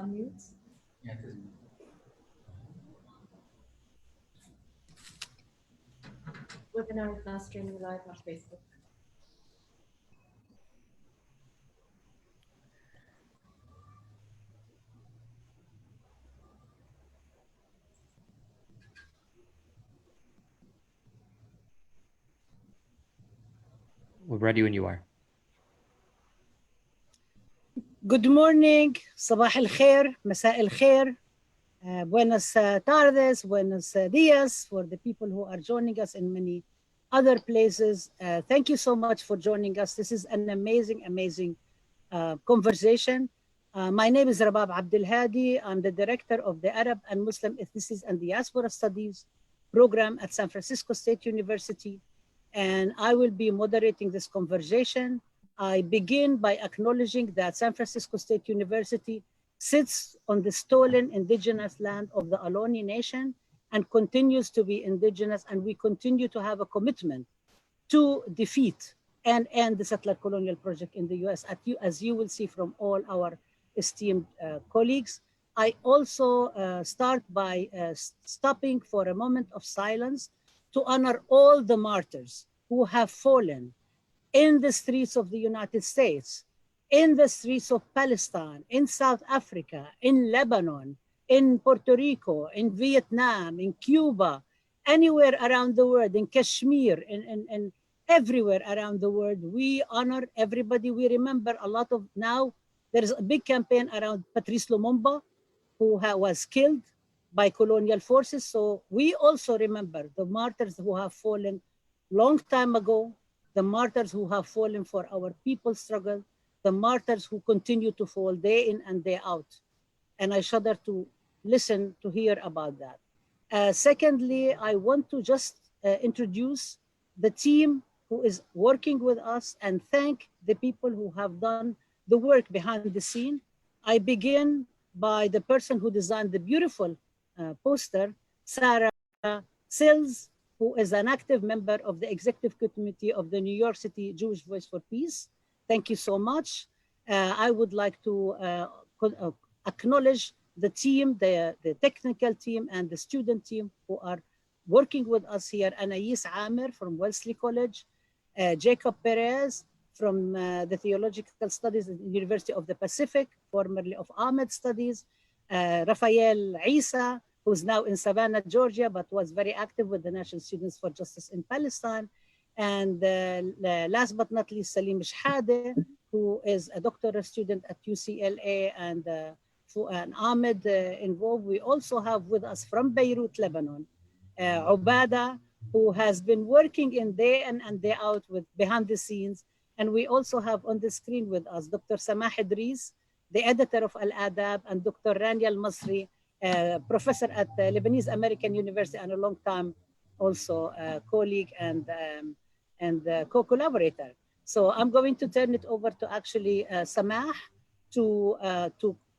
unmute. Yeah, it is. Webinar is now streaming live on Facebook. We're ready when you are. Good morning, صباح الخير, مساء الخير, buenas tardes, buenos dias for the people who are joining us in many other places. Thank you so much for joining us. This is an amazing conversation. My name is Rabab Abdulhadi. I'm the director of the Arab and Muslim Ethnicities and Diaspora Studies program at San Francisco State University, and I will be moderating this conversation. I begin by acknowledging that San Francisco State University sits on the stolen indigenous land of the Ohlone Nation and continues to be indigenous, and we continue to have a commitment to defeat and end the settler colonial project in the US, as you will see from all our esteemed colleagues. I also start by stopping for a moment of silence to honor all the martyrs who have fallen in the streets of the United States, in the streets of Palestine, in South Africa, in Lebanon, in Puerto Rico, in Vietnam, in Cuba, anywhere around the world, in Kashmir, in everywhere around the world. We honor everybody. We remember a lot of, now there is a big campaign around Patrice Lumumba, who was killed by colonial forces. So we also remember the martyrs who have fallen long time ago, the martyrs who have fallen for our people's struggle, the martyrs who continue to fall day in and day out. And I shudder to listen, to hear about that. Secondly, I want to just introduce the team who is working with us and thank the people who have done the work behind the scene. I begin by the person who designed the beautiful poster, Sarah Sills, who is an active member of the executive committee of the New York City Jewish Voice for Peace. Thank you so much. I would like to acknowledge the team, the technical team and the student team who are working with us here. Anais Amer from Wellesley College, Jacob Perez from the Theological Studies at the University of the Pacific, formerly of Ahmed Studies, Rafael Isa, who's now in Savannah, Georgia, but was very active with the National Students for Justice in Palestine. And last but not least, Salim Shhade, who is a doctoral student at UCLA, and Ahmed involved. We also have with us from Beirut, Lebanon, Ubada, who has been working in day in and day out with behind the scenes. And we also have on the screen with us Dr. Samah Idris, the editor of Al-Adab, and Dr. Rania Al-Masri, professor at Lebanese American University and a long time also colleague and co-collaborator. So I'm going to turn it over to actually Samah to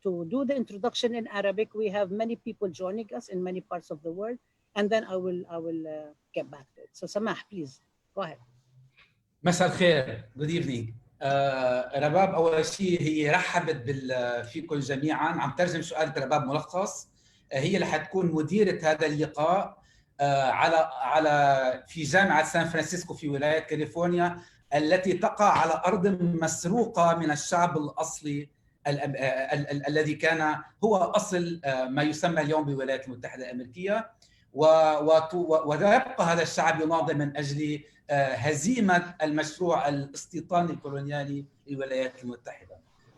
do the introduction in Arabic. We have many people joining us in many parts of the world, and then I will get back to it. So Samah, please go ahead. مساء الخير. Good evening. رباب أول شيء هي رحبت فيكم جميعا. عم ترجم سؤال رباب ملخص. هي اللي حتكون مديرة هذا اللقاء في جامعة سان فرانسيسكو في ولاية كاليفورنيا، التي تقع على أرض مسروقة من الشعب الأصلي الذي كان هو أصل ما يسمى اليوم بالولايات المتحدة الأمريكية، ويبقى هذا الشعب يناضل من أجل هزيمة المشروع الاستيطاني الكولونيالي للولايات المتحدة.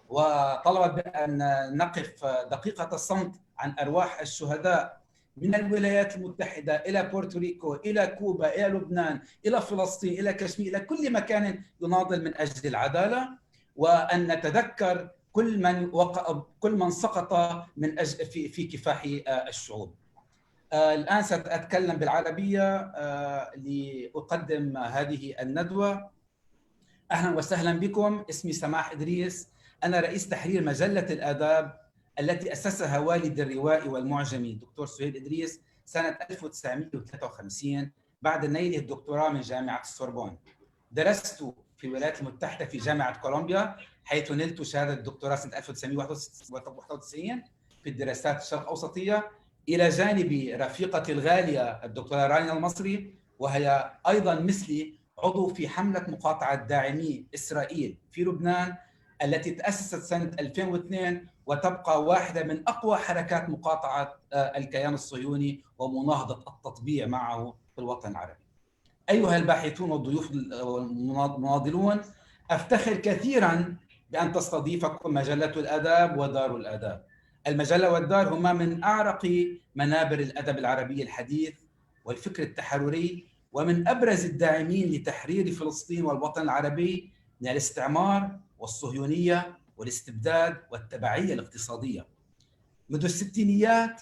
وطلبت بأن نقف دقيقة الصمت عن أرواح الشهداء من الولايات المتحدة إلى بورتوريكو، إلى كوبا، إلى لبنان، إلى فلسطين، إلى كشمير، إلى كل مكان يناضل من أجل العدالة، وأن نتذكر كل من سقط من أجل في كفاح الشعوب. الآن سأتكلم بالعربية لأقدم هذه الندوة. أهلا وسهلا بكم. اسمي سماح إدريس، أنا رئيس تحرير مجلة الآداب التي أسسها والد الروائي والمعجمي الدكتور سهيل إدريس سنة 1953 بعد نيل الدكتوراه من جامعة السوربون. درست في الولايات المتحدة في جامعة كولومبيا حيث نلت شهادة الدكتوراه سنة 1991 في الدراسات الشرق الأوسطية، إلى جانب رفيقتي الغالية الدكتورة رانيا المصري، وهي أيضا مثلي عضو في حملة مقاطعة داعمي إسرائيل في لبنان التي تأسست سنة 2002 وتبقى واحدة من أقوى حركات مقاطعة الكيان الصهيوني ومناهضة التطبيع معه في الوطن العربي. أيها الباحثون والضيوف المناضلون، أفتخر كثيرا بأن تستضيفكم مجلة الآداب ودار الآداب. المجلة والدار هما من أعرق منابر الأدب العربي الحديث والفكر التحرري، ومن أبرز الداعمين لتحرير فلسطين والوطن العربي من الاستعمار والصهيونية والاستبداد والتبعية الاقتصادية. منذ الستينيات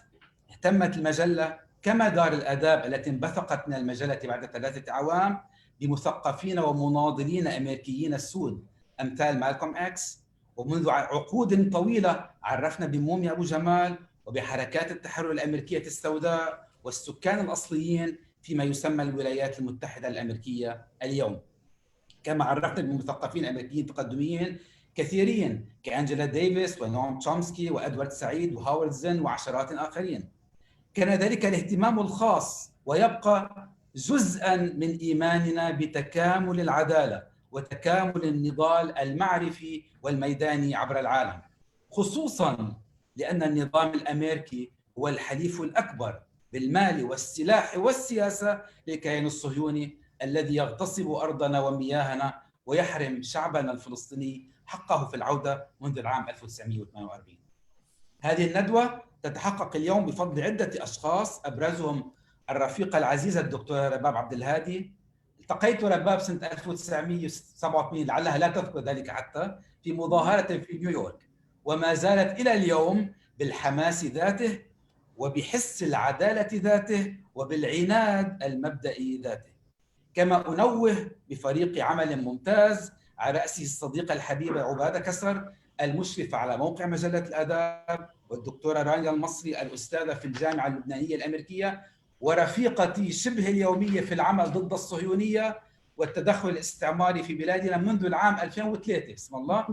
اهتمت المجلة كما دار الآداب التي انبثقت من المجلة بعد 3 أعوام بمثقفين ومناضلين أمريكيين السود أمثال مالكوم إكس، ومنذ عقود طويلة عرفنا بموميا أبو جمال وبحركات التحرر الأمريكية السوداء والسكان الأصليين فيما يسمى الولايات المتحدة الأمريكية اليوم. كما عرفنا بمثقفين أمريكيين تقدميين كثيرين كأنجيلا ديفيس ونوم تشومسكي وأدوارد سعيد وهاورد زين وعشرات آخرين. كان ذلك الاهتمام الخاص ويبقى جزءاً من إيماننا بتكامل العدالة وتكامل النضال المعرفي والميداني عبر العالم، خصوصاً لأن النظام الأمريكي هو الحليف الأكبر بالمال والسلاح والسياسة للكيان الصهيوني الذي يغتصب أرضنا ومياهنا ويحرم شعبنا الفلسطيني حقه في العودة منذ العام 1948. هذه الندوة تتحقق اليوم بفضل عدة أشخاص، أبرزهم الرفيقة العزيزة الدكتورة رباب عبدالهادي. التقيت رباب سنة 1987 لعلها لا تذكر ذلك حتى في مظاهرة في نيويورك، وما زالت إلى اليوم بالحماس ذاته وبحس العدالة ذاته وبالعناد المبدئي ذاته. كما أنوه بفريق عمل ممتاز على رأسه الصديقة الحبيبة عبادة كسر المشرفة على موقع مجلة الآداب، والدكتورة رانيا المصري الأستاذة في الجامعة اللبنانية الأمريكية، ورفيقتي شبه اليومية في العمل ضد الصهيونية والتدخل الاستعماري في بلادنا منذ العام 2003. بسم الله،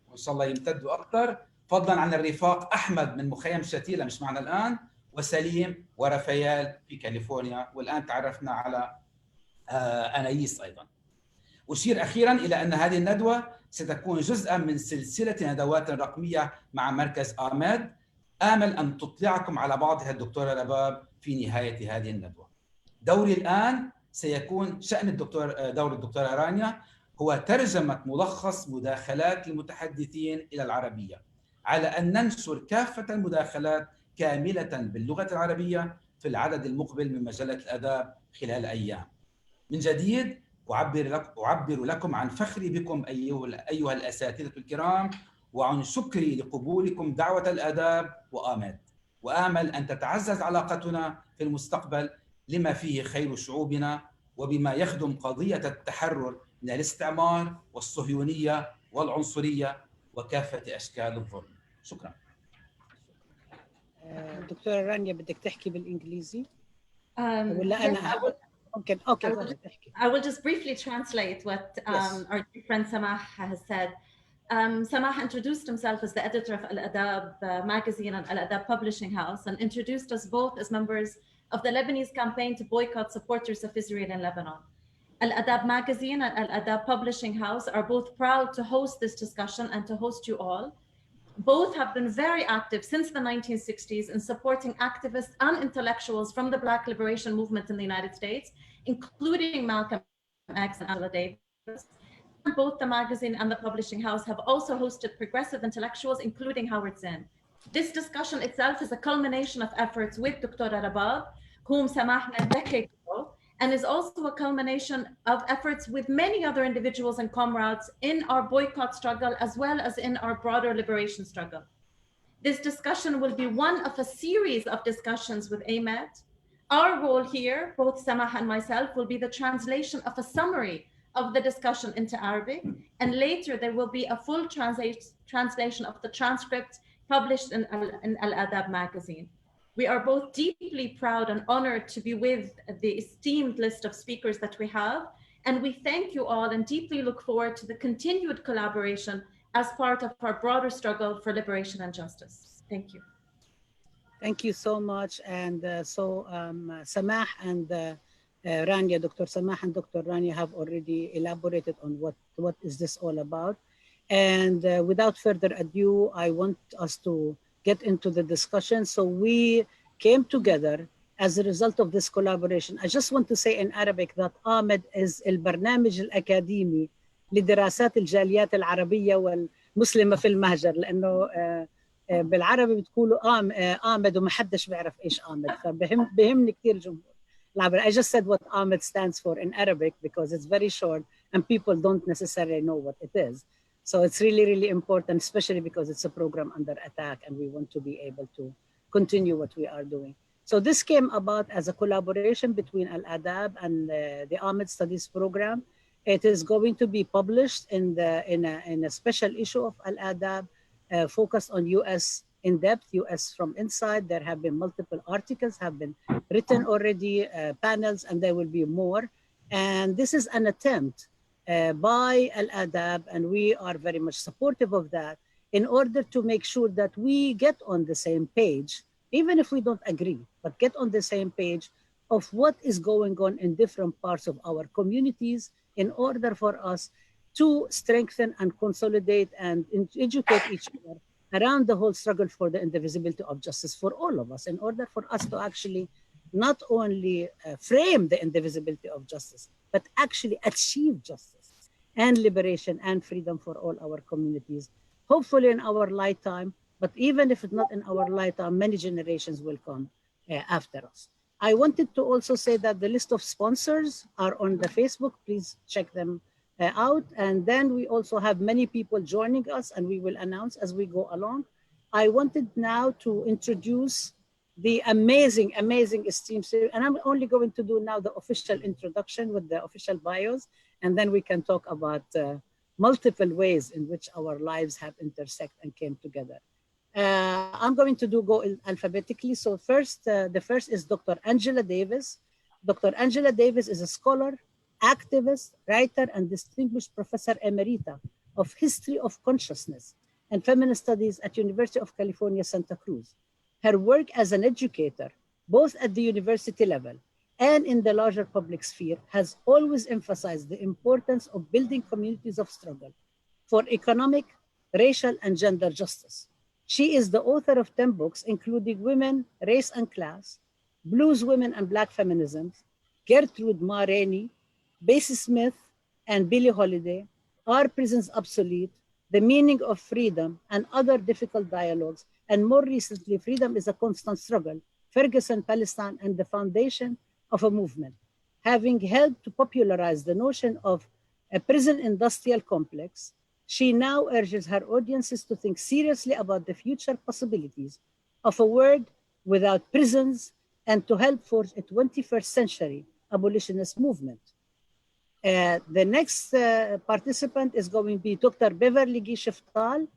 وإن شاء الله يمتدوا أكثر، فضلا عن الرفاق أحمد من مخيم شتيلة مش معنا الآن، وسليم ورافائيل في كاليفورنيا، والآن تعرفنا على أنايس أيضا. أشير أخيرا إلى أن هذه الندوة ستكون جزءا من سلسلة ندوات رقمية مع مركز آماد، آمل أن تطلعكم على بعضها الدكتورة رباب في نهاية هذه الندوة. دوري الآن سيكون شأن دور الدكتورة رانيا هو ترجمة ملخص مداخلات المتحدثين إلى العربية، على أن ننشر كافة المداخلات كاملة باللغة العربية في العدد المقبل من مجلة الآداب خلال أيام. من جديد أعبر لكم عن فخري بكم أيها الأساتذة الكرام، وعن شكري لقبولكم دعوة الآداب وآمد، وآمل أن تتعزز علاقتنا في المستقبل لما فيه خير شعوبنا وبما يخدم قضية التحرر من الاستعمار والصهيونية والعنصرية وكافة أشكال الظلم. شكرا. دكتورة رانيا بدك تحكي بالإنجليزي؟ ولا أنا ممكن أوكي تحكي. I will just briefly translate what our dear friend Samah has said. Samah introduced himself as the editor of Al-Adab magazine and Al-Adab publishing house, and introduced us both as members of the Lebanese campaign to boycott supporters of Israel in Lebanon. Al-Adab magazine and Al-Adab publishing house are both proud to host this discussion and to host you all. Both have been very active since the 1960s in supporting activists and intellectuals from the Black liberation movement in the United States, including Malcolm X and Al-Adab. Both the magazine and the publishing house have also hosted progressive intellectuals, including Howard Zinn. This discussion itself is a culmination of efforts with Dr. Rabab, whom Samah met decades ago, and is also a culmination of efforts with many other individuals and comrades in our boycott struggle, as well as in our broader liberation struggle. This discussion will be one of a series of discussions with AMET. Our role here, both Samah and myself, will be the translation of a summary of the discussion into Arabic, and later there will be a full translation of the transcripts published in Al-Adab magazine. We are both deeply proud and honored to be with the esteemed list of speakers that we have, and we thank you all and deeply look forward to the continued collaboration as part of our broader struggle for liberation and justice. Thank you. Thank you so much. And Samah and Rania, Dr. Samah and Dr. Rania have already elaborated on what is this all about. And without further ado, I want us to get into the discussion. So we came together as a result of this collaboration. I just want to say in Arabic that Ahmed is البرنامج الأكاديمي لدراسات الجاليات العربية والمسلمة في المهجر، لأنه بالعربي بتقولوا آمد وما حدش بيعرف إيش آمد، فبهمني كثير جمهور العربي. I just said what Ahmed stands for in Arabic because it's very short and people don't necessarily know what it is. So it's really, really important, especially because it's a program under attack and we want to be able to continue what we are doing. So this came about as a collaboration between Al-Adab and the Ahmed Studies program. It is going to be published in a special issue of Al-Adab focused on US in depth, US from inside. There have been multiple articles have been written already, panels, and there will be more. And this is an attempt by Al-Adab, and we are very much supportive of that, in order to make sure that we get on the same page, even if we don't agree, but get on the same page of what is going on in different parts of our communities in order for us to strengthen and consolidate and educate each other around the whole struggle for the indivisibility of justice for all of us, in order for us to actually not only frame the indivisibility of justice, but actually achieve justice and liberation and freedom for all our communities, hopefully in our lifetime, but even if it's not in our lifetime, many generations will come after us. I wanted to also say that the list of sponsors are on the Facebook. Please check them out. And then we also have many people joining us, and we will announce as we go along. I wanted now to introduce the amazing, amazing esteemed, and I'm only going to do now the official introduction with the official bios, and then we can talk about multiple ways in which our lives have intersected and came together. I'm going to go alphabetically. So first, the first is Dr. Angela Davis. Dr. Angela Davis is a scholar, activist, writer, and distinguished professor emerita of history of consciousness and feminist studies at University of California, Santa Cruz. Her work as an educator, both at the university level and in the larger public sphere, has always emphasized the importance of building communities of struggle for economic, racial, and gender justice. She is the author of 10 books, including Women, Race and Class, Blues, Women and Black Feminisms, Gertrude Ma Rainey, Bessie Smith and Billie Holiday, Are Prisons Obsolete?, The Meaning of Freedom, and Other Difficult Dialogues, and more recently, Freedom is a Constant Struggle, Ferguson, Palestine, and the Foundation of a Movement. Having helped to popularize the notion of a prison industrial complex, she now urges her audiences to think seriously about the future possibilities of a world without prisons and to help forge a 21st century abolitionist movement. The next participant is going to be Dr. Beverly Guy-Sheftall,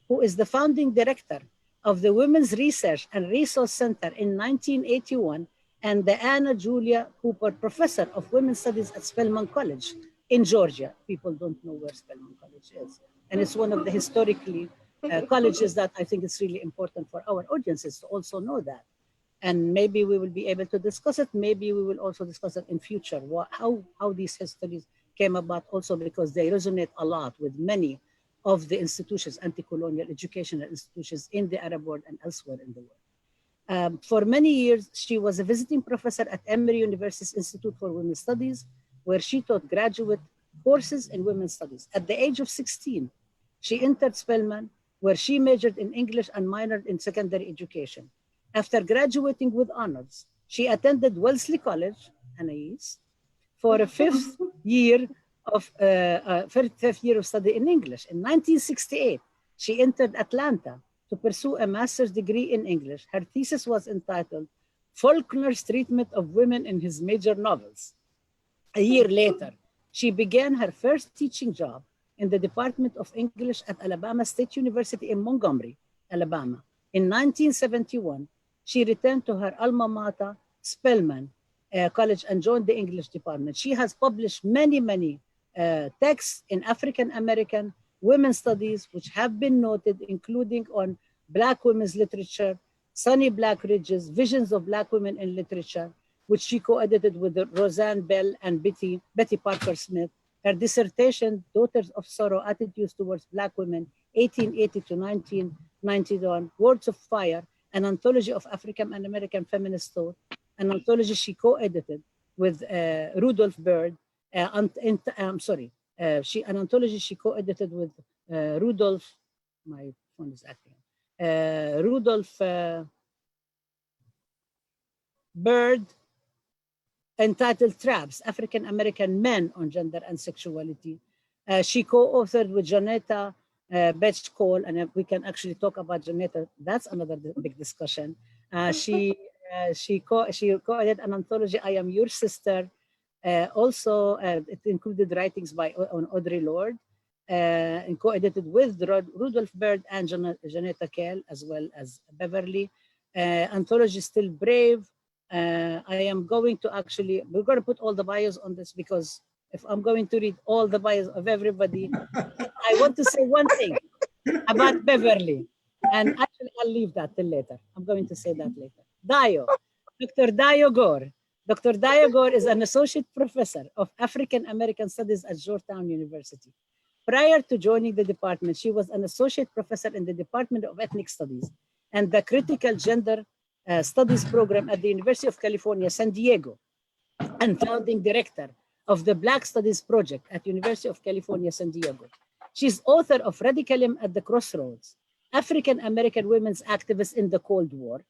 who is the founding director of the Women's Research and Resource Center in 1981 and the Anna Julia Cooper Professor of Women's Studies at Spelman College in Georgia. People don't know where Spelman College is. And it's one of the historically colleges that I think is really important for our audiences to also know that. And maybe we will be able to discuss it. Maybe we will also discuss it in future, how these histories came about, also because they resonate a lot with many of the institutions, anti-colonial educational institutions in the Arab world and elsewhere in the world. For many years, she was a visiting professor at Emory University's Institute for Women's Studies, where she taught graduate courses in women's studies. At the age of 16, she entered Spelman, where she majored in English and minored in secondary education. After graduating with honors, she attended Wellesley College, Anais, for a fifth year of study in English. In 1968, she entered Atlanta to pursue a master's degree in English. Her thesis was entitled Faulkner's Treatment of Women in His Major Novels. A year later, she began her first teaching job in the Department of English at Alabama State University in Montgomery, Alabama. In 1971, she returned to her alma mater, Spelman College, and joined the English department. She has published many texts in African American women's studies, which have been noted, including on Black women's literature, Sunny Black Ridges, Visions of Black Women in Literature, which she co-edited with Roseanne Bell and Betty Parker Smith. Her dissertation, Daughters of Sorrow, Attitudes Towards Black Women, 1880 to 1991, Words of Fire, an anthology of African and American feminist thought, an anthology she co-edited with Rudolph Byrd. An anthology she co-edited with Rudolph, my phone is acting, Rudolph Byrd, entitled Traps, African American Men on Gender and Sexuality. She co-authored with Janetta Betch Cole, and we can actually talk about Janetta. That's another big discussion. She co-edited an anthology, I Am Your Sister. Also, it included writings on Audre Lorde, and co-edited with Rudolph Byrd and Janetta Kell, as well as Beverly. Anthology Still Brave. I am going to we're going to put all the bios on this, because if I'm going to read all the bios of everybody, I want to say one thing about Beverly. And actually, I'll leave that till later. I'm going to say that later. Dayo, Dr. Dayo Gore. Dr. Dayo Gore is an associate professor of African American Studies at Georgetown University. Prior to joining the department, she was an associate professor in the Department of Ethnic Studies and the Critical Gender Studies program at the University of California, San Diego, and founding director of the Black Studies Project at University of California, San Diego. She's author of Radicalism at the Crossroads, African American Women's Activists in the Cold War.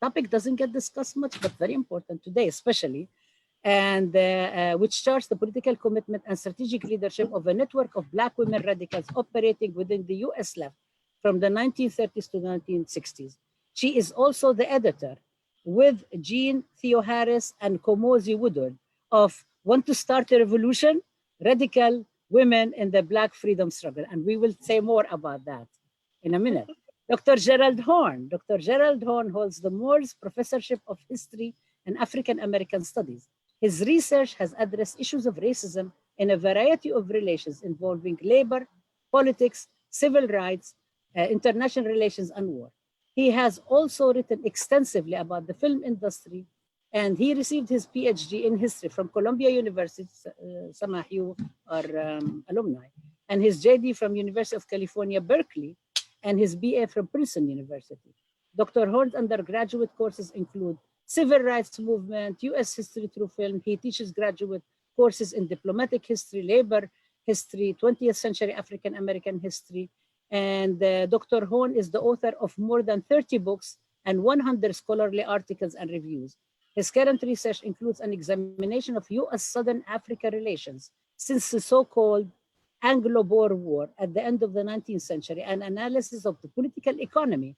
Topic doesn't get discussed much, but very important today, especially, and which charts the political commitment and strategic leadership of a network of Black women radicals operating within the US left from the 1930s to the 1960s. She is also the editor with Jean Theoharis and Komozi Woodard of Want to Start a Revolution? Radical Women in the Black Freedom Struggle. And we will say more about that in a minute. Dr. Gerald Horne. Dr. Gerald Horne holds the Moores Professorship of History and African American Studies. His research has addressed issues of racism in a variety of relations involving labor, politics, civil rights, international relations, and war. He has also written extensively about the film industry, and he received his PhD in history from Columbia University, Samah, you are alumni, and his JD from University of California, Berkeley, and his BA from Princeton University. Dr. Horne's undergraduate courses include Civil Rights Movement, US History through Film. He teaches graduate courses in diplomatic history, labor history, 20th century African American history. And Dr. Horne is the author of more than 30 books and 100 scholarly articles and reviews. His current research includes an examination of US Southern Africa relations since the so-called Anglo-Boer War at the end of the 19th century, and analysis of the political economy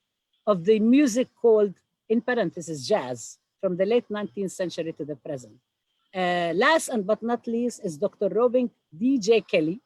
of the music called, in parentheses, jazz, from the late 19th century to the present. Last but not least is Dr. Robin D.J. Kelley.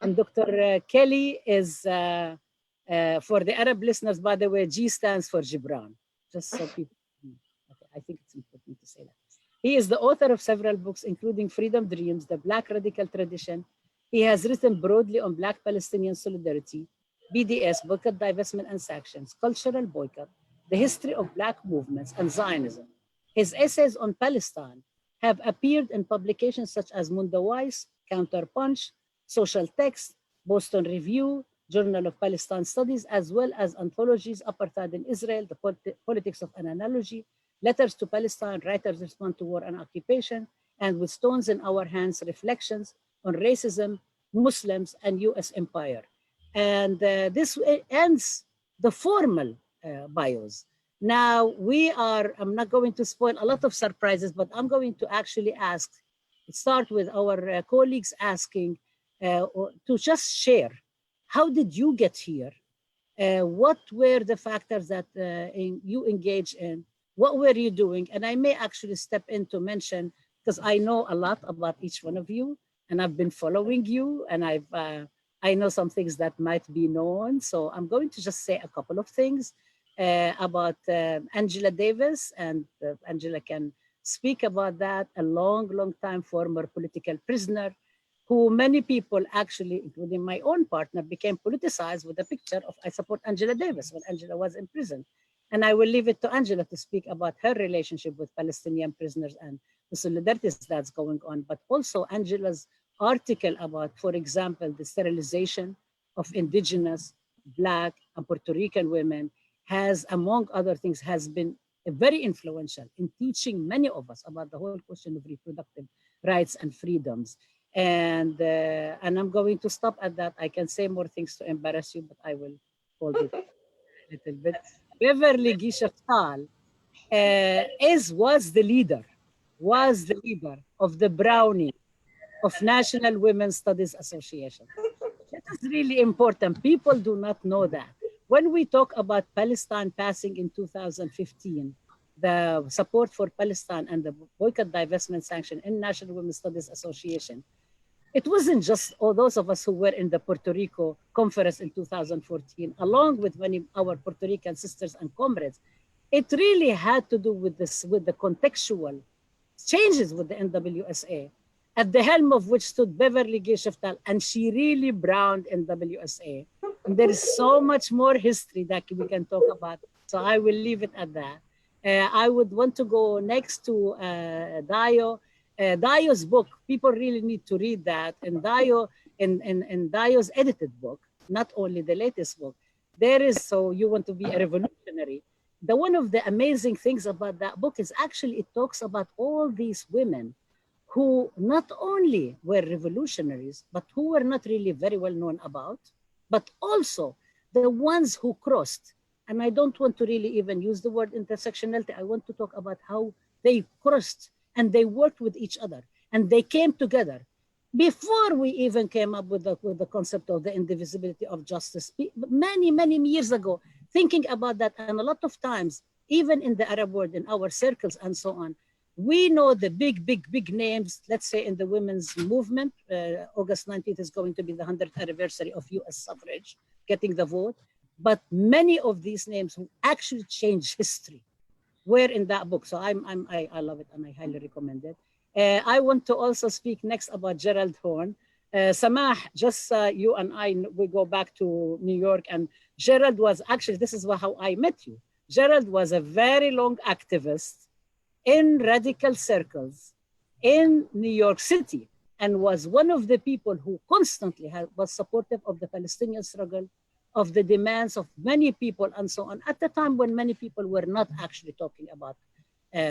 And Dr. Kelley is, for the Arab listeners, by the way, G stands for Gibran, just so people, okay, I think it's important to say that. He is the author of several books, including Freedom Dreams, The Black Radical Tradition. He has written broadly on Black Palestinian solidarity, BDS, boycott, divestment, and sanctions, cultural boycott, the history of Black movements, and Zionism. His essays on Palestine have appeared in publications such as Mundawais, Counterpunch, Social Text, Boston Review, Journal of Palestine Studies, as well as anthologies, Apartheid in Israel, The Politics of an Analogy, Letters to Palestine, Writers Respond to War and Occupation, and With Stones in Our Hands, Reflections on Racism, Muslims, and US Empire. And this ends the formal bios. Now I'm not going to spoil a lot of surprises, but I'm going to actually start with our colleagues asking to just share, how did you get here? What were the factors that you engaged in? What were you doing? And I may actually step in to mention, because I know a lot about each one of you, and I've been following you, and I know some things that might be known. So I'm going to just say a couple of things about Angela Davis, and Angela can speak about that, a long, long time former political prisoner, who many people actually, including my own partner, became politicized with a picture of, I support Angela Davis when Angela was in prison. And I will leave it to Angela to speak about her relationship with Palestinian prisoners and the solidarities that's going on, but also Angela's article about, for example, the sterilization of indigenous, Black, and Puerto Rican women has, among other things, has been very influential in teaching many of us about the whole question of reproductive rights and freedoms. And I'm going to stop at that. I can say more things to embarrass you, but I will hold it a little bit. Beverly Guy-Sheftall was the leader of the Brownie of National Women's Studies Association. That is really important. People do not know that. When we talk about Palestine passing in 2015, the support for Palestine and the boycott, divestment sanction in National Women's Studies Association, it wasn't just all those of us who were in the Puerto Rico conference in 2014, along with many our Puerto Rican sisters and comrades. It really had to do with this, with the contextual changes with the NWSA, at the helm of which stood Beverly Guy-Sheftall, and she really browned NWSA. And there is so much more history that we can talk about, so I will leave it at that. I would want to go next to Dayo. Dayo's book, people really need to read that. And Dayo, in Dayo's edited book, not only the latest book, there is, so you want to be a revolutionary. One of the amazing things about that book is actually it talks about all these women who not only were revolutionaries, but who were not really very well known about, but also the ones who crossed. And I don't want to really even use the word intersectionality. I want to talk about how they crossed and they worked with each other and they came together before we even came up with the concept of the indivisibility of justice. Many, many years ago, thinking about that, and a lot of times, even in the Arab world, in our circles and so on, we know the big names, let's say in the women's movement. August 19th is going to be the 100th anniversary of US suffrage, getting the vote. But many of these names who actually changed history were in that book. So I love it and I highly recommend it. I want to also speak next about Gerald Horne. Samah, just you and I, we go back to New York, and Gerald was actually, this is how I met you. Gerald was a very long activist in radical circles in New York City, and was one of the people who constantly was supportive of the Palestinian struggle, of the demands of many people and so on, at the time when many people were not actually talking about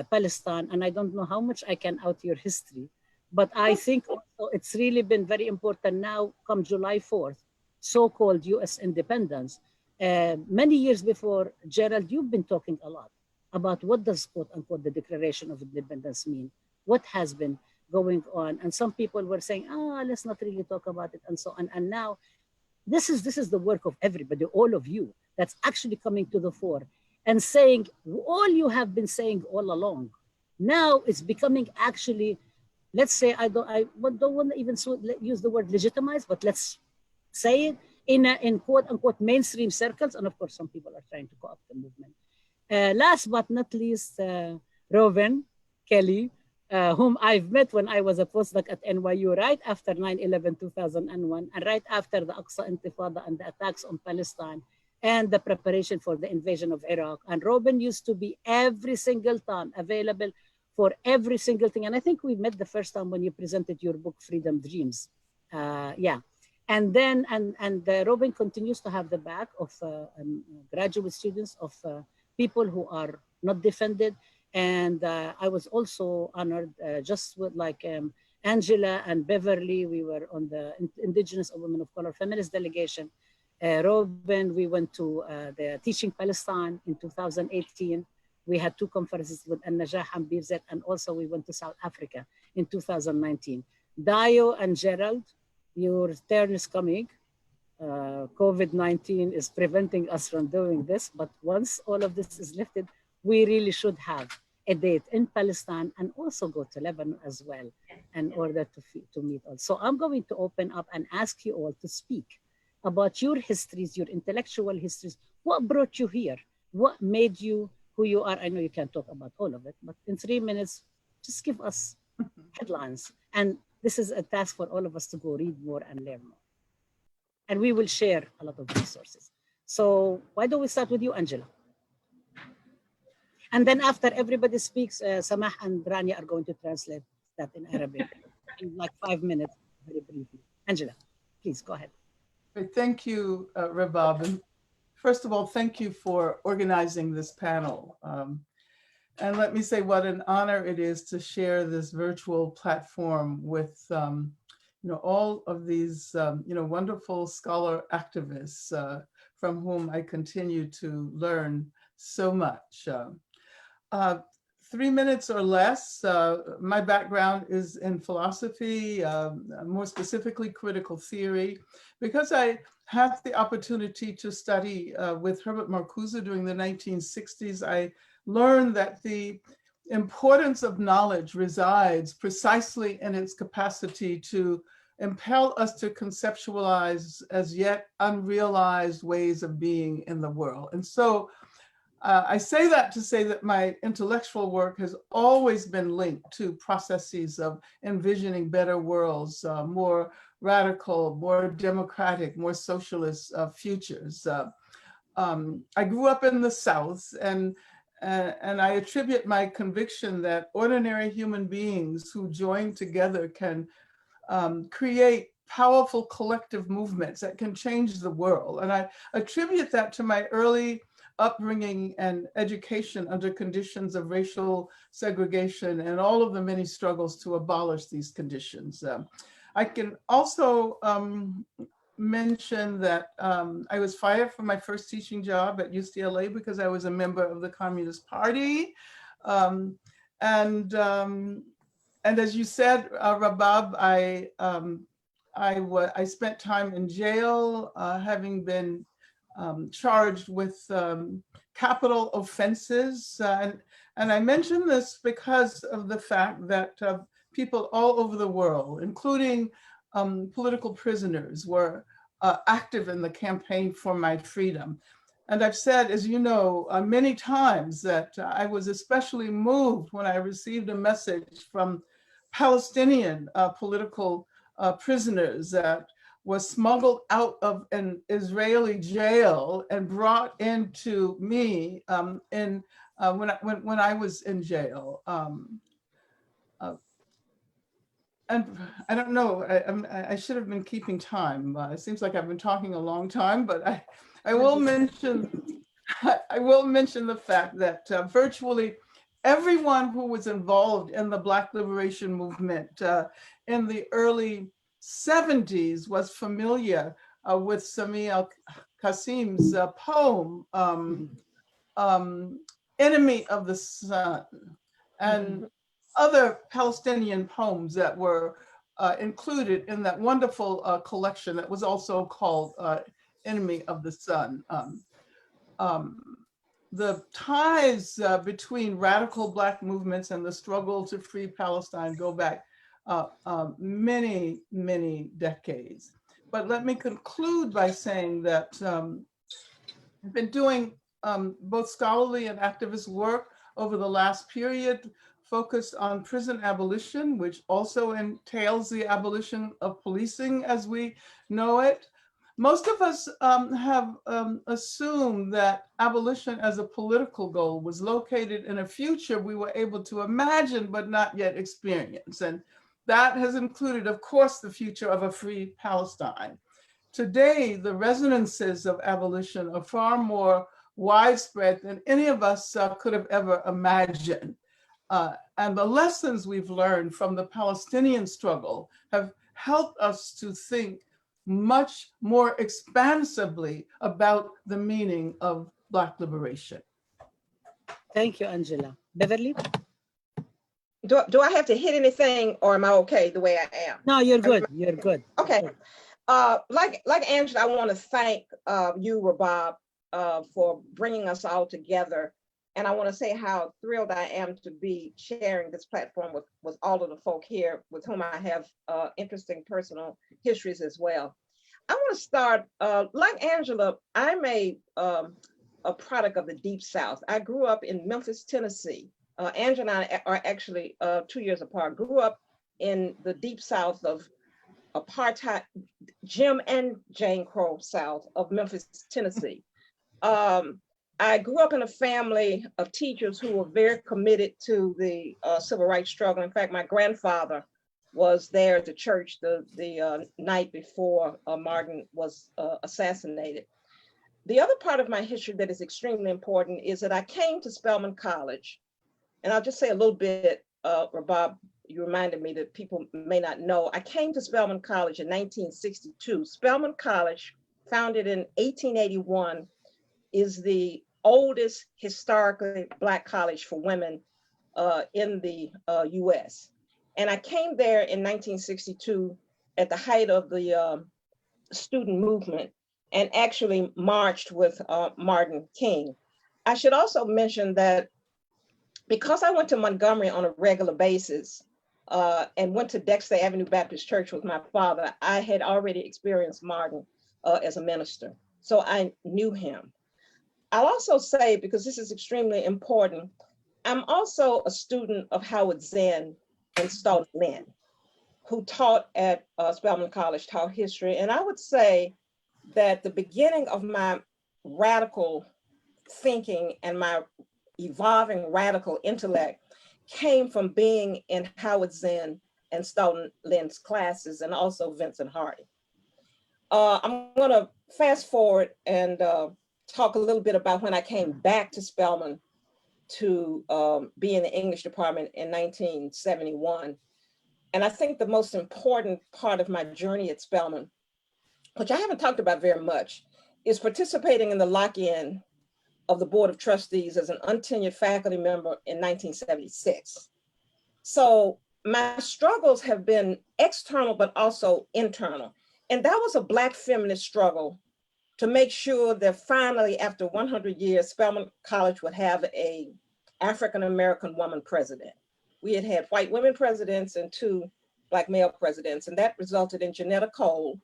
Palestine. And I don't know how much I can out your history, but I think also it's really been very important now, come July 4th, so-called US independence. Many years before, Gerald, you've been talking a lot about what does, quote unquote, the Declaration of Independence mean? What has been going on? And some people were saying, let's not really talk about it and so on. And now, this is the work of everybody, all of you, that's actually coming to the fore and saying all you have been saying all along. Now it's becoming actually, let's say, I don't want to even use the word legitimize, but let's say it in quote unquote mainstream circles. And of course, some people are trying to co-opt the movement. Last but not least, Robin Kelley, whom I've met when I was a postdoc at NYU right after 9/11/2001 and right after the Aqsa Intifada and the attacks on Palestine and the preparation for the invasion of Iraq. And Robin used to be every single time available for every single thing. And I think we met the first time when you presented your book, Freedom Dreams. And then, Robin continues to have the back of graduate students, of people who are not defended. And I was also honored, just with like Angela and Beverly, we were on the Indigenous Women of Color Feminist Delegation. Robin, we went to the Teaching Palestine in 2018. We had 2 conferences with An-Najah and Birzet, and also we went to South Africa in 2019. Dayo and Gerald, your turn is coming. COVID-19 is preventing us from doing this, but once all of this is lifted, we really should have a date in Palestine and also go to Lebanon as well in order to meet all. So I'm going to open up and ask you all to speak about your histories, your intellectual histories. What brought you here? What made you who you are? I know you can't talk about all of it, but in 3 minutes, just give us headlines. And this is a task for all of us to go read more and learn more. And we will share a lot of resources. So why don't we start with you, Angela? And then after everybody speaks, Samah and Rania are going to translate that in Arabic in like 5 minutes, very briefly. Angela, please go ahead. Thank you, Rabab. And first of all, thank you for organizing this panel. And let me say what an honor it is to share this virtual platform with all of these wonderful scholar activists from whom I continue to learn so much. 3 minutes or less. My background is in philosophy, more specifically critical theory. Because I had the opportunity to study with Herbert Marcuse during the 1960s, I learned that the importance of knowledge resides precisely in its capacity to impel us to conceptualize as yet unrealized ways of being in the world. And so I say that to say that my intellectual work has always been linked to processes of envisioning better worlds, more radical, more democratic, more socialist futures. I grew up in the South, and I attribute my conviction that ordinary human beings who join together can create powerful collective movements that can change the world. And I attribute that to my early upbringing and education under conditions of racial segregation and all of the many struggles to abolish these conditions. I can also mention that I was fired from my first teaching job at UCLA because I was a member of the Communist Party. And as you said, Rabab, I spent time in jail, having been charged with capital offenses. And I mention this because of the fact that people all over the world, including political prisoners, were active in the campaign for my freedom. And I've said, as you know, many times that I was especially moved when I received a message from Palestinian political prisoners that was smuggled out of an Israeli jail and brought into me when I was in jail. And I don't know, I should have been keeping time. It seems like I've been talking a long time, but I will mention the fact that virtually everyone who was involved in the Black liberation movement in the early 70s was familiar with Sami al-Qasim's poem, Enemy of the Sun, and other Palestinian poems that were included in that wonderful collection that was also called Enemy of the Sun. The ties between radical Black movements and the struggle to free Palestine go back many, many decades. But let me conclude by saying that I've been doing both scholarly and activist work over the last period, focused on prison abolition, which also entails the abolition of policing as we know it. Most of us have assumed that abolition as a political goal was located in a future we were able to imagine but not yet experience. And that has included, of course, the future of a free Palestine. Today, the resonances of abolition are far more widespread than any of us could have ever imagined. And the lessons we've learned from the Palestinian struggle have helped us to think much more expansively about the meaning of Black liberation. Thank you, Angela. Beverly? Do I have to hit anything, or am I okay the way I am? No, you're good. You're good. Okay. You're good. Like Angela, I want to thank you, Rabab, for bringing us all together. And I want to say how thrilled I am to be sharing this platform with all of the folk here with whom I have interesting personal histories as well. I want to start, like Angela, I'm a product of the Deep South. I grew up in Memphis, Tennessee. Angela and I are actually 2 years apart. Grew up in the deep South of apartheid, Jim and Jane Crow South of Memphis, Tennessee. I grew up in a family of teachers who were very committed to the civil rights struggle. In fact, my grandfather was there at the church the night before Martin was assassinated. The other part of my history that is extremely important is that I came to Spelman College, and I'll just say a little bit, Rabab, you reminded me that people may not know. I came to Spelman College in 1962. Spelman College, founded in 1881, is the oldest historically Black college for women in the US. And I came there in 1962 at the height of the student movement and actually marched with Martin King. I should also mention that because I went to Montgomery on a regular basis and went to Dexter Avenue Baptist Church with my father, I had already experienced Martin as a minister. So I knew him. I'll also say, because this is extremely important, I'm also a student of Howard Zinn and Stoughton Lynn, who taught at Spelman College, taught history. And I would say that the beginning of my radical thinking and my evolving radical intellect came from being in Howard Zinn and Stoughton Lynn's classes, and also Vincent Hardy. I'm gonna fast forward and talk a little bit about when I came back to Spelman to be in the English department in 1971. And I think the most important part of my journey at Spelman, which I haven't talked about very much, is participating in the lock-in of the Board of Trustees as an untenured faculty member in 1976. So my struggles have been external, but also internal. And that was a Black feminist struggle to make sure that finally, after 100 years, Spelman College would have an African-American woman president. We had had white women presidents and 2 Black male presidents, and that resulted in Janetta Cole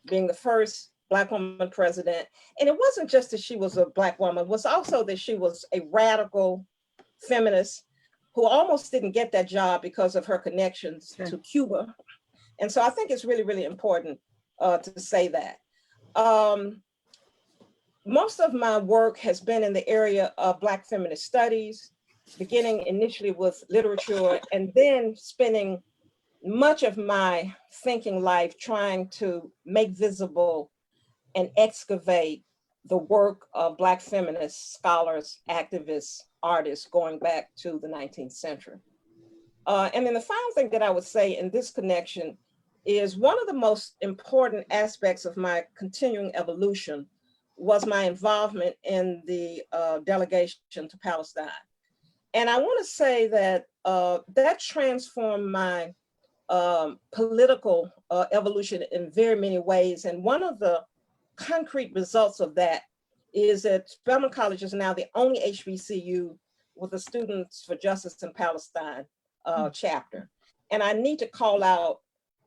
being the first Black woman president. And it wasn't just that she was a Black woman, it was also that she was a radical feminist who almost didn't get that job because of her connections to Cuba. And so I think it's really, really important to say that. Most of my work has been in the area of Black feminist studies, beginning initially with literature, and then spending much of my thinking life trying to make visible and excavate the work of Black feminist scholars, activists, artists going back to the 19th century. And then the final thing that I would say in this connection is one of the most important aspects of my continuing evolution was my involvement in the delegation to Palestine. And I want to say that that transformed my political evolution in very many ways. And one of the concrete results of that is that Spelman College is now the only HBCU with a Students for Justice in Palestine chapter. And I need to call out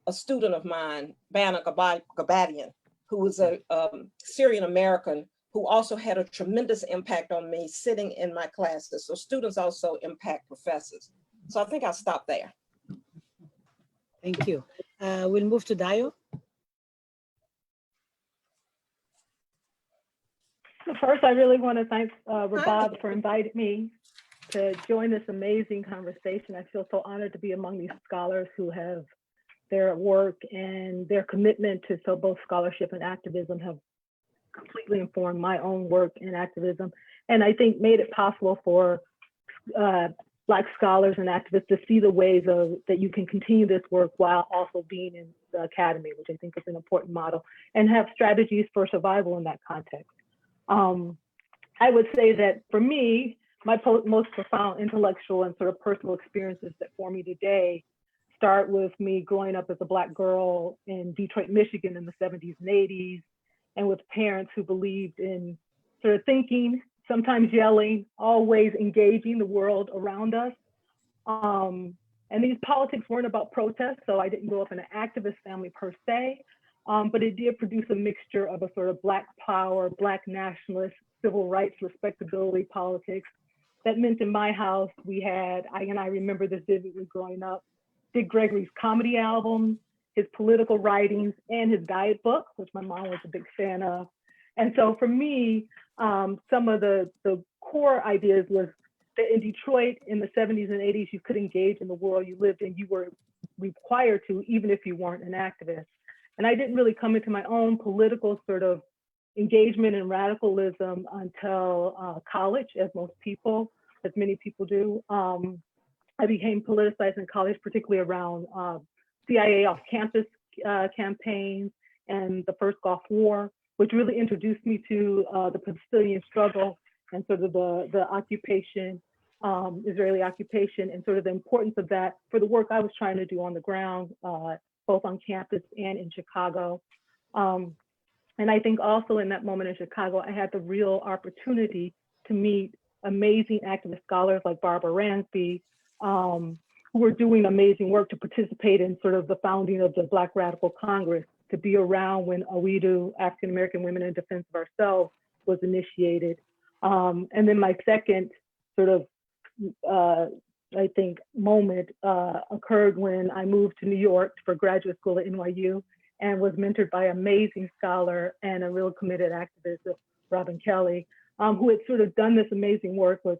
a student of mine, Bana Gabadian, who was a Syrian American who also had a tremendous impact on me sitting in my classes. So students also impact professors. So I think I'll stop there. Thank you. We'll move to Dayo. So first, I really want to thank Rabab for inviting me to join this amazing conversation. I feel so honored to be among these scholars who have their work and their commitment to both scholarship and activism have completely informed my own work in activism, and I think made it possible for Black scholars and activists to see the ways that you can continue this work while also being in the academy, which I think is an important model, and have strategies for survival in that context. I would say that for me, my most profound intellectual and sort of personal experiences that form me today start with me growing up as a Black girl in Detroit, Michigan in the 70s and 80s, and with parents who believed in sort of thinking, sometimes yelling, always engaging the world around us. And these politics weren't about protest, so I didn't grow up in an activist family per se, but it did produce a mixture of a sort of Black power, Black nationalist, civil rights, respectability politics. That meant in my house, we had, I remember this vividly growing up, Dick Gregory's comedy albums, his political writings, and his diet book, which my mom was a big fan of. And so for me, some of the core ideas was that in Detroit in the 70s and 80s, you could engage in the world you lived in. You were required to, even if you weren't an activist. And I didn't really come into my own political sort of engagement and radicalism until college, as many people do. I became politicized in college, particularly around CIA off-campus campaigns and the first Gulf War, which really introduced me to the Palestinian struggle and sort of the occupation, Israeli occupation, and sort of the importance of that for the work I was trying to do on the ground, both on campus and in Chicago. And I think also in that moment in Chicago, I had the real opportunity to meet amazing activist scholars like Barbara Ransby, who were doing amazing work to participate in sort of the founding of the Black Radical Congress, to be around when AWIDU, African American Women in Defense of Ourselves, was initiated. And then my second sort of, I think, moment occurred when I moved to New York for graduate school at NYU and was mentored by an amazing scholar and a real committed activist, Robin Kelley, who had sort of done this amazing work with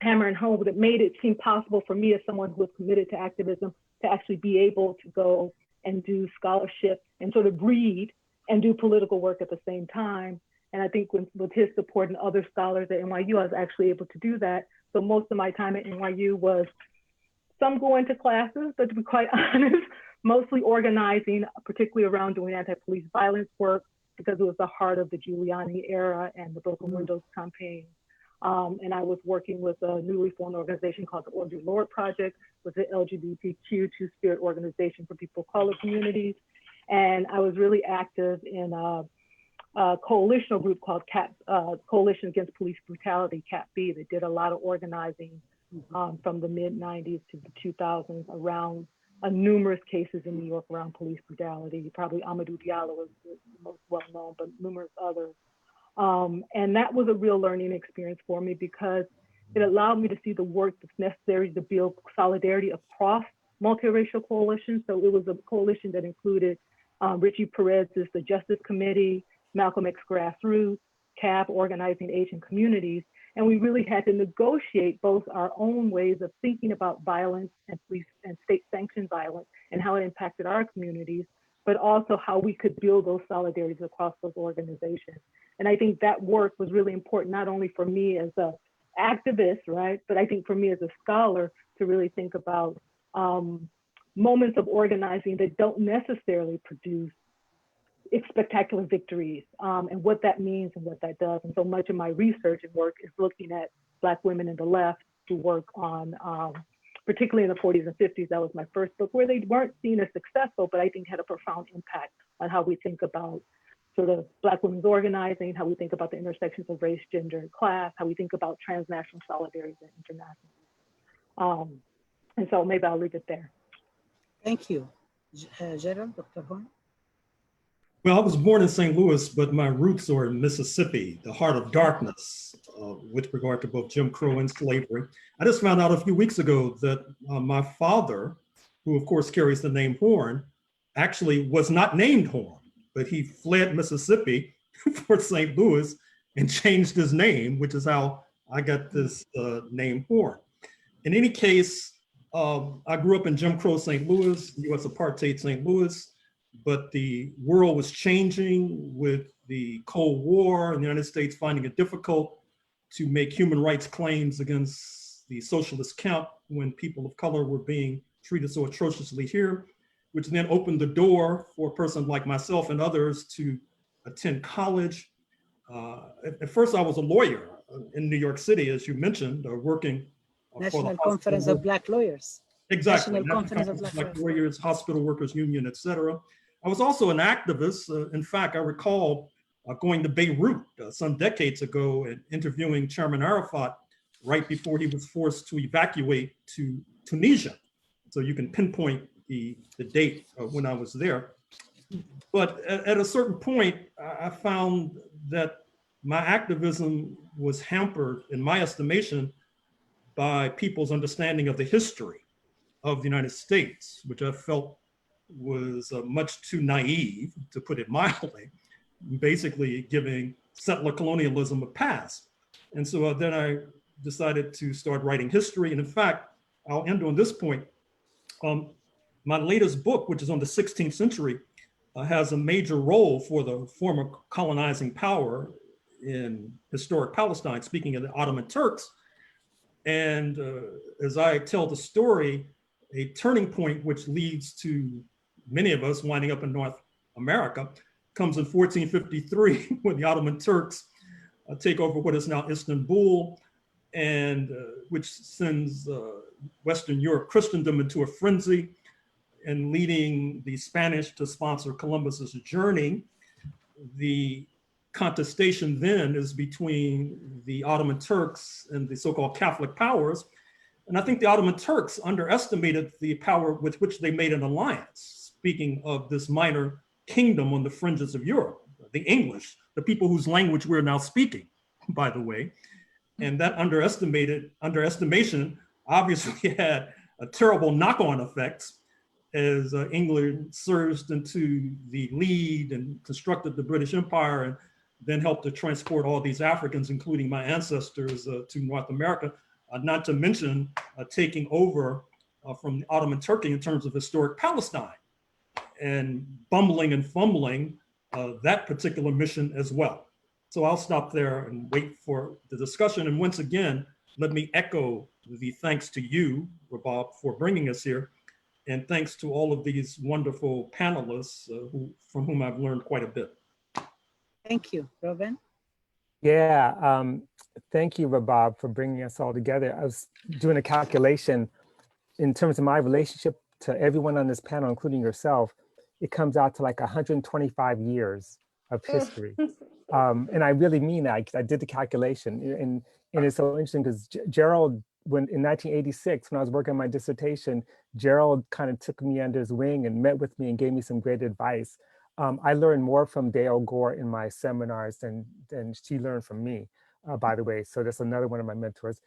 Hammer and Home, that made it seem possible for me as someone who was committed to activism to actually be able to go and do scholarship and sort of read and do political work at the same time. And I think with his support and other scholars at NYU, I was actually able to do that. So most of my time at NYU was some going to classes, but to be quite honest, mostly organizing, particularly around doing anti-police violence work, because it was the heart of the Giuliani era and the Broken Windows campaign. And I was working with a newly formed organization called the Audre Lorde Project, was an LGBTQ two-spirit organization for people of color communities. And I was really active in a coalitional group called Coalition Against Police Brutality, CAP-B, that did a lot of organizing from the mid-90s to the 2000s around numerous cases in New York around police brutality. Probably Amadou Diallo was the most well-known, but numerous others. And that was a real learning experience for me because it allowed me to see the work that's necessary to build solidarity across multiracial coalitions. So it was a coalition that included Richie Perez's The Justice Committee, Malcolm X Grassroots, CAB, Organizing Asian Communities. And we really had to negotiate both our own ways of thinking about violence and police and state-sanctioned violence and how it impacted our communities, but also how we could build those solidarities across those organizations. And I think that work was really important, not only for me as an activist, right, but I think for me as a scholar to really think about moments of organizing that don't necessarily produce spectacular victories and what that means and what that does. And so much of my research and work is looking at Black women in the left who work on, particularly in the 40s and 50s, that was my first book, where they weren't seen as successful, but I think had a profound impact on how we think about sort of Black women's organizing, how we think about the intersections of race, gender, and class, how we think about transnational solidarity and international. And so maybe I'll leave it there. Thank you. Gerald, Dr. Horne? Well, I was born in St. Louis, but my roots are in Mississippi, the heart of darkness, with regard to both Jim Crow and slavery. I just found out a few weeks ago that my father, who of course carries the name Horne, actually was not named Horne, but he fled Mississippi for St. Louis and changed his name, which is how I got this name Horne. In any case, I grew up in Jim Crow St. Louis, US apartheid St. Louis, but the world was changing with the Cold War and the United States finding it difficult to make human rights claims against the socialist count when people of color were being treated so atrociously here, which then opened the door for a person like myself and others to attend college. At first I was a lawyer in New York City, as you mentioned, working National Conference of Black Lawyers. Exactly, National Conference of Black Lawyers, Hospital Workers Union, etc. I was also an activist. In fact, I recall going to Beirut some decades ago and interviewing Chairman Arafat right before he was forced to evacuate to Tunisia. So you can pinpoint the date when I was there. But at a certain point, I found that my activism was hampered, in my estimation, by people's understanding of the history of the United States, which I felt was much too naive, to put it mildly, basically giving settler colonialism a pass. And so then I decided to start writing history. And in fact, I'll end on this point. My latest book, which is on the 16th century, has a major role for the former colonizing power in historic Palestine, speaking of the Ottoman Turks. And as I tell the story, a turning point which leads to many of us winding up in North America comes in 1453 when the Ottoman Turks take over what is now Istanbul, and which sends Western Europe Christendom into a frenzy and leading the Spanish to sponsor Columbus's journey. The contestation then is between the Ottoman Turks and the so-called Catholic powers. And I think the Ottoman Turks underestimated the power with which they made an alliance. Speaking of this minor kingdom on the fringes of Europe, the English, the people whose language we're now speaking, by the way. And that underestimation obviously had a terrible knock-on effects as England surged into the lead and constructed the British Empire, and then helped to transport all these Africans, including my ancestors, to North America, not to mention taking over from the Ottoman Turkey in terms of historic Palestine, and bumbling and fumbling that particular mission as well. So I'll stop there and wait for the discussion. And once again, let me echo the thanks to you, Rabab, for bringing us here. And thanks to all of these wonderful panelists from whom I've learned quite a bit. Thank you, Robin. Yeah, thank you, Rabab, for bringing us all together. I was doing a calculation in terms of my relationship to everyone on this panel, including yourself. It comes out to like 125 years of history. And I really mean that. I did the calculation, and it's so interesting because Gerald, when in 1986, when I was working on my dissertation, Gerald kind of took me under his wing and met with me and gave me some great advice. I learned more from Dayo Gore in my seminars than she learned from me, by the way. So that's another one of my mentors.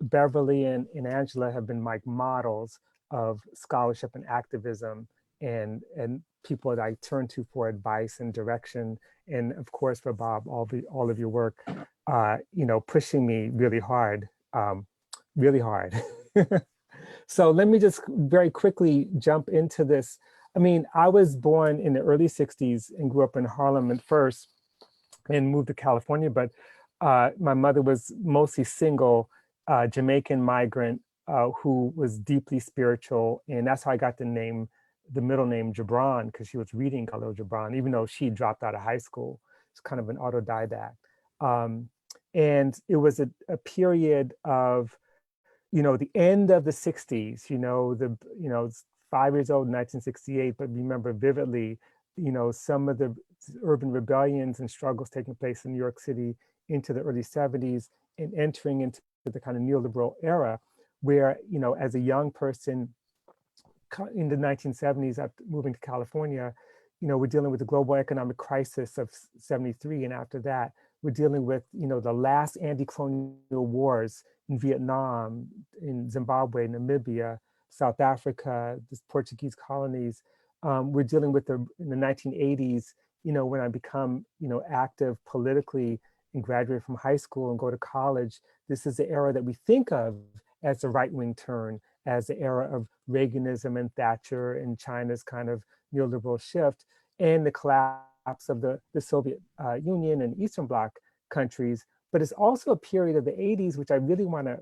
Beverly and Angela have been like models of scholarship and activism, and people that I turn to for advice and direction. And of course, Rabab, all of your work, pushing me really hard. So let me just very quickly jump into this. I mean, I was born in the early 60s and grew up in Harlem at first and moved to California, but my mother was mostly single, Jamaican migrant who was deeply spiritual. And that's how I got the middle name Gibran, because she was reading Khalil Gibran, even though she dropped out of high school. It's kind of an autodidact. And it was a period of, the end of the 60s, 5 years old in 1968, but remember vividly, some of the urban rebellions and struggles taking place in New York City into the early 70s and entering into the kind of neoliberal era where, as a young person in the 1970s, after moving to California, we're dealing with the global economic crisis of 73. And after that, we're dealing with, the last anti-colonial wars in Vietnam, in Zimbabwe, Namibia, South Africa, the Portuguese colonies. We're dealing with in the 1980s, when I become, active politically and graduate from high school and go to college. This is the era that we think of as the right-wing turn, as the era of Reaganism and Thatcher and China's kind of neoliberal shift, and the collapse of the Soviet Union and Eastern Bloc countries. But it's also a period of the 80s, which I really want to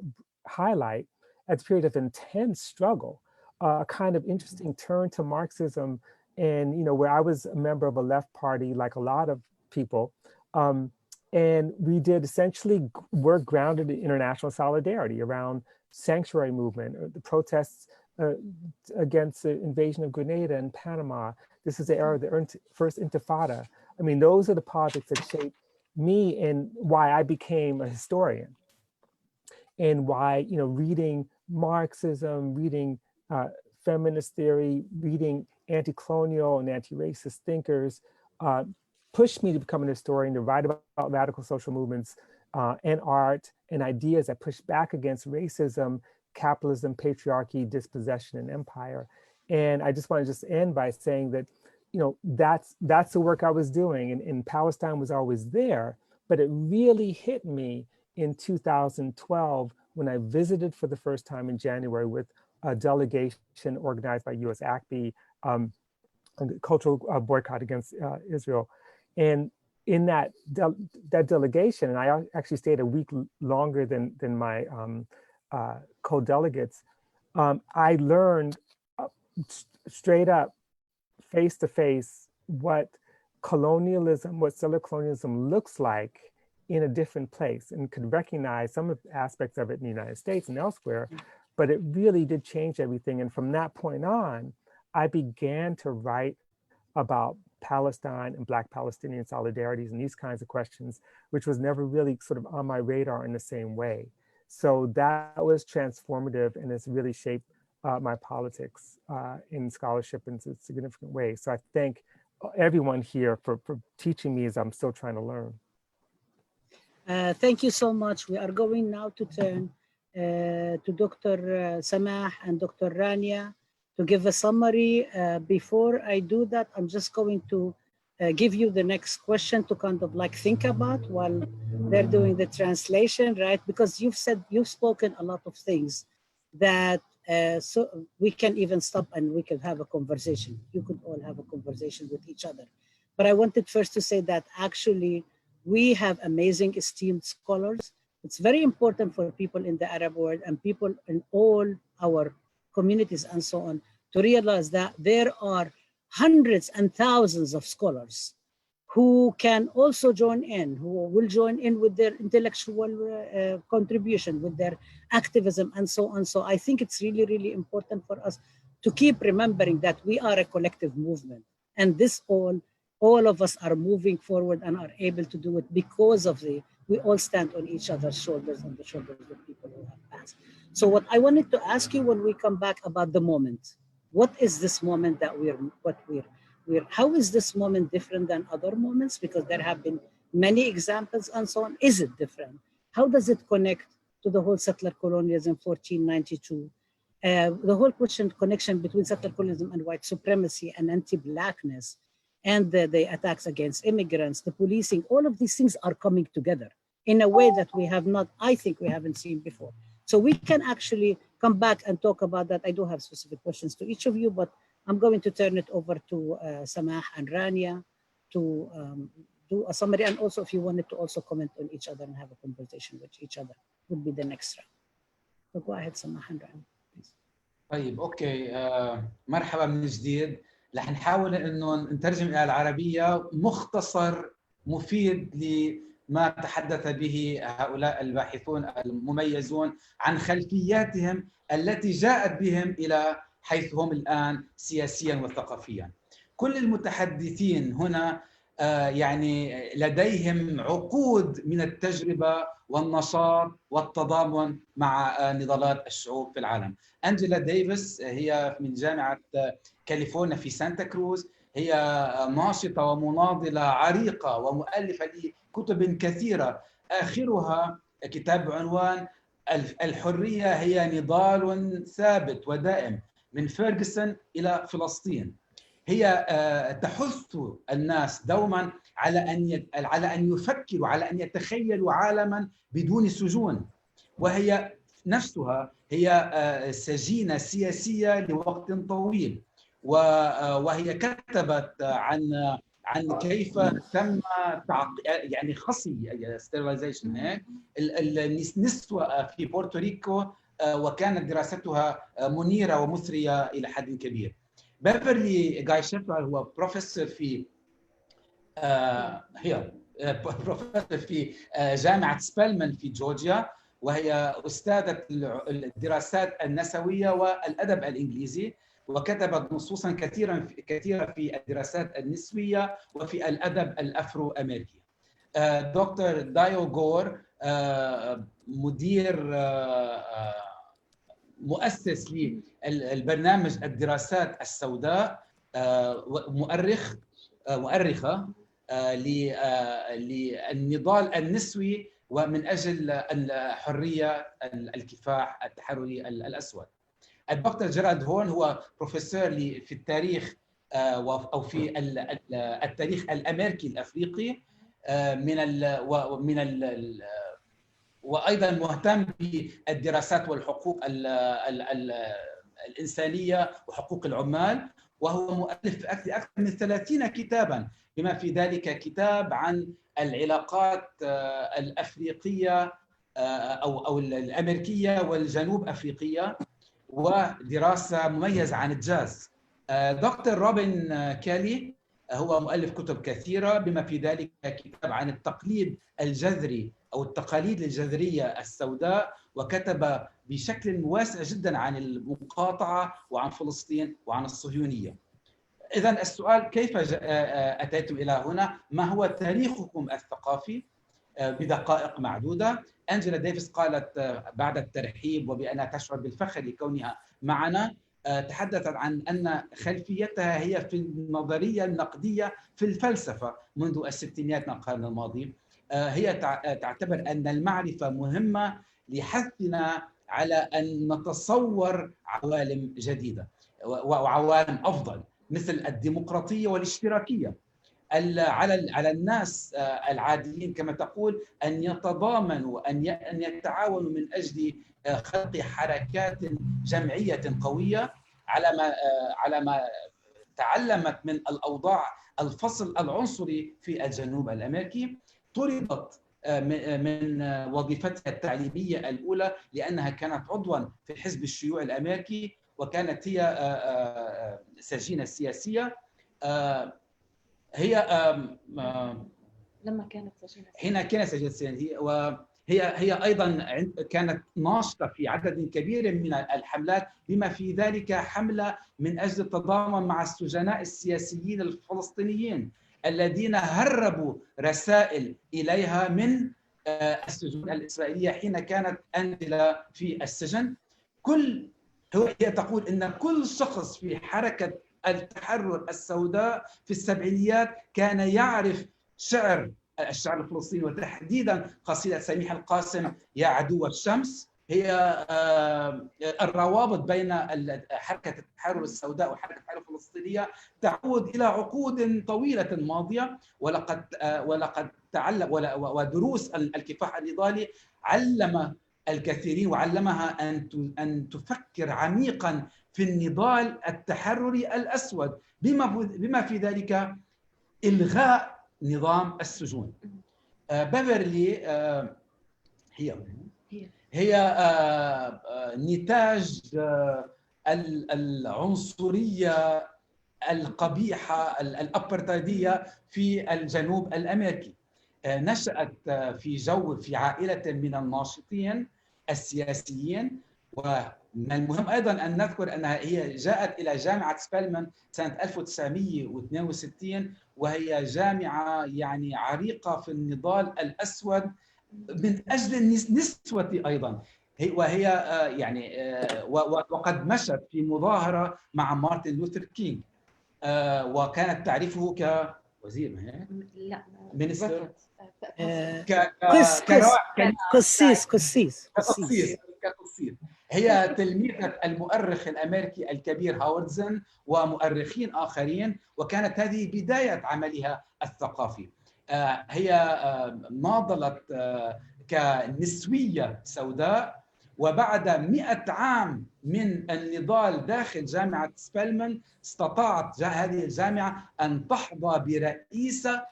highlight as a period of intense struggle, a kind of interesting turn to Marxism, and where I was a member of a left party, like a lot of people, and we did essentially work grounded in international solidarity around sanctuary movement, or the protests against the invasion of Grenada and Panama. This is the era of the first Intifada. I mean, those are the politics that shaped me and why I became a historian, and why, reading Marxism, reading feminist theory, reading anti-colonial and anti-racist thinkers pushed me to become an historian, to write about radical social movements and art and ideas that push back against racism, capitalism, patriarchy, dispossession, and empire. And I just want to just end by saying that, you know, that's the work I was doing, and Palestine was always there, but it really hit me in 2012 when I visited for the first time in January with a delegation organized by US ACBI, cultural boycott against Israel. And in that delegation, and I actually stayed a week longer than my co-delegates, I learned straight up, face to face, what colonialism, what settler colonialism looks like in a different place, and could recognize some of the aspects of it in the United States and elsewhere, but it really did change everything. And from that point on, I began to write about Palestine and Black Palestinian solidarities and these kinds of questions, which was never really sort of on my radar in the same way. So that was transformative, and it's really shaped my politics in scholarship in a significant way. So I thank everyone here for teaching me as I'm still trying to learn. Thank you so much. We are going now to turn to Dr. Samah and Dr. Rania to give a summary. Before I do that, I'm just going to give you the next question to kind of like think about while they're doing the translation, right? Because you've spoken a lot of things that so we can even stop and we can have a conversation. You could all have a conversation with each other. But I wanted first to say that actually we have amazing esteemed scholars. It's very important for people in the Arab world and people in all our communities and so on to realize that there are hundreds and thousands of scholars who can also join in, who will join in with their intellectual contribution, with their activism and so on. So I think it's really, really important for us to keep remembering that we are a collective movement, and this all of us are moving forward and are able to do it because of we all stand on each other's shoulders and the shoulders of people who have passed. So what I wanted to ask you when we come back about the moment, what is this moment that how is this moment different than other moments? Because there have been many examples and so on. Is it different? How does it connect to the whole settler colonialism, 1492? The whole connection between settler colonialism and white supremacy and anti-Blackness, and the attacks against immigrants, the policing, all of these things are coming together in a way that we have not, I think we haven't seen before. So we can actually come back and talk about that. I do have specific questions to each of you, but I'm going to turn it over to Samah and Rania to do a summary. And also if you wanted to also comment on each other and have a conversation with each other, would be the next round. So go ahead, Samah and Rania, please. طيب اوكي مرحبا من جديد. رح نحاول انه نترجم الى العربيه مختصر مفيد لما تحدث به هؤلاء الباحثون المميزون عن خلفياتهم التي جاءت بهم الى حيث هم الان سياسيا وثقافيا. كل المتحدثين هنا يعني لديهم عقود من التجربه والنشاط والتضامن مع نضالات الشعوب في العالم. أنجيلا ديفيس هي من جامعة كاليفورنيا في سانتا كروز، هي ناشطة ومناضلة عريقة ومؤلفة لكتب كثيرة، آخرها كتاب بعنوان الحرية هي نضال ثابت ودائم من فيرغسون إلى فلسطين. هي تحث الناس دوما على أن يفكروا، على أن يتخيلوا عالما بدون سجون، وهي نفسها هي سجينة سياسية لوقت طويل، وهي كتبت عن كيف تم يعني خصي sterilization النسوة في بورتوريكو، وكانت دراستها منيرة ومثرية إلى حد كبير. بيفرلي جاي-شيفتال هو بروفيسور في بروفيسور في جامعة سبيلمان في جورجيا، وهي أستاذة الدراسات النسوية والأدب الإنجليزي، وكتبت نصوصا كثيرة في الدراسات النسوية وفي الأدب الأفرو أمريكي. دكتور دايو غور مدير مؤسس للبرنامج الدراسات السوداء، مؤرخة للنضال النسوي ومن أجل الحرية، الكفاح التحرري الأسود. الدكتور جيرالد هورن هو بروفيسور في التاريخ أو في التاريخ الأمريكي الأفريقي وأيضا مهتم بالدراسات والحقوق الإنسانية وحقوق العمال، وهو مؤلف أكثر من 30 كتابا، بما في ذلك كتاب عن العلاقات الأفريقية أو الأمريكية والجنوب أفريقية، ودراسة مميزة عن الجاز. دكتور روبن كيلي هو مؤلف كتب كثيرة، بما في ذلك كتاب عن التقليد الجذري أو التقاليد الجذرية السوداء، وكتب بشكل واسع جدا عن المقاطعة وعن فلسطين وعن الصهيونية. إذن السؤال: كيف أتيتم إلى هنا؟ ما هو تاريخكم الثقافي؟ بدقائق معدودة. أنجيلا ديفيس قالت بعد الترحيب وبأنها تشعر بالفخر لكونها معنا، تحدثت عن أن خلفيتها هي في النظرية النقدية في الفلسفة منذ الستينيات من القرن الماضي. هي تعتبر أن المعرفة مهمة لحثنا على أن نتصور عوالم جديدة وعوالم أفضل، مثل الديمقراطية والاشتراكية. على الناس العاديين كما تقول أن يتضامنوا، أن يتعاونوا من أجل خلق حركات جمعية قوية، على ما تعلمت من الأوضاع الفصل العنصري في الجنوب الأمريكي. طردت من وظيفتها التعليمية الأولى لأنها كانت عضوا في الحزب الشيوعي الأمريكي، وكانت هي سجينة سياسية. هي لما كانت سجينة حين كانت سجينة سياسية، وهي أيضا كانت ناشطة في عدد كبير من الحملات، بما في ذلك حملة من أجل التضامن مع السجناء السياسيين الفلسطينيين الذين هربوا رسائل إليها من السجون الإسرائيلية حين كانت أنجيلا في السجن. هي تقول إن كل شخص في حركة التحرر السوداء في السبعينيات كان يعرف الشعر الفلسطيني، وتحديدا قصيدة سميح القاسم يا عدو الشمس. هي الروابط بين حركة التحرر السوداء وحركة التحرر الفلسطينية تعود إلى عقود طويلة ماضية، ولقد تعلم، ودروس الكفاح النضالي علم الكثيرين وعلمها أن تفكر عميقا في النضال التحرري الأسود، بما في ذلك إلغاء نظام السجون. بيفرلي هي نتاج العنصرية القبيحة الأبرتايدية في الجنوب الأمريكي. نشأت في عائلة من الناشطين السياسيين، ومن المهم أيضا أن نذكر أنها هي جاءت إلى جامعة سبيلمان سنة 1962، وهي جامعة يعني عريقة في النضال الأسود من أجل النسوة أيضا. وهي يعني وقد مشت في مظاهرة مع مارتن لوثر كينغ، وكانت تعرفه كوزير لا مينستر قسيس. هي تلميذة المؤرخ الأمريكي الكبير هاوردزن ومؤرخين آخرين، وكانت هذه بداية عملها الثقافي. هي ناضلت كنسوية سوداء، وبعد 100 عام من النضال داخل جامعة سبيلمان استطاعت هذه الجامعة أن تحظى برئيسة،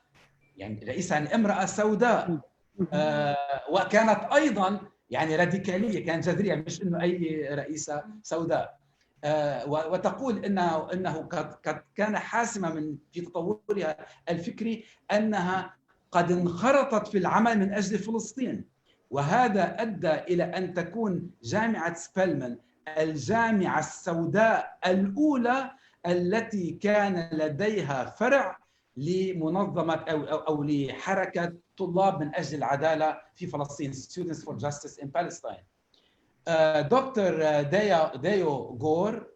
يعني رئيسة يعني امرأة سوداء، وكانت أيضا يعني راديكالية، كانت جذرية، مش إنه أي رئيسة سوداء. وتقول إنه قد كان حاسما في تطورها الفكري أنها قد انخرطت في العمل من أجل فلسطين، وهذا أدى إلى أن تكون جامعة سبيلمان الجامعة السوداء الأولى التي كان لديها فرع لمنظمة أو لحركة طلاب من أجل العدالة في فلسطين، Students for Justice in Palestine. دكتور دايو غور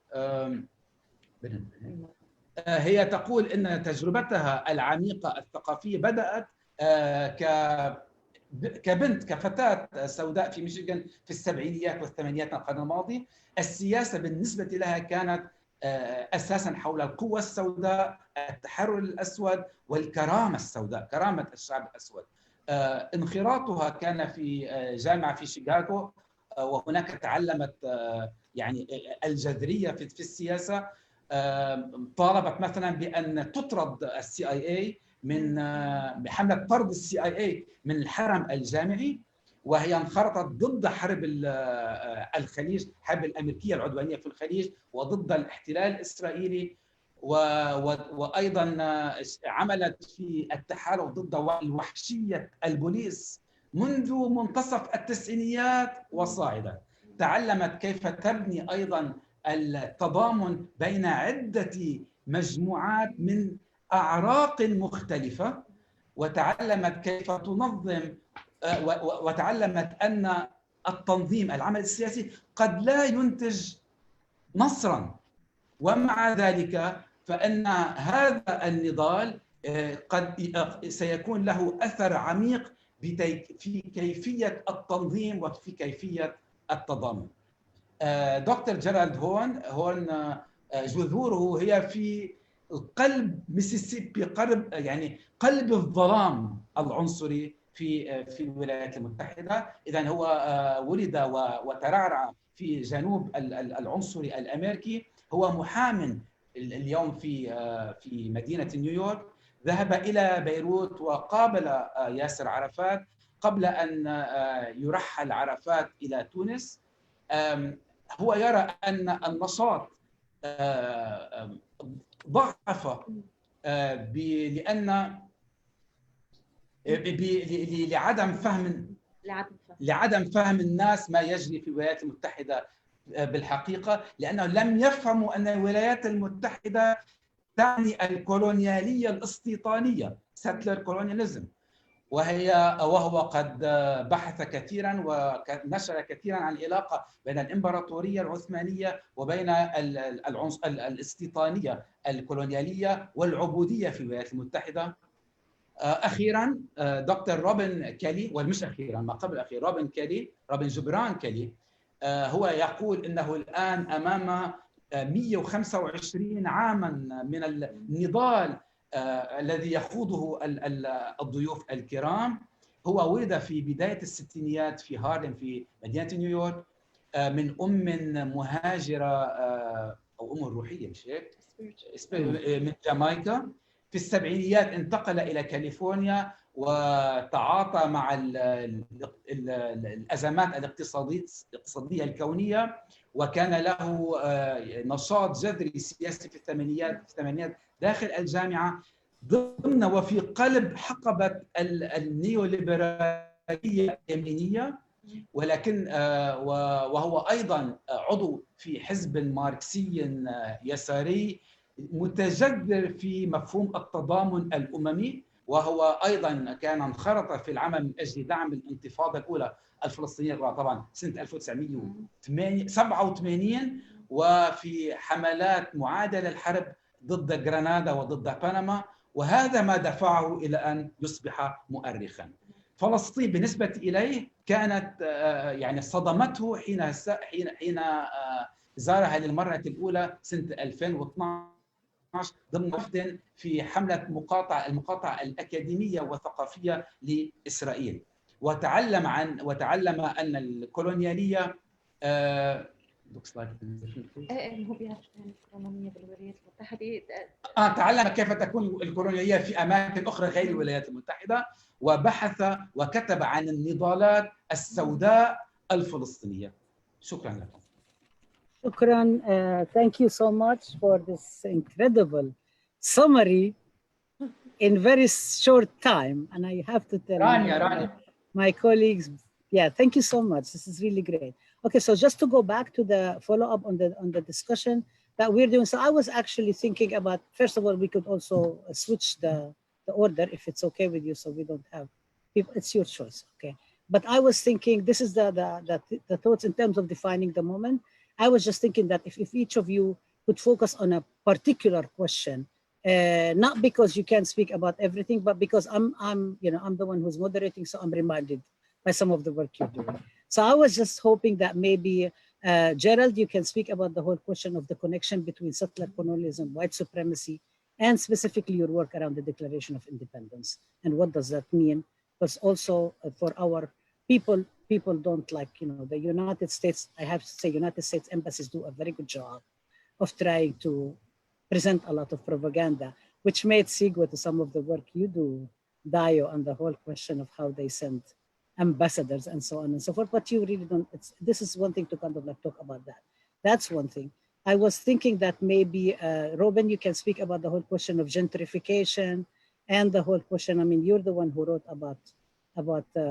هي تقول إن تجربتها العميقة الثقافية بدأت كبنت كفتاة سوداء في ميشيغان في السبعينيات والثمانينات من القرن الماضي، السياسة بالنسبة لها كانت أساسا حول القوة السوداء، التحرر الأسود والكرامة السوداء، كرامة الشعب الأسود. انخراطها كان في جامعة في شيكاغو، وهناك تعلمت يعني الجذرية في السياسة. طالبت مثلا بأن تطرد CIA من بحملة طرد CIA من الحرم الجامعي، وهي انخرطت ضد حرب الخليج، الحرب الأمريكية العدوانية في الخليج، وضد الاحتلال الإسرائيلي، وأيضا عملت في التحالف ضد وحشية البوليس منذ منتصف التسعينيات وصاعدا. تعلمت كيف تبني أيضا التضامن بين عدة مجموعات من أعراق مختلفة، وتعلمت كيف تنظم، وتعلمت أن التنظيم العمل السياسي قد لا ينتج نصرا، ومع ذلك فإن هذا النضال قد سيكون له أثر عميق في كيفية التنظيم وفي كيفية التضامن. دكتور جيرالد هورن جذوره هي في قلب ميسيسيبي، قلب الظلام العنصري في الولايات المتحدة. إذن هو ولد وترعرع في جنوب العنصري الأمريكي. هو محام اليوم في مدينة نيويورك. ذهب إلى بيروت وقابل ياسر عرفات قبل أن يرحل عرفات إلى تونس. هو يرى أن النشاط ضعف لعدم فهم الناس ما يجري في الولايات المتحدة بالحقيقة، لأنه لم يفهموا أن الولايات المتحدة تعني الكولونيالية الاستيطانية settler colonialism، وهو قد بحث كثيرا ونشر كثيرا عن العلاقة بين الإمبراطورية العثمانية وبين الاستيطانية الكولونيالية والعبودية في الولايات المتحدة. أخيرا دكتور روبن كيلي، والمش أخيرا ما قبل أخير، روبن جبران كيلي، هو يقول إنه الآن أمام 125 عاما من النضال الذي يخوضه الضيوف الكرام. هو ولد في بداية الستينيات في هارلم في مدينة نيويورك من مهاجرة أو الروحية مش هيك؟ من جامايكا. في السبعينيات انتقل إلى كاليفورنيا وتعاطى مع الأزمات الاقتصادية الكونية، وكان له نشاط جذري سياسي في الثمانينات داخل الجامعة ضمن وفي قلب حقبة النيوليبرالية اليمينية، ولكن وهو أيضا عضو في حزب ماركسي يساري متجذر في مفهوم التضامن الأممي، وهو أيضا كان انخرط في العمل من أجل دعم الانتفاضة الأولى الفلسطينية طبعا سنة 1987، وفي حملات معادلة الحرب ضد غرناطة وضد بنما، وهذا ما دفعه إلى أن يصبح مؤرخا. فلسطين بالنسبة إليه كانت يعني صدمته حين زارها للمرة الأولى سنة 2012 ضمن وفد في حملة المقاطعة الأكاديمية والثقافية لإسرائيل، وتعلم أن الكولونيالية تعلم كيف تكون الكولونيالية في أماكن أخرى غير الولايات المتحدة، وبحث وكتب عن النضالات السوداء الفلسطينية. شكرا لكم. شكرا. Thank you so much for this incredible summary in very short time, and I have to tell my colleagues, thank you so much. This is really great. Okay, so just to go back to the follow-up on the discussion that we're doing. So I was actually thinking about, first of all, we could also switch the order if it's okay with you, so we don't have people. It's your choice, okay? But I was thinking, this is the thoughts in terms of defining the moment. I was just thinking that if each of you could focus on a particular question Not because you can't speak about everything, but because I'm the one who's moderating, so I'm reminded by some of the work you're doing. So I was just hoping that maybe Gerald, you can speak about the whole question of the connection between settler colonialism, white supremacy, and specifically your work around the Declaration of Independence. And what does that mean? Because also for our people don't like, the United States, I have to say, United States embassies do a very good job of trying to present a lot of propaganda, which made segue to some of the work you do, Dayo, on the whole question of how they send ambassadors and so on and so forth. But you really don't, this is one thing to kind of like talk about that. That's one thing. I was thinking that maybe, Robin, you can speak about the whole question of gentrification and the whole question, I mean, you're the one who wrote about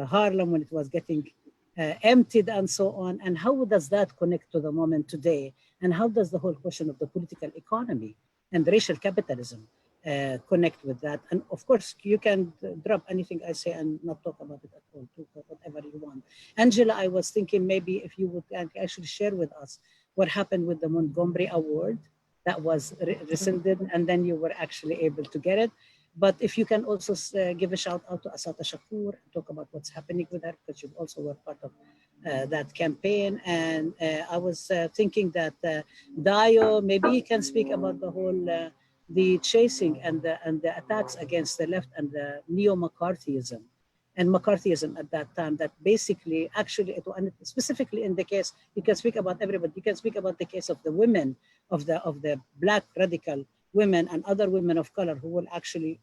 Harlem when it was getting emptied and so on. And how does that connect to the moment today? And how does the whole question of the political economy and racial capitalism connect with that? And of course, you can drop anything I say and not talk about it at all, whatever you want. Angela, I was thinking maybe if you would actually share with us what happened with the Montgomery Award that was rescinded, and then you were actually able to get it. But if you can also give a shout out to Assata Shakur, talk about what's happening with her, because you also were part of that campaign. And I was thinking that Dayo, maybe you can speak about the whole, the chasing and the attacks against the left and the neo-McCarthyism. And McCarthyism at that time, that basically, actually, and specifically in the case, you can speak about everybody. You can speak about the case of the women, of the Black radical women and other women of color who will actually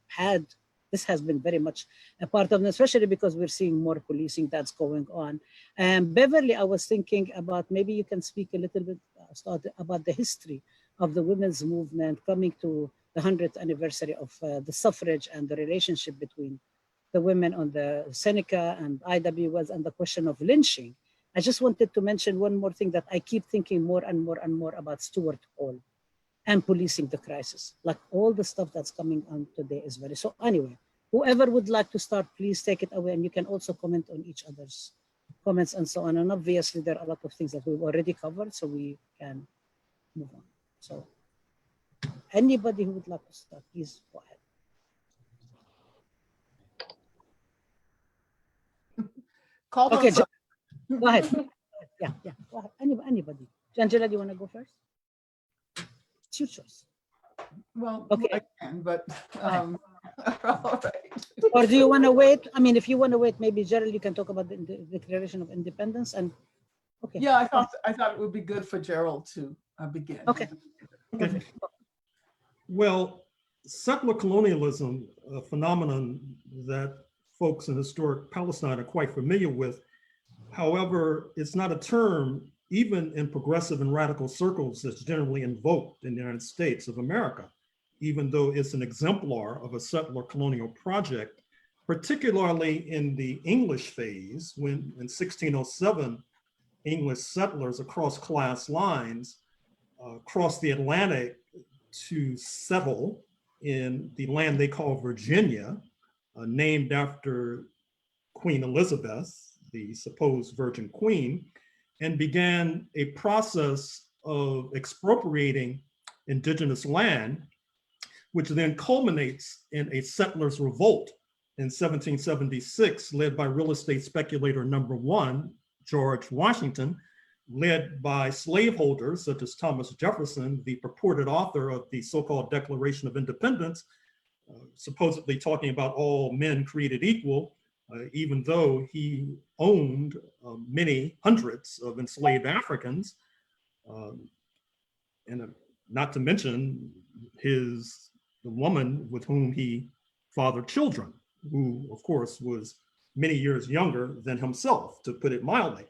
this has been very much a part of them, especially because we're seeing more policing that's going on. And Beverly, I was thinking about maybe you can speak a little bit about the history of the women's movement coming to the 100th anniversary of the suffrage and the relationship between the women on the Seneca and IWS and the question of lynching. I just wanted to mention one more thing that I keep thinking more and more and more about Stuart Hall and policing the crisis. Like all the stuff that's coming on today is very, so anyway, whoever would like to start, please take it away. And you can also comment on each other's comments and so on. And obviously there are a lot of things that we've already covered, so we can move on. So anybody who would like to start, please go ahead. Okay, go ahead. Yeah, go ahead. Anybody. Angela, do you want to go first? It's your choice. Well, okay. I can, but all right. Or do you want to wait? I mean, if you want to wait, maybe Gerald, you can talk about the Declaration of Independence. And okay. Yeah, I thought it would be good for Gerald to begin. Okay. Well, settler colonialism, a phenomenon that folks in historic Palestine are quite familiar with. However, it's not a term, even in progressive and radical circles, that's generally invoked in the United States of America, even though it's an exemplar of a settler colonial project, particularly in the English phase, when in 1607, English settlers across class lines crossed the Atlantic to settle in the land they call Virginia, named after Queen Elizabeth, the supposed Virgin Queen, and began a process of expropriating indigenous land, which then culminates in a settlers' revolt in 1776, led by real estate speculator #1, George Washington, led by slaveholders such as Thomas Jefferson, the purported author of the so-called Declaration of Independence, supposedly talking about all men created equal, even though he owned many hundreds of enslaved Africans, and not to mention the woman with whom he fathered children, who of course was many years younger than himself, to put it mildly.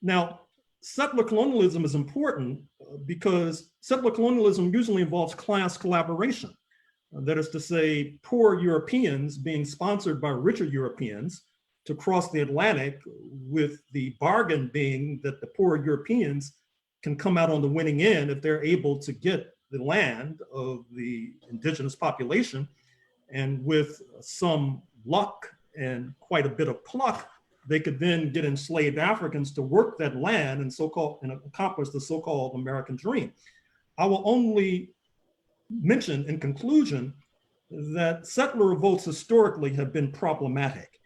Now, settler colonialism is important because settler colonialism usually involves class collaboration. That is to say, poor Europeans being sponsored by richer Europeans to cross the Atlantic, with the bargain being that the poor Europeans can come out on the winning end if they're able to get the land of the indigenous population. And with some luck and quite a bit of pluck, they could then get enslaved Africans to work that land and accomplish the so-called American dream. I will only mention in conclusion that settler revolts historically have been problematic.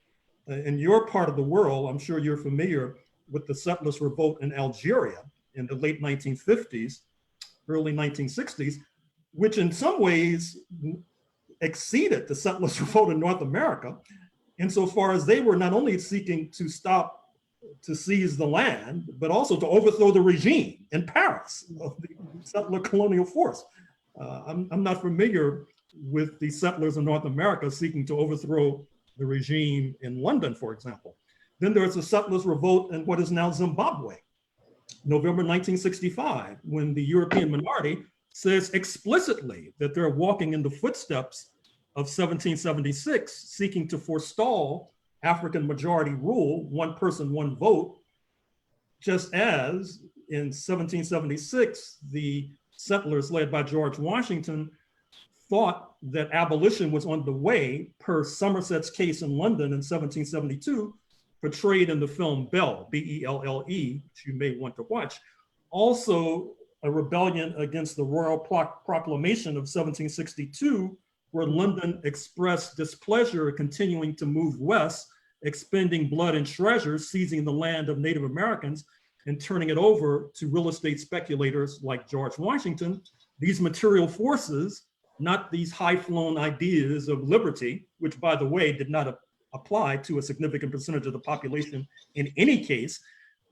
In your part of the world, I'm sure you're familiar with the settlers' revolt in Algeria in the late 1950s, early 1960s, which in some ways exceeded the settlers' revolt in North America, insofar as they were not only seeking to seize the land, but also to overthrow the regime in Paris of the settler colonial force. I'm not familiar with the settlers in North America seeking to overthrow the regime in London, for example. Then there's a settlers' revolt in what is now Zimbabwe, November 1965, when the European minority says explicitly that they're walking in the footsteps of 1776, seeking to forestall African majority rule, one person, one vote, just as in 1776, the settlers led by George Washington thought that abolition was on the way per Somerset's case in London in 1772, portrayed in the film Belle, B-E-L-L-E, which you may want to watch. Also, a rebellion against the Royal Proclamation of 1762, where London expressed displeasure continuing to move west, expending blood and treasure, seizing the land of Native Americans and turning it over to real estate speculators like George Washington. These material forces, not these high-flown ideas of liberty, which by the way, did not apply to a significant percentage of the population in any case,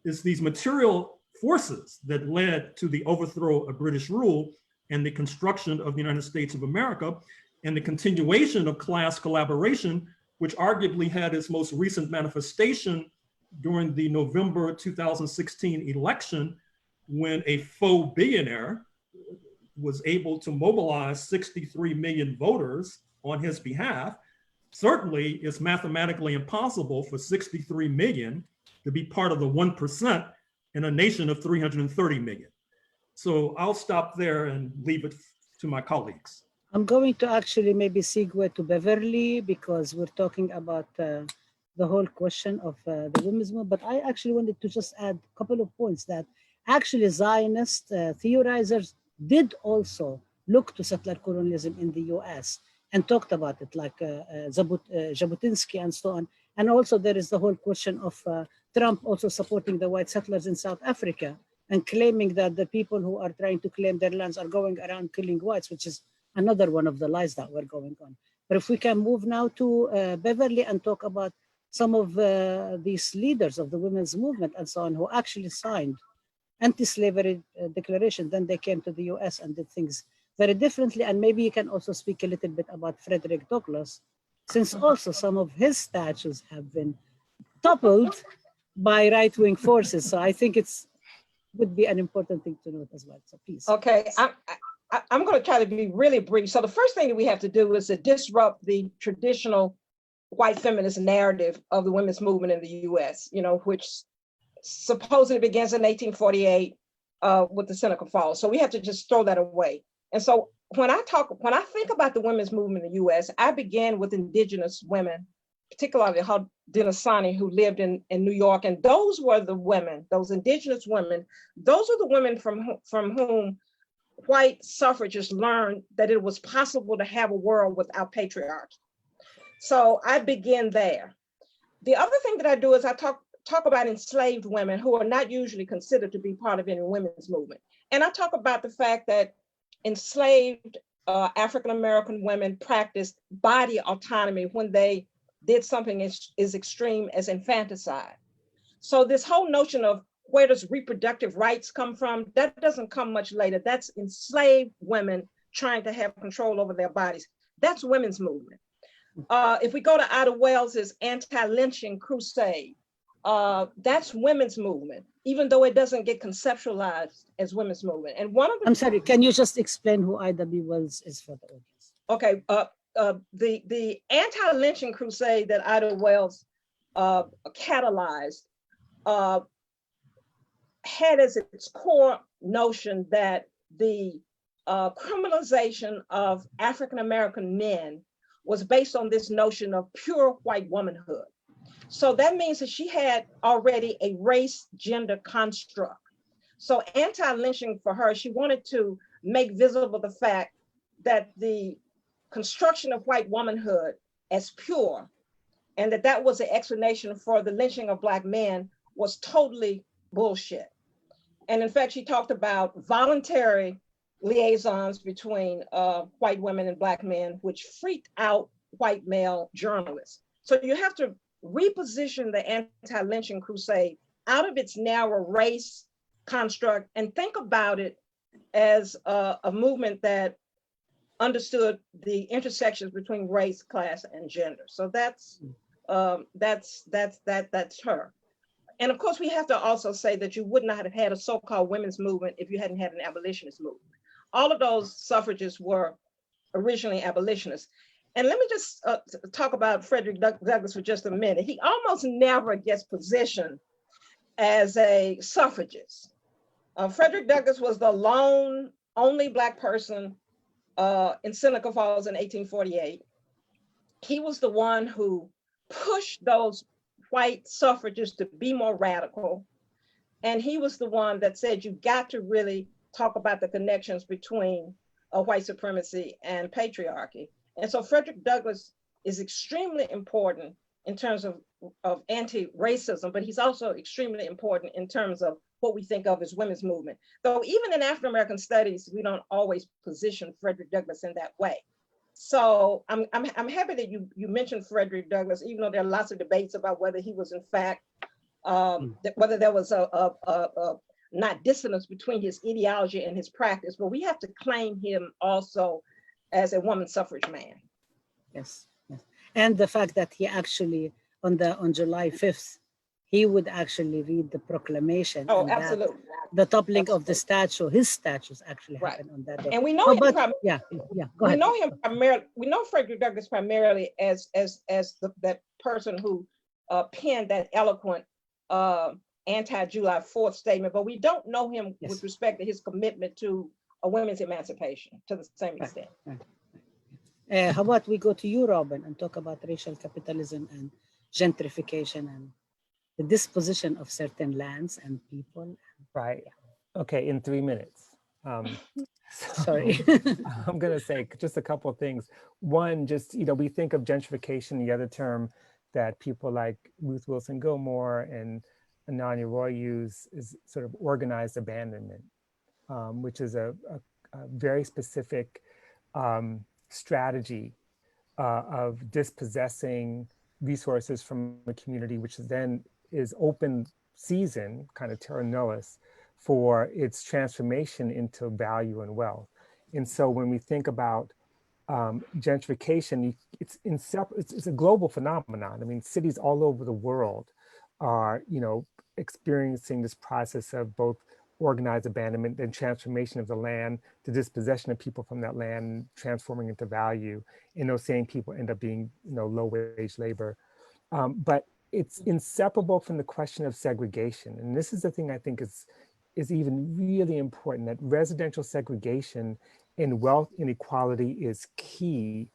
is these material forces that led to the overthrow of British rule and the construction of the United States of America and the continuation of class collaboration, which arguably had its most recent manifestation during the November 2016 election, when a faux billionaire was able to mobilize 63 million voters on his behalf. Certainly, it's mathematically impossible for 63 million to be part of the 1% in a nation of 330 million. So I'll stop there and leave it to my colleagues. I'm going to actually maybe segue to Beverly because we're talking about the whole question of the women's movement, but I actually wanted to just add a couple of points that actually Zionist theorizers did also look to settler colonialism in the US and talked about it, like Jabotinsky and so on. And also there is the whole question of Trump also supporting the white settlers in South Africa and claiming that the people who are trying to claim their lands are going around killing whites, which is another one of the lies that were going on. But if we can move now to Beverly and talk about some of these leaders of the women's movement and so on who actually signed anti-slavery declaration, then they came to the US and did things very differently. And maybe you can also speak a little bit about Frederick Douglass, since also some of his statues have been toppled by right-wing forces. So I think would be an important thing to note as well. So please. Okay, I'm going to try to be really brief. So the first thing that we have to do is to disrupt the traditional white feminist narrative of the women's movement in the US, which supposedly begins in 1848 with the Seneca Falls. So we have to just throw that away. And so when I think about the women's movement in the US, I began with indigenous women, particularly Haudenosaunee, who lived in New York. And those were the women, those indigenous women, those are the women from whom white suffragists learned that it was possible to have a world without patriarchy. So I begin there. The other thing that I do is I talk about enslaved women who are not usually considered to be part of any women's movement. And I talk about the fact that enslaved African-American women practiced body autonomy when they did something as extreme as infanticide. So this whole notion of where does reproductive rights come from, that doesn't come much later. That's enslaved women trying to have control over their bodies. That's women's movement. If we go to Ida Wells's anti-lynching crusade, that's women's movement, even though it doesn't get conceptualized as women's movement. And one of the— I'm sorry, can you just explain who Ida B. Wells is for the audience? Okay, the anti-lynching crusade that Ida Wells catalyzed had as its core notion that the criminalization of African-American men was based on this notion of pure white womanhood. So that means that she had already a race gender construct. So anti-lynching for her, she wanted to make visible the fact that the construction of white womanhood as pure, and that was the explanation for the lynching of Black men, was totally bullshit. And in fact, she talked about voluntary liaisons between white women and Black men, which freaked out white male journalists. So you have to reposition the anti-lynching crusade out of its narrow race construct and think about it as a movement that understood the intersections between race, class, and gender. So that's her. And of course, we have to also say that you would not have had a so-called women's movement if you hadn't had an abolitionist movement. All of those suffragists were originally abolitionists. And let me just talk about Frederick Douglass for just a minute. He almost never gets positioned as a suffragist. Frederick Douglass was the only Black person in Seneca Falls in 1848. He was the one who pushed those white suffragists to be more radical. And he was the one that said, you got to really talk about the connections between white supremacy and patriarchy. And so Frederick Douglass is extremely important in terms of anti-racism, but he's also extremely important in terms of what we think of as women's movement. Though even in African-American studies, we don't always position Frederick Douglass in that way. So I'm happy that you mentioned Frederick Douglass, even though there are lots of debates about whether he was in fact, whether there was a not dissonance between his ideology and his practice, but we have to claim him also as a woman suffrage man. Yes, yes. And the fact that he actually, on July 5th, he would actually read the proclamation. Oh, absolutely. The toppling of the statue, his statues actually happened on that day. And we know him we know him primarily. We know Frederick Douglass primarily as that person who penned that eloquent anti-July 4th statement, but we don't know him with respect to his commitment to a women's emancipation to the same extent. How about we go to you, Robin, and talk about racial capitalism and gentrification and the disposition of certain lands and people. Right. Okay, in 3 minutes. Sorry. I'm going to say just a couple of things. One, just, we think of gentrification, the other term that people like Ruth Wilson Gilmore and Ananya Roy use is sort of organized abandonment, which is a very specific strategy of dispossessing resources from a community, which then is open season, kind of terra nullius, for its transformation into value and wealth. And so when we think about gentrification, it's a global phenomenon. I mean, cities all over the world are, experiencing this process of both organized abandonment and transformation of the land, the dispossession of people from that land, transforming into value. And those same people end up being, low-wage labor. But it's inseparable from the question of segregation. And this is the thing I think is even really important, that residential segregation and wealth inequality is key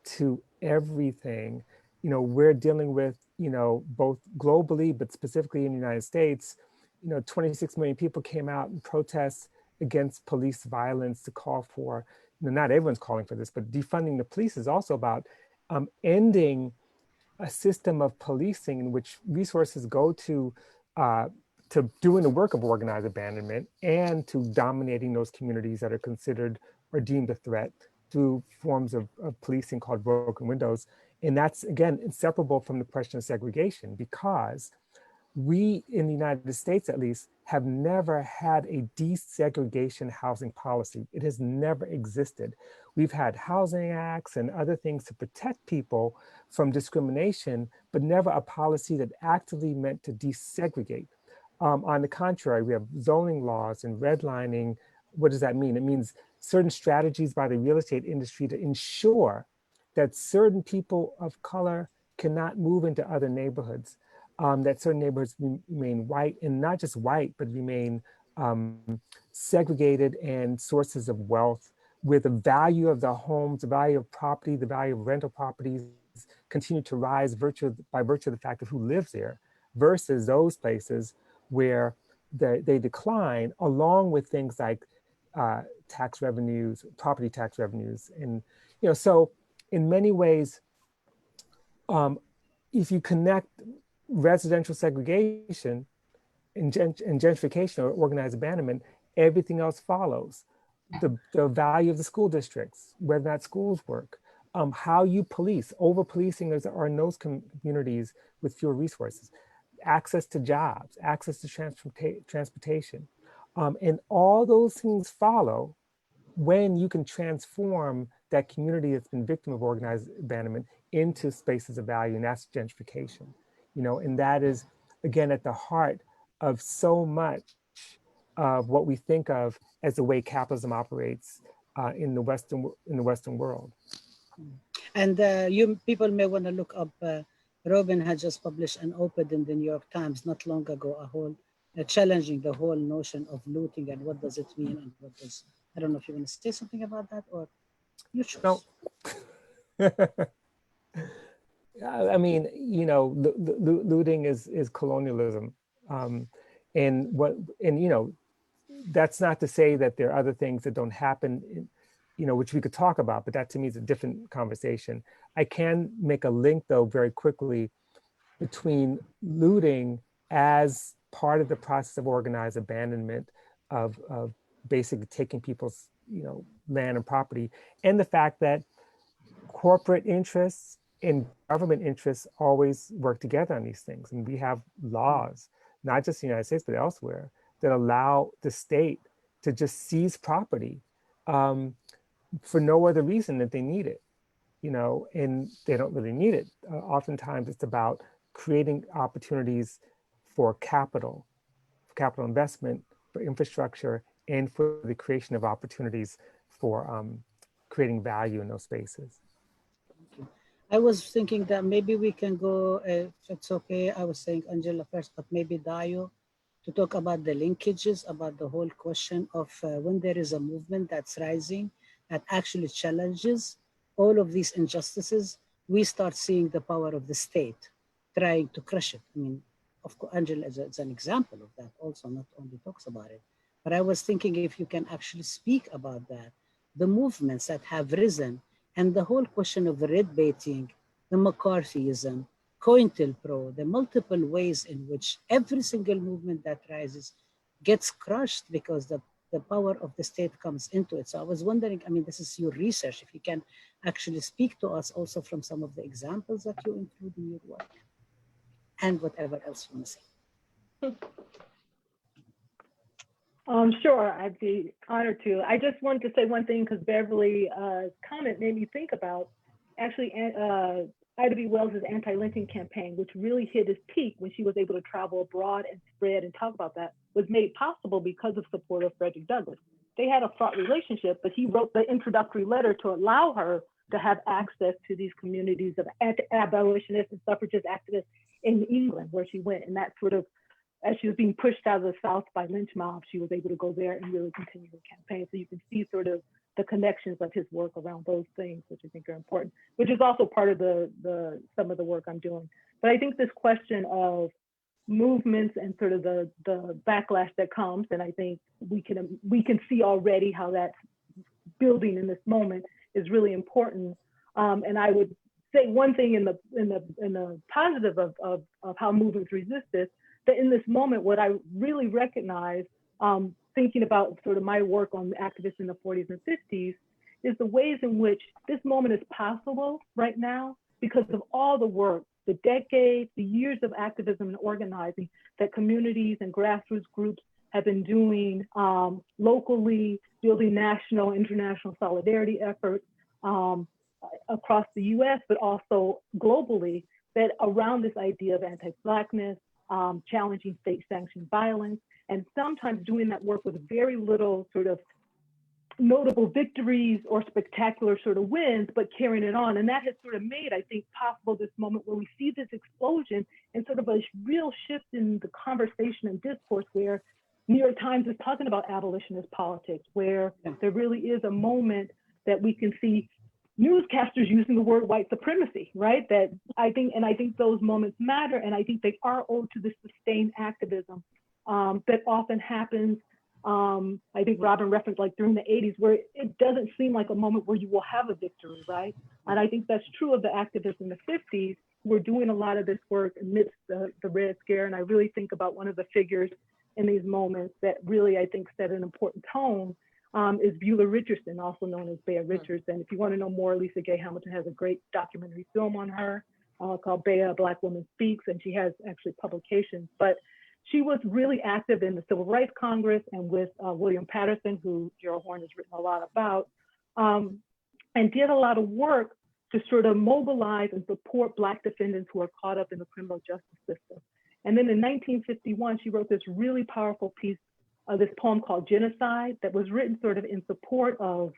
to everything. We're dealing with, both globally, but specifically in the United States, 26 million people came out in protests against police violence to call for, not everyone's calling for this, but defunding the police is also about ending a system of policing in which resources go to doing the work of organized abandonment and to dominating those communities that are considered or deemed a threat through forms of policing called broken windows. And that's, again, inseparable from the question of segregation, because we, in the United States at least, have never had a desegregation housing policy. It has never existed. We've had housing acts and other things to protect people from discrimination, but never a policy that actively meant to desegregate. On the contrary, we have zoning laws and redlining. What does that mean? It means certain strategies by the real estate industry to ensure that certain people of color cannot move into other neighborhoods, that certain neighborhoods remain white, and not just white, but remain segregated and sources of wealth, where the value of the homes, the value of property, the value of rental properties continue to rise by virtue of the fact of who lives there, versus those places where they decline, along with things like tax revenues, property tax revenues. And, so in many ways, if you connect residential segregation and gentrification or organized abandonment, everything else follows. The value of the school districts, whether that schools work, how you police. Over-policing are in those communities with fewer resources. Access to jobs, access to transportation. And all those things follow when you can transform that community that's been victim of organized abandonment into spaces of value, and that's gentrification. And that is, again, at the heart of so much of what we think of as the way capitalism operates in the Western world. And you people may want to look up, Robin had just published an op-ed in the New York Times not long ago, a whole challenging the whole notion of looting and what does it mean and what does, I don't know if you want to say something about that or you choose. No. I mean, looting is colonialism. That's not to say that there are other things that don't happen, which we could talk about, but that to me is a different conversation. I can make a link though very quickly between looting as part of the process of organized abandonment of basically taking people's land and property, and the fact that corporate interests and government interests always work together on these things. And we have laws, not just in the United States, but elsewhere, that allow the state to just seize property for no other reason that they need it, and they don't really need it. Oftentimes it's about creating opportunities for capital investment, for infrastructure, and for the creation of opportunities for creating value in those spaces. I was thinking that maybe we can go, if it's okay, I was saying Angela first, but maybe Dayo, to talk about the linkages, about the whole question of when there is a movement that's rising, that actually challenges all of these injustices, we start seeing the power of the state trying to crush it. I mean, of course, Angela is an example of that also, not only talks about it. But I was thinking if you can actually speak about that, the movements that have risen, and the whole question of the red baiting, the McCarthyism, COINTELPRO, the multiple ways in which every single movement that rises gets crushed because the power of the state comes into it. So I was wondering, I mean, this is your research, if you can actually speak to us also from some of the examples that you include in your work and whatever else you want to say. Sure, I'd be honored to. I just wanted to say one thing because Beverly's comment made me think about actually Ida B. Wells' anti-lynching campaign, which really hit its peak when she was able to travel abroad and spread and talk about that, was made possible because of support of Frederick Douglass. They had a fraught relationship, but he wrote the introductory letter to allow her to have access to these communities of abolitionists and suffragist activists in England, where she went. And that sort of, as she was being pushed out of the South by lynch mobs, she was able to go there and really continue the campaign. So you can see sort of the connections of his work around those things, which I think are important, which is also part of some of the work I'm doing. But I think this question of movements and sort of the backlash that comes, and I think we can see already how that's building in this moment is really important. And I would say one thing in the positive of how movements resist this, that in this moment, what I really recognize, thinking about sort of my work on activists in the 40s and 50s, is the ways in which this moment is possible right now because of all the work, the decades, the years of activism and organizing that communities and grassroots groups have been doing locally, building national, international solidarity efforts across the US, but also globally, that around this idea of anti-Blackness, challenging state-sanctioned violence, and sometimes doing that work with very little sort of notable victories or spectacular sort of wins, but carrying it on. And that has sort of made, I think, possible this moment where we see this explosion and sort of a real shift in the conversation and discourse where New York Times is talking about abolitionist politics, where there really is a moment that we can see newscasters using the word white supremacy, right? That I think those moments matter, and I think they are owed to the sustained activism that often happens I think Robin referenced like during the 80s, where it doesn't seem like a moment where you will have a victory, right? And I think that's true of the activists in the 50s who are doing a lot of this work amidst the Red Scare. And I really think about one of the figures in these moments that really, I think, set an important tone is Beulah Richardson, also known as Bea Richards. And if you want to know more, Lisa Gay Hamilton has a great documentary film on her called Bea, A Black Woman Speaks, and she has actually publications. But she was really active in the Civil Rights Congress and with William Patterson, who Gerald Horne has written a lot about, and did a lot of work to sort of mobilize and support Black defendants who are caught up in the criminal justice system. And then in 1951, she wrote this really powerful piece, this poem called Genocide, that was written sort of in support of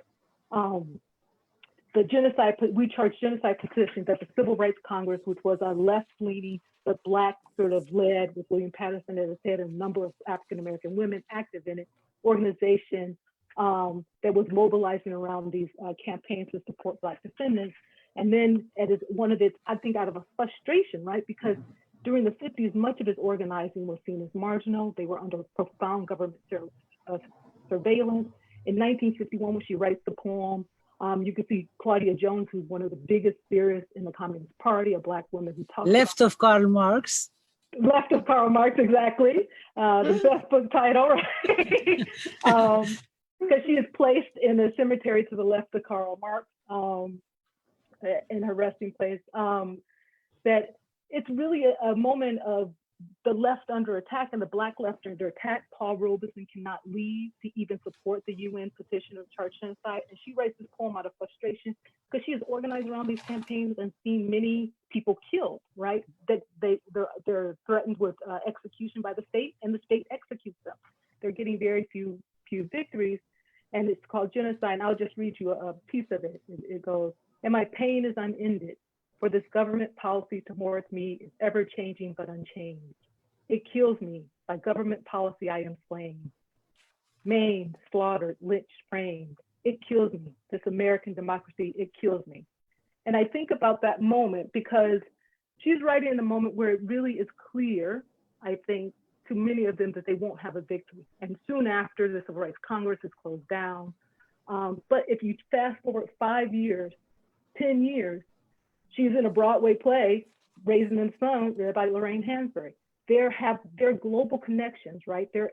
the genocide, we charged genocide petition that the Civil Rights Congress, which was a left-leaning, but Black sort of led with William Patterson at its head and a number of African-American women active in it, organization that was mobilizing around these campaigns to support Black defendants. And then one of its, I think out of a frustration, right? Because during the 50s, much of its organizing was seen as marginal. They were under profound government surveillance. In 1951, when she writes the poem, you can see Claudia Jones, who's one of the biggest theorists in the Communist Party, a Black woman who talks left of Karl Marx. Left of Karl Marx, exactly. The best book title, right? Because she is placed in a cemetery to the left of Karl Marx in her resting place. That it's really a moment of the left under attack and the Black left under attack. Paul Robeson cannot leave to even support the UN petition of charge genocide. And she writes this poem out of frustration because she is organized around these campaigns and seen many people killed, right? That they're threatened with execution by the state, and the state executes them. They're getting very few victories, and it's called Genocide. And I'll just read you a piece of it. It goes, "And my pain is unended, for this government policy towards me is ever changing but unchanged. It kills me. By government policy I am slain. Maimed, slaughtered, lynched, framed. It kills me. This American democracy, it kills me." And I think about that moment because she's writing in a moment where it really is clear, I think, to many of them that they won't have a victory. And soon after, the Civil Rights Congress is closed down. But if you fast forward 5 years, 10 years, she's in a Broadway play, Raising the Sun, read by Lorraine Hansberry. Their global connections, right? Their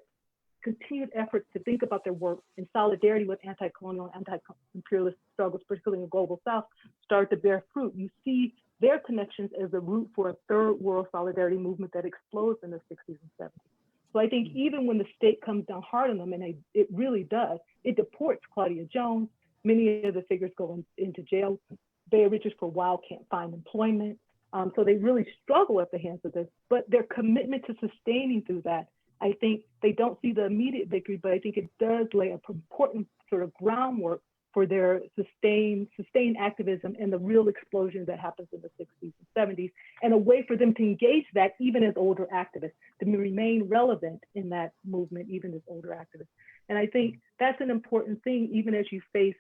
continued efforts to think about their work in solidarity with anti-colonial and anti-imperialist struggles, particularly in the Global South, start to bear fruit. You see their connections as a root for a third world solidarity movement that explodes in the 60s and 70s. So I think even when the state comes down hard on them, and it really does, it deports Claudia Jones. Many of the figures go into jail. Bea Richards for a while can't find employment. So they really struggle at the hands of this, but their commitment to sustaining through that, I think they don't see the immediate victory, but I think it does lay an important sort of groundwork for their sustained activism and the real explosion that happens in the 60s and 70s, and a way for them to engage that even as older activists, to remain relevant in that movement, even as older activists. And I think that's an important thing, even as you face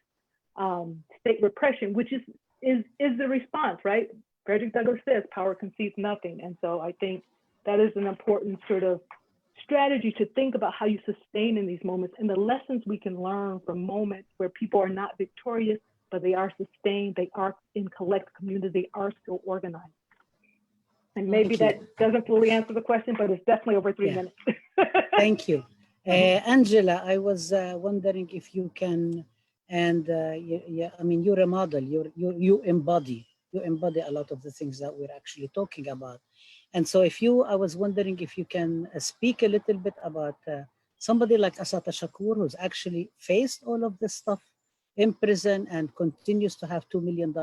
state repression, which is the response, right? Frederick Douglass says, power concedes nothing. And so I think that is an important sort of strategy to think about how you sustain in these moments and the lessons we can learn from moments where people are not victorious, but they are sustained, they are in collective community, they are still organized. And maybe that doesn't fully answer the question, but it's definitely over 3 minutes. Thank you. Angela, I was wondering if you can, and I mean, you're a model, you embody a lot of the things that we're actually talking about. And so I was wondering if you can speak a little bit about somebody like Assata Shakur, who's actually faced all of this stuff in prison and continues to have $2 million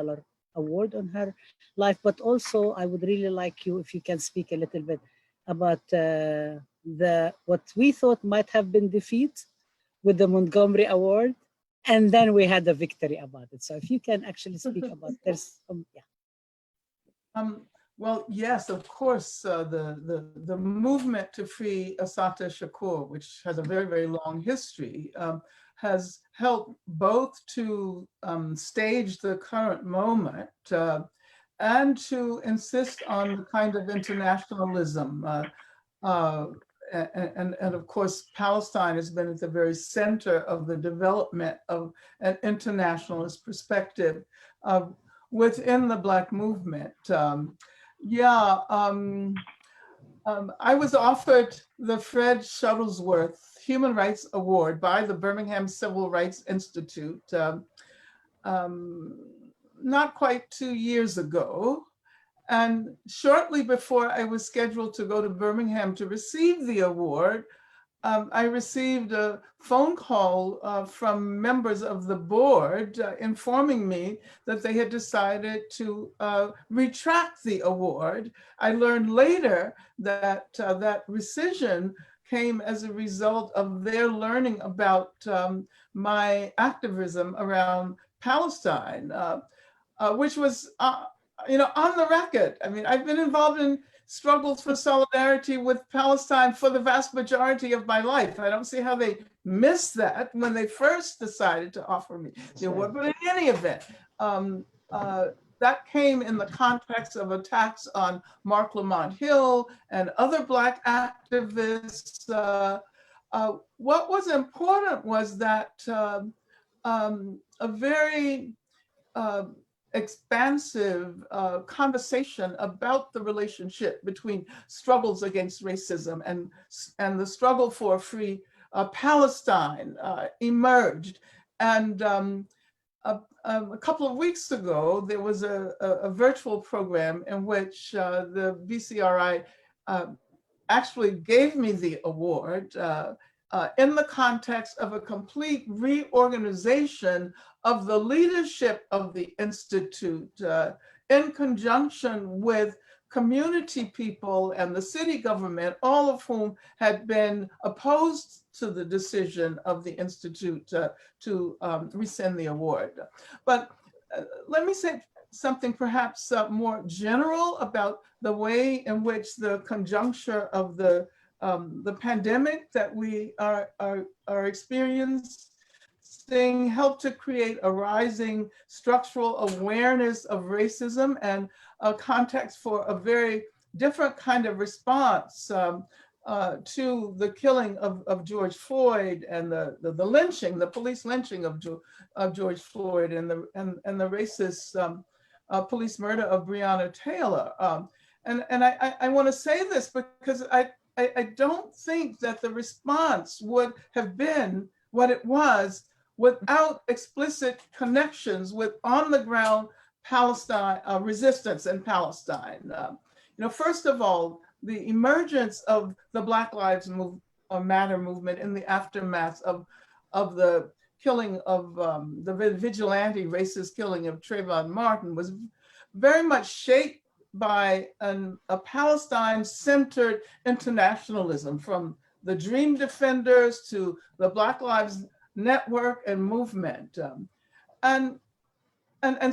award on her life. But also I would really like you, if you can speak a little bit about what we thought might have been defeat with the Montgomery Award. And then we had a victory about it. So if you can actually speak about this, Well, yes, of course, the movement to free Assata Shakur, which has a very, very long history, has helped both to stage the current moment and to insist on the kind of internationalism and of course, Palestine has been at the very center of the development of an internationalist perspective within the Black movement. I was offered the Fred Shuttlesworth Human Rights Award by the Birmingham Civil Rights Institute not quite 2 years ago. And shortly before I was scheduled to go to Birmingham to receive the award, I received a phone call from members of the board informing me that they had decided to retract the award. I learned later that that rescission came as a result of their learning about my activism around Palestine, which was on the record. I mean, I've been involved in struggles for solidarity with Palestine for the vast majority of my life. I don't see how they missed that when they first decided to offer me the award. But in any event, that came in the context of attacks on Mark Lamont Hill and other Black activists. What was important was that a very expansive conversation about the relationship between struggles against racism and the struggle for a free Palestine emerged. And a couple of weeks ago, there was a virtual program in which the BCRI actually gave me the award in the context of a complete reorganization of the leadership of the Institute in conjunction with community people and the city government, all of whom had been opposed to the decision of the Institute to rescind the award. But let me say something perhaps more general about the way in which the conjuncture of the pandemic that we are experiencing helped to create a rising structural awareness of racism and a context for a very different kind of response to the killing of George Floyd and the lynching, the police lynching of George Floyd and the racist police murder of Breonna Taylor. And I want to say this because I don't think that the response would have been what it was without explicit connections with on-the-ground Palestine resistance in Palestine. First of all, the emergence of the Black Lives Matter movement in the aftermath of the killing of the vigilante racist killing of Trayvon Martin was very much shaped by a Palestine-centered internationalism, from the Dream Defenders to the Black Lives Network and movement. And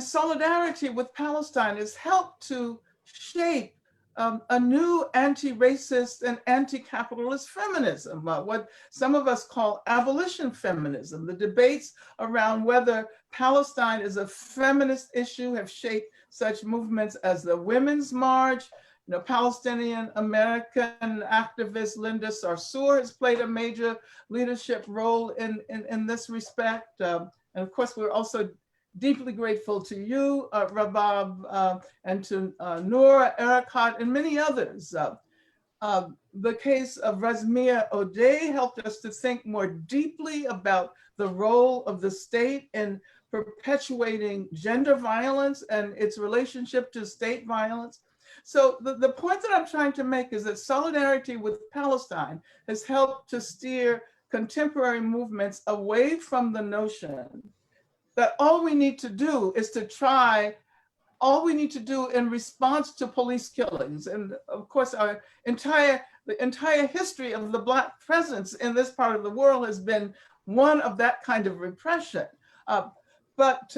solidarity with Palestine has helped to shape a new anti-racist and anti-capitalist feminism, what some of us call abolition feminism. The debates around whether Palestine is a feminist issue have shaped such movements as the Women's March. Palestinian American activist Linda Sarsour has played a major leadership role in this respect. And of course, we're also deeply grateful to you, Rabab, and to Noura Erakat and many others. The case of Razmia O'Day helped us to think more deeply about the role of the state in perpetuating gender violence and its relationship to state violence. So the point that I'm trying to make is that solidarity with Palestine has helped to steer contemporary movements away from the notion that all we need to do is to try, all we need to do in response to police killings. And of course, the entire history of the Black presence in this part of the world has been one of that kind of repression. But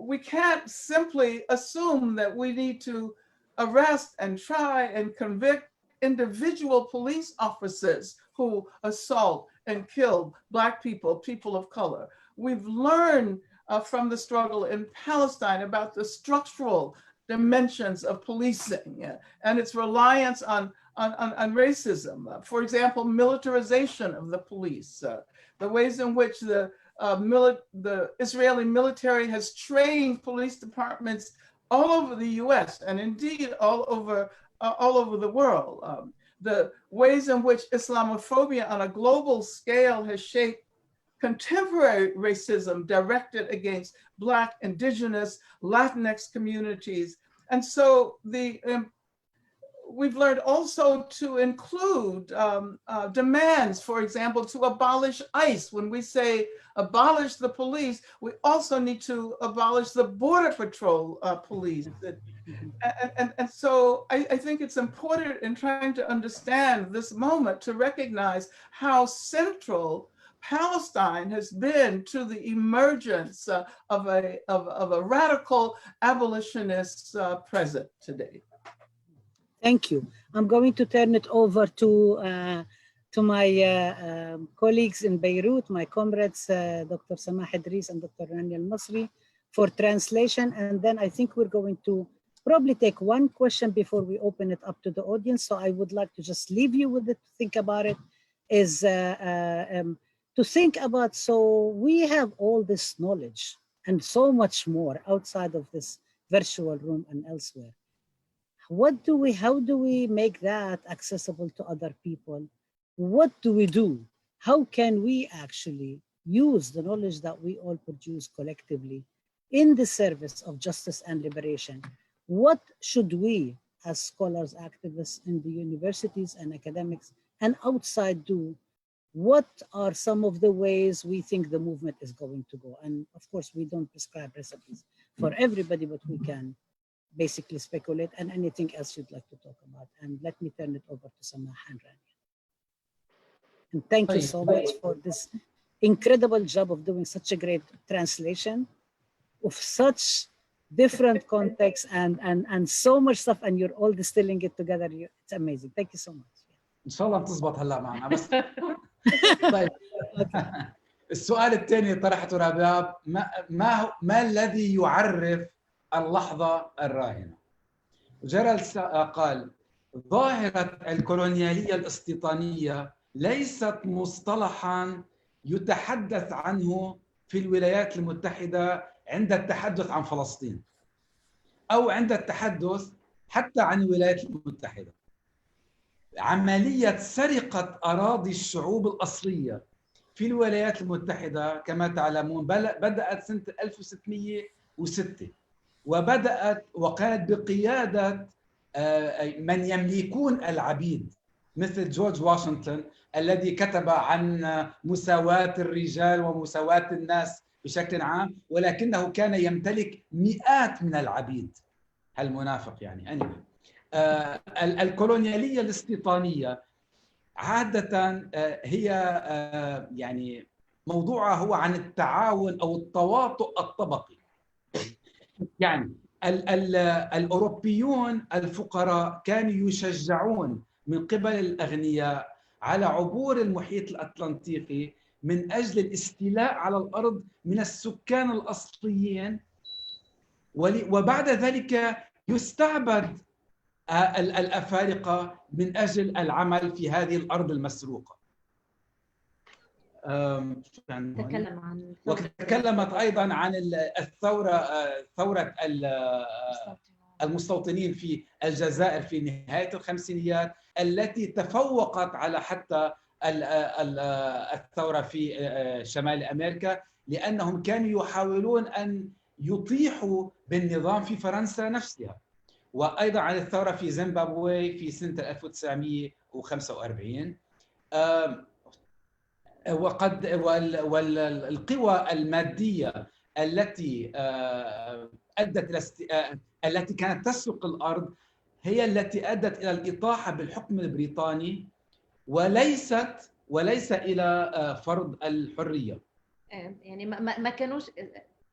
we can't simply assume that we need to arrest and try and convict individual police officers who assault and kill Black people, people of color. We've learned from the struggle in Palestine about the structural dimensions of policing and its reliance on racism. For example, militarization of the police, the ways in which the Israeli military has trained police departments all over the US and indeed all over the world. The ways in which Islamophobia on a global scale has shaped contemporary racism directed against Black, Indigenous, Latinx communities. And so we've learned also to include demands, for example, to abolish ICE. When we say abolish the police, we also need to abolish the Border Patrol police. And so I think it's important in trying to understand this moment to recognize how central Palestine has been to the emergence of a radical abolitionist present today. Thank you. I'm going to turn it over to my colleagues in Beirut, my comrades, Dr. Samah Idris and Dr. Rania Al-Masri, for translation. And then I think we're going to probably take one question before we open it up to the audience. So I would like to just leave you with it, think about it, is to think about, so we have all this knowledge and so much more outside of this virtual room and elsewhere. How do we make that accessible to other people? What do we do? How can we actually use the knowledge that we all produce collectively in the service of justice and liberation? What should we, as scholars, activists in the universities and academics and outside do? What are some of the ways we think the movement is going to go? And of course, we don't prescribe recipes for everybody, but we can basically speculate, and anything else you'd like to talk about. And let me turn it over to Samah and Rania. And thank you so much for this incredible job of doing such a great translation of such different contexts and so much stuff, and you're all distilling it together. It's amazing. Thank you so much. ان شاء الله بتزبط هلا معنا بس. طيب السؤال الثاني طرحته رباب، ما الذي يعرف اللحظة الراهنة؟ جيرالد قال ظاهرة الكولونيالية الاستيطانية ليست مصطلحا يتحدث عنه في الولايات المتحدة عند التحدث عن فلسطين أو عند التحدث حتى عن الولايات المتحدة. عملية سرقة أراضي الشعوب الأصلية في الولايات المتحدة كما تعلمون بدأت سنة 1606 وكانت بقيادة من يملكون العبيد مثل جورج واشنطن الذي كتب عن مساواة الرجال ومساواة الناس بشكل عام، ولكنه كان يمتلك مئات من العبيد. هالمنافق يعني. الكولونيالية الاستيطانية عادة هي يعني موضوعها هو عن التعاون أو التواطؤ الطبقي. يعني الأوروبيون الفقراء كانوا يشجعون من قبل الأغنياء على عبور المحيط الأطلنطيقي من أجل الاستيلاء على الأرض من السكان الأصليين، وبعد ذلك يستعبد الأفارقة من أجل العمل في هذه الأرض المسروقة. وتكلمت أيضا عن ثورة المستوطنين في الجزائر في نهاية الخمسينيات التي تفوقت على حتى الثورة في شمال أمريكا، لأنهم كانوا يحاولون أن يطيحوا بالنظام في فرنسا نفسها. وأيضا عن الثورة في زيمبابوي في سنة 1945. والقوى المادية التي التي كانت تسرق الأرض هي التي أدت إلى الإطاحة بالحكم البريطاني وليس إلى فرض الحرية. يعني ما كانوش،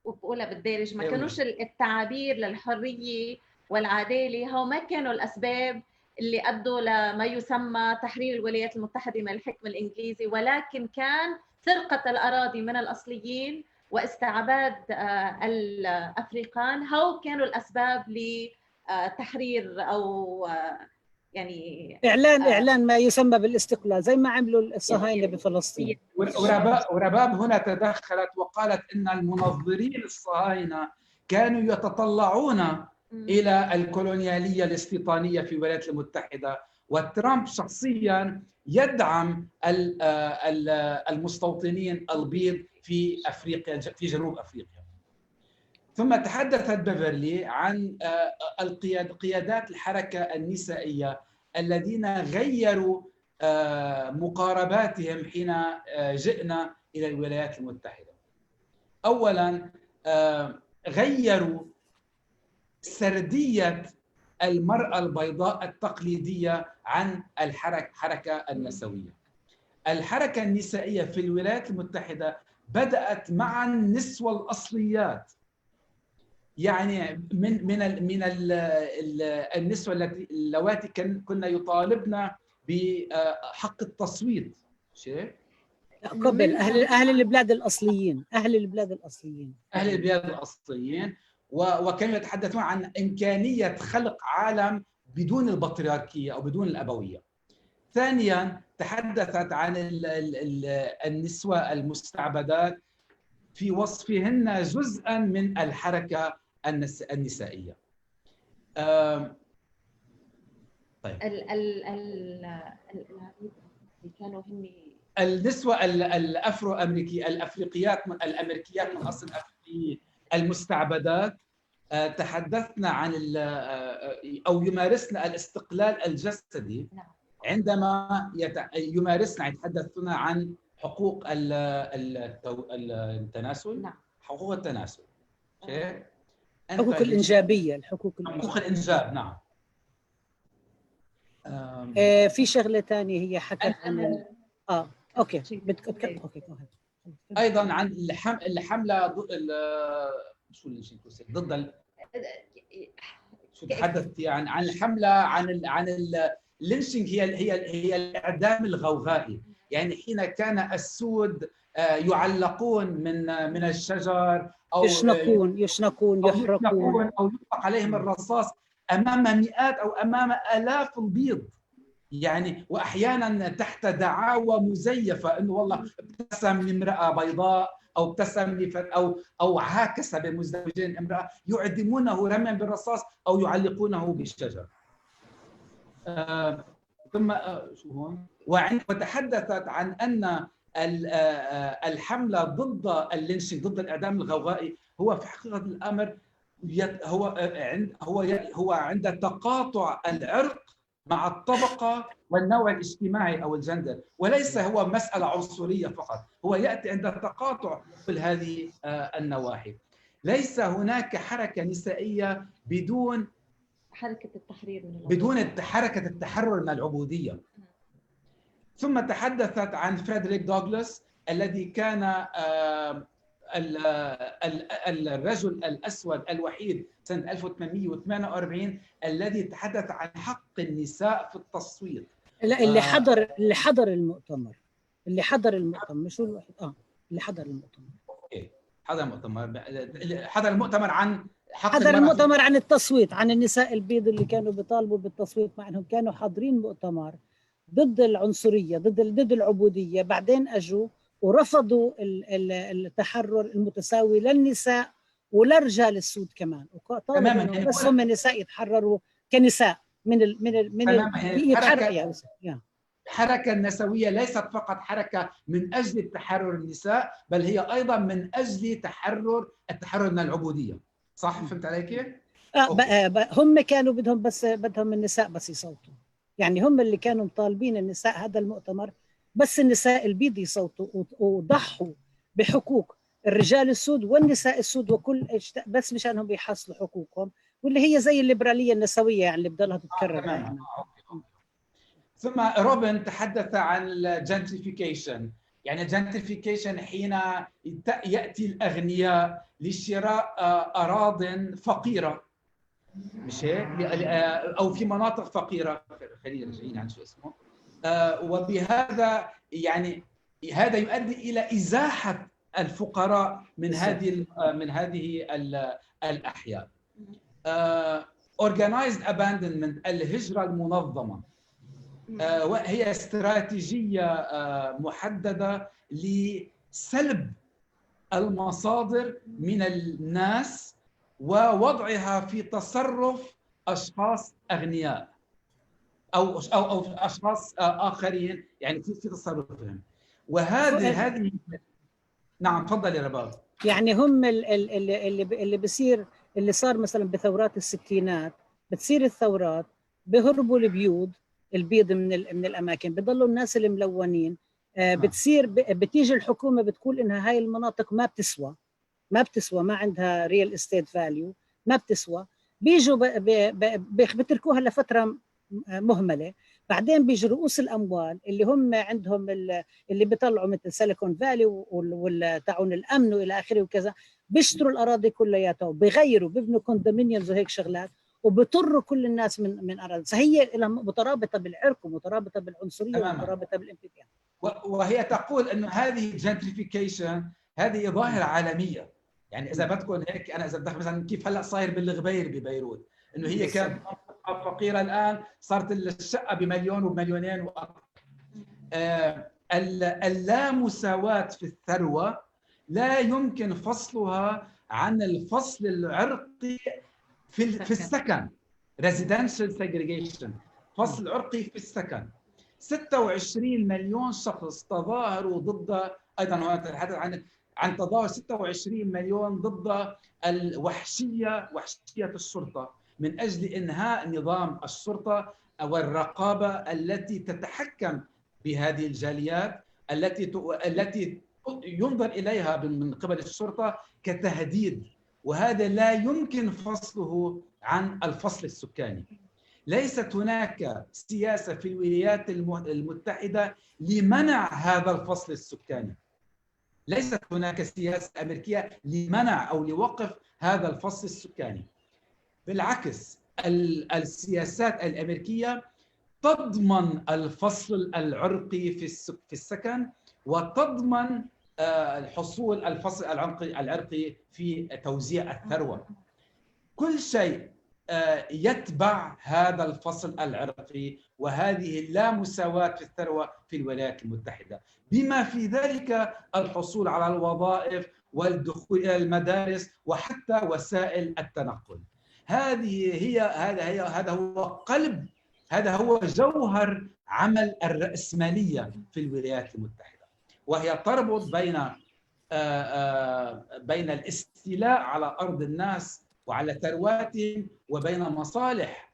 وبقولها بالدارج، ما كانوش التعابير للحرية والعدالة هو ما كانوا الأسباب اللي أدوا لما يسمى تحرير الولايات المتحدة من الحكم الإنجليزي، ولكن كان سرقة الأراضي من الأصليين واستعباد الأفريقان هو كانوا الأسباب لتحرير أو يعني اعلان ما يسمى بالاستقلال زي ما عملوا الصهاينه بفلسطين. ورباب هنا تدخلت وقالت ان المنظرين الصهاينه كانوا يتطلعون الى الكولونياليه الاستيطانيه في الولايات المتحده، وترامب شخصيا يدعم المستوطنين البيض في افريقيا، في جنوب افريقيا. ثم تحدثت بيفرلي عن قيادات الحركه النسائيه الذين غيروا مقارباتهم حين جئنا الى الولايات المتحده. اولا غيروا سرديه المرأة البيضاء التقليدية عن الحركة النسوية. الحركة النسائية في الولايات المتحدة بدأت مع النسوة الأصليات، يعني من النسوة اللواتي كنا يطالبن بحق التصويت. شيء قبل أهل البلاد الأصليين، أهل البلاد الأصليين، وكانوا يتحدثون عن إمكانية خلق عالم بدون البطريركية أو بدون الأبوية. ثانياً تحدثت عن النسوة المستعبدات في وصفهن جزءاً من الحركة النسائية. طيب كانوا هم النسوة الأفرو أمريكي الأفريقيات الأمريكيات من أصل أفريقي المستعبدات تحدثنا عن أو يمارسن الاستقلال الجسدي عندما يتحدثون عن حقوق التناسل. حقوق التناسل، حقوق الإنجابية، حقوق الإنجاب. نعم. في شغلة ثانية هي حكت عن اوكي ايضا عن الحمله ضد شو تحدثت عن الحمله عن اللينشنج، هي الاعدام الغوغائي. يعني حين كان السود يعلقون من الشجر او يشنقون يحرقون او يطلق عليهم الرصاص امام مئات او امام الاف البيض، يعني واحيانا تحت دعاوى مزيفه انه والله ابتسم لامراه بيضاء او ابتسم او عاكس بمزدوجين امراه، يعدمونه رميا بالرصاص او يعلقونه بالشجر. ثم شو هون؟ وتحدثت عن ان الحمله ضد اللينشنج، ضد الاعدام الغوغائي، هو في حقيقه الامر هو عند تقاطع العرق مع الطبقة والنوع الاجتماعي أو الجندر، وليس هو مسألة عنصرية فقط، هو يأتي عند التقاطع كل هذه النواحي. ليس هناك حركة نسائية بدون حركة التحرير حركة التحرر من العبودية. ثم تحدثت عن فريدريك دوغلاس الذي كان الرجل الأسود الوحيد سنة 1848 الذي تحدث عن حق النساء في التصويت. لا، اللي حضر المؤتمر مش هو الوحيد. اللي حضر المؤتمر. اوكي، حضر المؤتمر عن حق المؤتمر عن التصويت، عن النساء البيض اللي كانوا بيطالبوا بالتصويت، مع انهم كانوا حاضرين مؤتمر ضد العنصرية، ضد العبودية. بعدين اجوا ورفضوا التحرر المتساوي للنساء وللرجال السود كمان، وطالبوا بس هم النساء يتحرروا كنساء من الحركة النسوية ليست فقط حركة من أجل تحرر النساء، بل هي أيضا من أجل التحرر من العبودية. صح؟ فهمت علي كيف؟ هم كانوا بدهم النساء بس يصوتوا، يعني هم اللي كانوا مطالبين النساء. هذا المؤتمر بس النساء البيض يصوتوا وضحوا بحقوق الرجال السود والنساء السود وكل بس مشانهم يحصلوا حقوقهم، واللي هي زي الليبرالية النسوية يعني اللي بدها تتكرر. ثم روبن تحدث عن الجنتريفيكيشن. يعني الجنتريفيكيشن حين يأتي الأغنياء لشراء أراضٍ فقيرة، مش هيك؟ أو في مناطق فقيرة، خلينا رجعين عن شو اسمه، وبهذا يعني هذا يؤدي إلى إزاحة الفقراء من هذه الأحياء. organized abandonment الهجرة المنظمة وهي استراتيجية محددة لسلب المصادر من الناس ووضعها في تصرف أشخاص أغنياء أو أشخاص آخرين يعني في تصرفهم. وهذه نعم تفضل يا رباب. يعني هم اللي بيصير اللي صار مثلا بثورات الستينات، بتصير الثورات بهربوا البيض من الاماكن، بضلوا الناس الملونين. بتصير بتيجي الحكومه بتقول انها هاي المناطق ما بتسوى ما عندها ريال استيت فاليو، ما بتسوى. بيجوا بتركوها لفتره مهمله، بعدين بيجي رؤوس الاموال اللي هم عندهم اللي بيطلعوا مثل سيليكون فالي والتعاون الامن والى اخره وكذا، بيشتروا الاراضي كلياتها وبيغيروا بيبنوا كوندومينيومز وهيك شغلات وبطروا كل الناس من اراضي. فهي مترابطه بالعرق ومترابطه بالعنصريه ومترابطه بالانفتاح. وهي تقول انه هذه جنتريفيكيشن هذه ظاهره عالميه. يعني اذا بدكم هيك انا اذا بدك مثلا كيف هلا صاير بالغبير ببيروت، انه هي كانت فقيره الان صارت الشقه بمليون وبمليونين واكثر. اللامساواه في الثروه لا يمكن فصلها عن الفصل العرقي في السكن. residential segregation، فصل عرقي في السكن. 26 مليون شخص تظاهروا ضد، ايضا هنا نتحدث عن تظاهر 26 مليون ضد وحشيه الشرطه من اجل انهاء نظام الشرطه والرقابه التي تتحكم بهذه الجاليات التي ينظر اليها من قبل الشرطه كتهديد. وهذا لا يمكن فصله عن الفصل السكاني. ليست هناك سياسة في الولايات المتحدة لمنع هذا الفصل السكاني. ليست هناك سياسة أمريكية لمنع أو لوقف هذا الفصل السكاني. بالعكس، السياسات الأمريكية تضمن الفصل العرقي في السكن، وتضمن الحصول الفصل العرقي في توزيع الثروة. كل شيء يتبع هذا الفصل العرقي وهذه اللامساواة في الثروة في الولايات المتحدة، بما في ذلك الحصول على الوظائف والدخول إلى المدارس وحتى وسائل التنقل. هذا هو جوهر عمل الرأسمالية في الولايات المتحدة، وهي تربط بين الاستيلاء على أرض الناس وعلى ثرواتهم وبين مصالح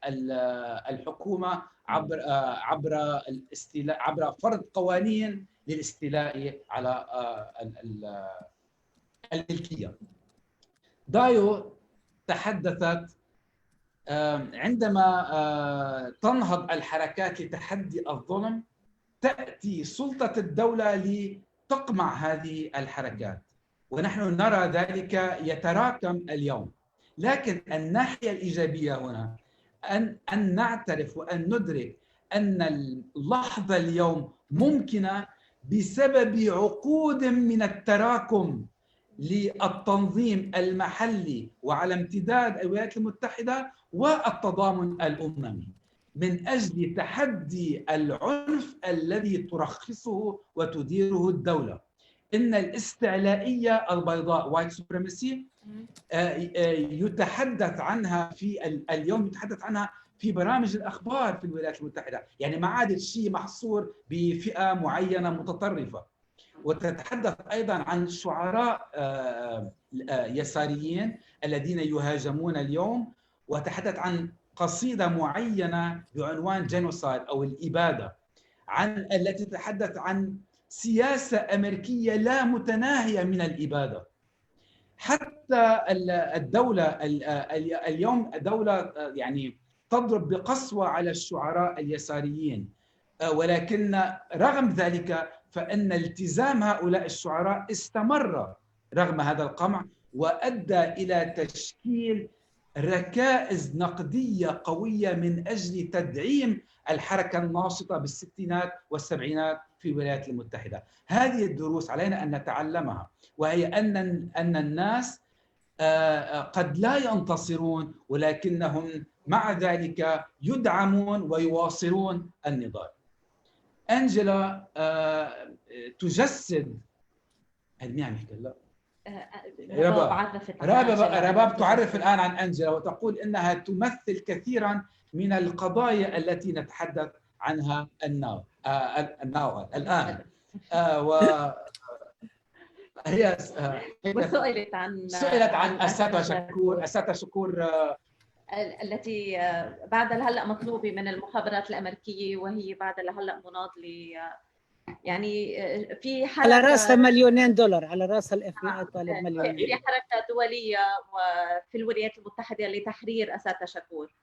الحكومة عبر الاستيلاء، عبر فرض قوانين للاستيلاء على الملكية. دايو تحدثت عندما تنهض الحركات لتحدي الظلم تأتي سلطة الدولة لتقمع هذه الحركات، ونحن نرى ذلك يتراكم اليوم. لكن الناحية الإيجابية هنا أن نعترف وأن ندرك أن اللحظة اليوم ممكنة بسبب عقود من التراكم للتنظيم المحلي وعلى امتداد الولايات المتحدة والتضامن الأممي من أجل تحدي العنف الذي ترخصه وتديره الدولة. إن الاستعلائية البيضاء white supremacy يتحدث عنها اليوم يتحدث عنها في برامج الأخبار في الولايات المتحدة، يعني ما عاد شيء محصور بفئة معينة متطرفة. وتتحدث أيضا عن شعراء يساريين الذين يهاجمون اليوم، وتحدث عن قصيدة معينة بعنوان Genocide أو الإبادة، التي تتحدث عن سياسة أمريكية لا متناهية من الإبادة. حتى الدولة اليوم دولة يعني تضرب بقسوة على الشعراء اليساريين، ولكن رغم ذلك فإن التزام هؤلاء الشعراء استمر رغم هذا القمع، وأدى إلى تشكيل ركائز نقدية قوية من أجل تدعيم الحركة الناشطة بالستينات والسبعينات في الولايات المتحدة. هذه الدروس علينا أن نتعلمها، وهي أن الناس قد لا ينتصرون، ولكنهم مع ذلك يدعمون ويواصلون النضال. أنجيلا تجسد رباب تعرف الآن عن أنجيلا وتقول إنها تمثل كثيرا من القضايا التي نتحدث عنها الآن. هي سئلت عن أساتة شكور التي بعد هلا مطلوبة من المخابرات الأمريكية، وهي بعد هلا مناضلة، يعني في حركة على راسها $2 على راسها الاف بي اي طالب $1,000,000. في حركة دولية وفي الولايات المتحدة لتحرير أساتة شكور.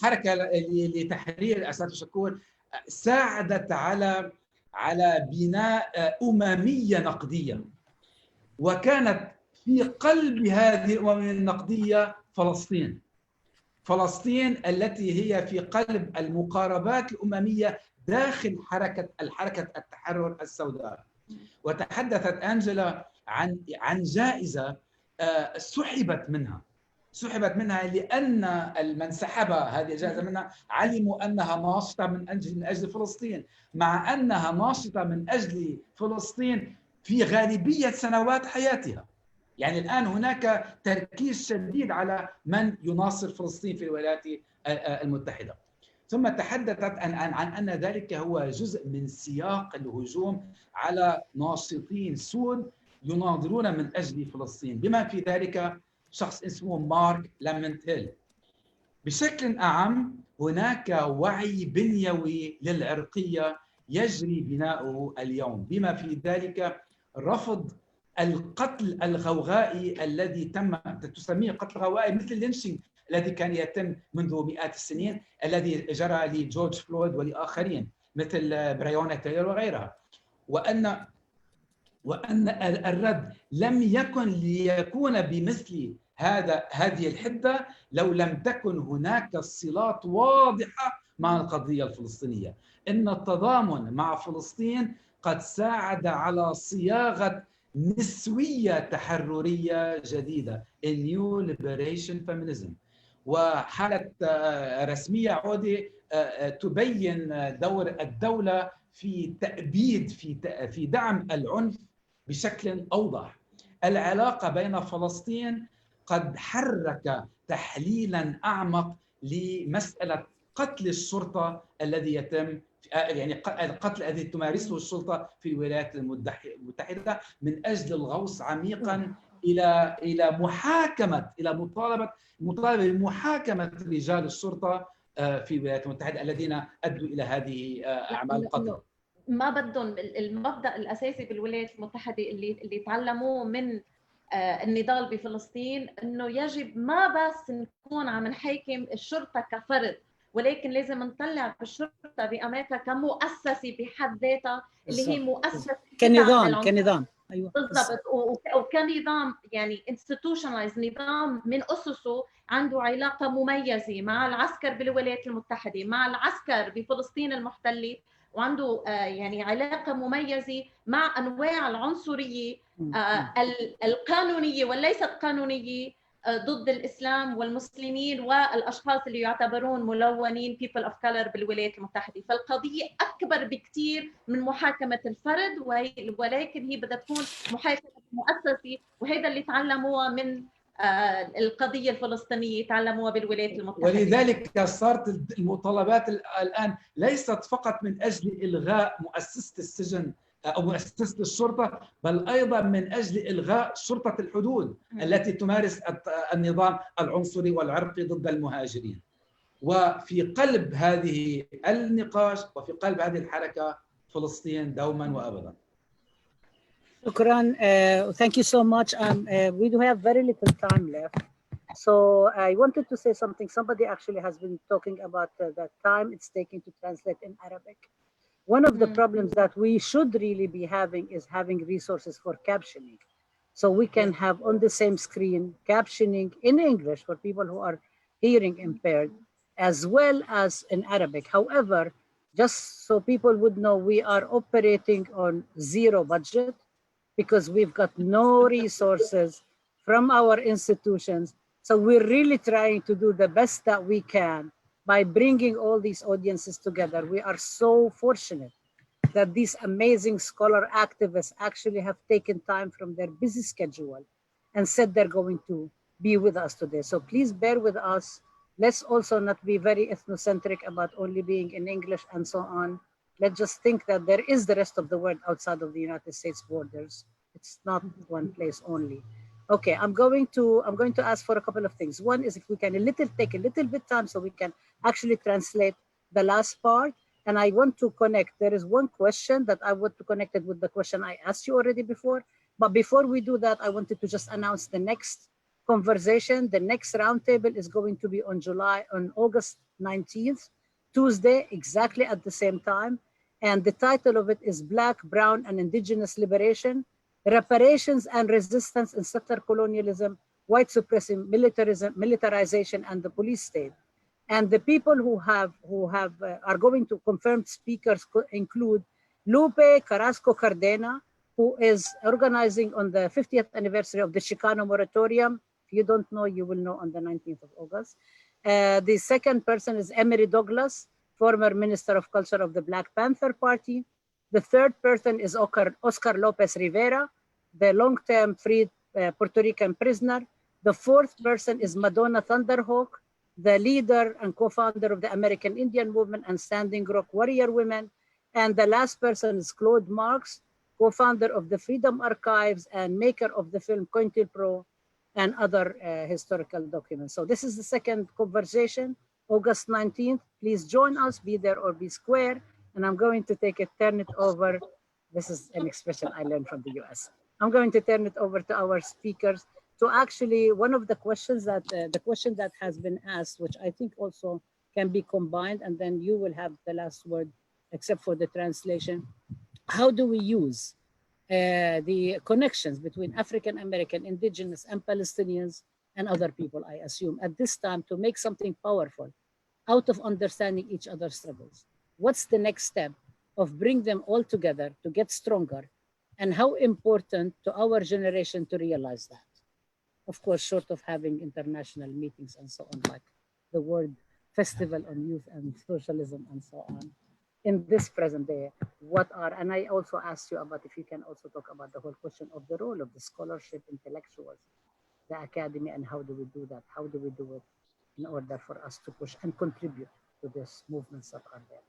حركة لتحرير أساتة شكور ساعدت على بناء أممية نقدية، وكانت في قلب هذه الأمم النقدية فلسطين التي هي في قلب المقاربات الأممية داخل الحركة التحرر السوداء. وتحدثت أنجيلا عن جائزة سحبت منها لأن من سحب هذه الجائزة منها علموا أنها ناشطة من أجل فلسطين، مع أنها ناشطة من أجل فلسطين في غالبية سنوات حياتها. يعني الآن هناك تركيز شديد على من يناصر فلسطين في الولايات المتحدة. ثم تحدثت عن أن ذلك هو جزء من سياق الهجوم على ناشطين سود يناضلون من أجل فلسطين، بما في ذلك شخص اسمه مارك لامنتيل. بشكل أعم هناك وعي بنيوي للعرقية يجري بناؤه اليوم، بما في ذلك رفض القتل الغوغائي الذي تسميه قتل غوغائي مثل اللينشينج الذي كان يتم منذ مئات السنين، الذي جرى لجورج فلويد ولآخرين مثل برايونا تايلور وغيرها. وأن الرد لم يكن ليكون بمثل هذه الحدة لو لم تكن هناك صلات واضحة مع القضية الفلسطينية. إن التضامن مع فلسطين قد ساعد على صياغة نسوية تحررية جديدة، New Liberation Feminism، وحالة رسمية عودة تبين دور الدولة في تأبيد في دعم العنف بشكل أوضح. العلاقة بين فلسطين قد حرك تحليلا أعمق لمسألة قتل الشرطة الذي يتم، يعني القتل الذي تمارسه الشرطة في الولايات المتحدة من أجل الغوص عميقا إلى مطالبة بمحاكمة رجال الشرطة في الولايات المتحدة الذين أدوا إلى هذه أعمال القتل. ما بدهم المبدأ الأساسي بالولايات المتحدة اللي تعلموه من النضال بفلسطين، إنه يجب ما بس نكون عم نحاكم الشرطة كفرد، ولكن لازم نطلع بالشرطة بأمريكا كمؤسسة بحد ذاتها، اللي هي مؤسسة كنظام. أيوة بالضبط، وكنظام يعني institutionalized، نظام من أسسه عنده علاقة مميزة مع العسكر بالولايات المتحدة، مع العسكر بفلسطين المحتلة، وعنده يعني علاقة مميزة مع أنواع العنصرية القانونية وليست قانونية ضد الإسلام والمسلمين والأشخاص اللي يعتبرون ملونين people of color بالولايات المتحدة. فالقضية أكبر بكتير من محاكمة الفرد، ولكن هي بدها تكون محاكمة مؤسسة، وهذا اللي تعلموها من القضية الفلسطينية تعلموها بالولايات المتحدة. ولذلك صارت المطالبات الآن ليست فقط من أجل إلغاء مؤسسة السجن أو مؤسسة الشرطة، بل أيضا من أجل إلغاء شرطة الحدود التي تمارس النظام العنصري والعرقي ضد المهاجرين. وفي قلب هذه النقاش وفي قلب هذه الحركة فلسطين دوما وأبدا. شكرا. Thank you so much. We do have very little time left. So I wanted to say something. Somebody actually has been talking about the time it's taking to translate in Arabic. One of the problems that we should really be having is having resources for captioning. So we can have on the same screen captioning in English for people who are hearing impaired, as well as in Arabic. However, just so people would know, we are operating on zero budget because we've got no resources from our institutions. So we're really trying to do the best that we can by bringing all these audiences together. We are so fortunate that these amazing scholar activists actually have taken time from their busy schedule and said they're going to be with us today. So please bear with us. Let's also not be very ethnocentric about only being in English and so on. Let's just think that there is the rest of the world outside of the United States borders. It's not one place only. Okay, I'm going to ask for a couple of things. One is if we can take a little bit time so we can actually translate the last part. And I want to connect. There is one question that I want to connect it with the question I asked you already before. But before we do that, I wanted to just announce the next conversation. The next roundtable is going to be on August 19th, Tuesday, exactly at the same time. And the title of it is Black, Brown, and Indigenous Liberation, Reparations and Resistance in Settler Colonialism, White Supremacy, Militarization, and the Police State. And the people who are going to confirmed speakers include Lupe Carrasco Cardena, who is organizing on the 50th anniversary of the Chicano moratorium. If you don't know, you will know on the 19th of August. The second person is Emery Douglass, former Minister of Culture of the Black Panther Party. The third person is Oscar Lopez Rivera, the long-term freed Puerto Rican prisoner. The fourth person is Madonna Thunderhawk, the leader and co-founder of the American Indian Movement and Standing Rock Warrior Women. And the last person is Claude Marks, co-founder of the Freedom Archives and maker of the film COINTELPRO and other historical documents. So this is the second conversation, August 19th. Please join us, be there or be square. And I'm going to turn it over. This is an expression I learned from the US. I'm going to turn it over to our speakers to actually, one of the questions that, the question that has been asked, which I think also can be combined, and then you will have the last word, except for the translation. How do we use the connections between African American, Indigenous, and Palestinians and other people, I assume, at this time to make something powerful out of understanding each other's struggles? What's the next step of bring them all together to get stronger, and how important to our generation to realize that? Of course, short of having international meetings and so on, like the World Festival on Youth and Socialism and so on. In this present day, and I also asked you about if you can also talk about the whole question of the role of the scholarship, intellectuals, the academy, and how do we do that? How do we do it in order for us to push and contribute to these movements that are there?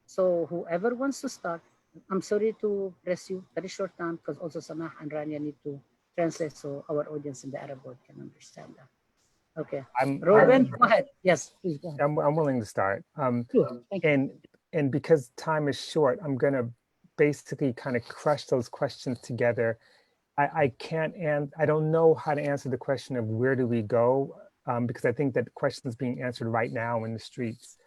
So whoever wants to start, I'm sorry to press you, very short time, because also Samah and Rania need to translate so our audience in the Arab world can understand that. Okay, Ruben, go ahead. Yes, please go ahead. I'm willing to start. Sure. Thank you. And because time is short, I'm gonna basically kind of crush those questions together. I don't know how to answer the question of where do we go, because I think that question is being answered right now in the streets.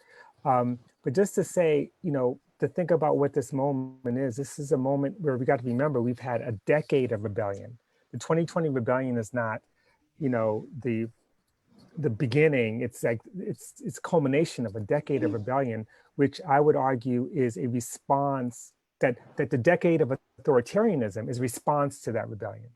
But just to say, to think about what this moment is, this is a moment where we got to remember we've had a decade of rebellion. The 2020 rebellion is not, the beginning. It's like it's culmination of a decade of rebellion, which I would argue is a response that the decade of authoritarianism is a response to that rebellion.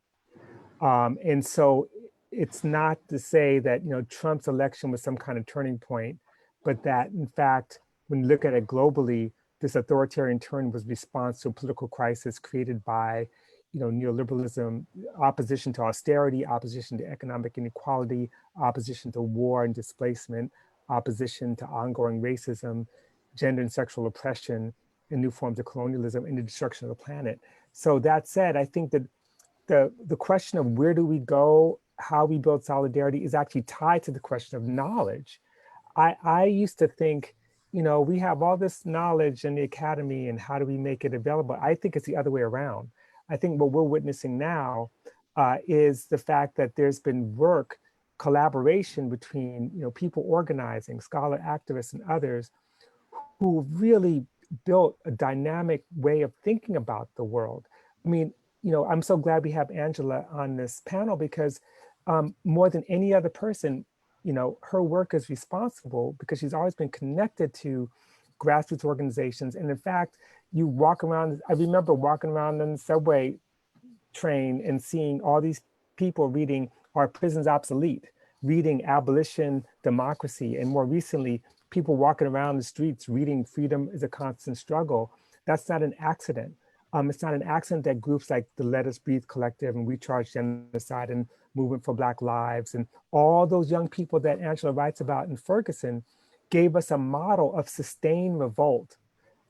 And so it's not to say that Trump's election was some kind of turning point, but that in fact, when you look at it globally, this authoritarian turn was response to a political crisis created by neoliberalism, opposition to austerity, opposition to economic inequality, opposition to war and displacement, opposition to ongoing racism, gender and sexual oppression, and new forms of colonialism, and the destruction of the planet. So that said, I think that the question of where do we go, how we build solidarity is actually tied to the question of knowledge. I used to think, we have all this knowledge in the academy and how do we make it available? I think it's the other way around. I think what we're witnessing now is the fact that there's been collaboration between people organizing, scholar activists and others who really built a dynamic way of thinking about the world. I mean, I'm so glad we have Angela on this panel because more than any other person, her work is responsible because she's always been connected to grassroots organizations. And in fact, you walk around, I remember walking around on the subway train and seeing all these people reading are prisons obsolete, reading Abolition, Democracy, and more recently, people walking around the streets reading Freedom is a Constant Struggle. That's not an accident. It's not an accident that groups like the Let Us Breathe Collective and We Charge Genocide and Movement for Black Lives and all those young people that Angela writes about in Ferguson gave us a model of sustained revolt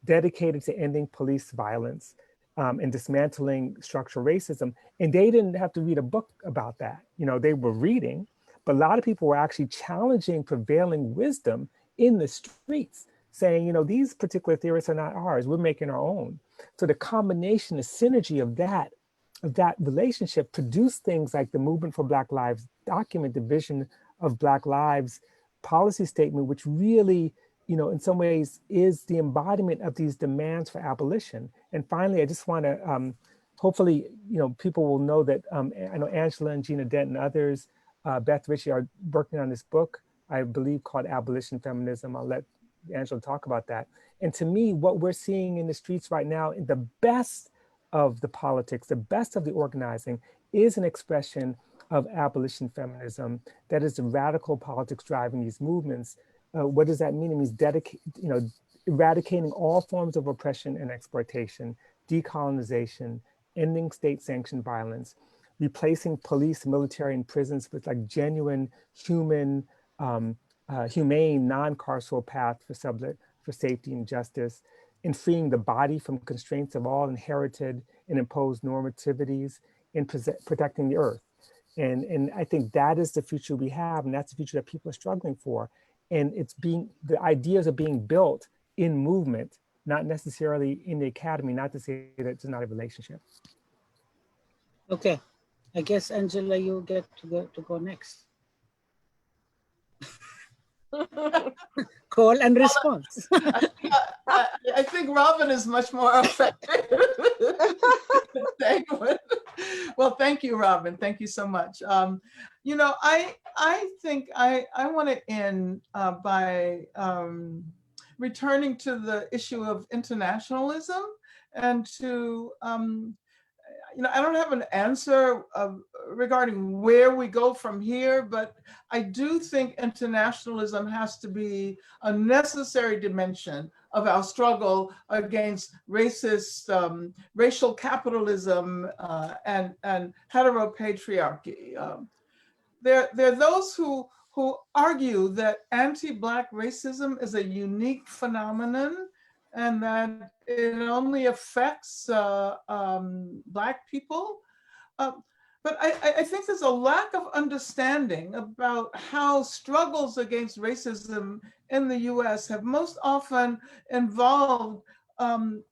dedicated to ending police violence and dismantling structural racism. And they didn't have to read a book about that. You know, they were reading, but a lot of people were actually challenging prevailing wisdom in the streets, saying, you know, these particular theories are not ours, we're making our own. So the combination, the synergy of that relationship produced things like the Movement for Black Lives document, the Vision of Black Lives policy statement, which really, you know, in some ways is the embodiment of these demands for abolition. And finally, I just want to, hopefully, you know, people will know that I know Angela and Gina Dent and others, Beth Ritchie are working on this book, I believe called Abolition Feminism. I'll let Angela talk about that. And to me, what we're seeing in the streets right now, in the best of the politics, the best of the organizing, is an expression of abolition feminism. That is the radical politics driving these movements. What does that mean? It means eradicating all forms of oppression and exploitation, decolonization, ending state-sanctioned violence, replacing police, military, and prisons with like genuine human, humane, non-carceral path for safety and justice, and freeing the body from constraints of all inherited and imposed normativities, and protecting the earth. And I think that is the future we have, and that's the future that people are struggling for. And the ideas are being built in movement, not necessarily in the academy, not to say that it's not a relationship. Okay, I guess Angela, you get to go next. Call and response. I think Robin is much more effective. Well, thank you, Robin. Thank you so much. You know, I think I want to end by returning to the issue of internationalism and to, you know, I don't have an answer regarding where we go from here, but I do think internationalism has to be a necessary dimension of our struggle against racist, racial capitalism and heteropatriarchy. There are those who argue that anti-Black racism is a unique phenomenon and that it only affects Black people. But I think there's a lack of understanding about how struggles against racism in the US have most often involved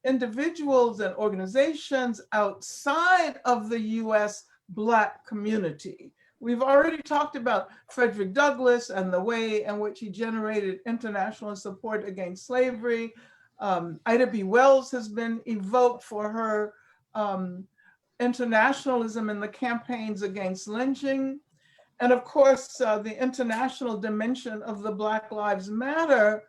individuals and organizations outside of the US Black community. We've already talked about Frederick Douglass and the way in which he generated international support against slavery. Ida B. Wells has been evoked for her internationalism in the campaigns against lynching. And of course, the international dimension of the Black Lives Matter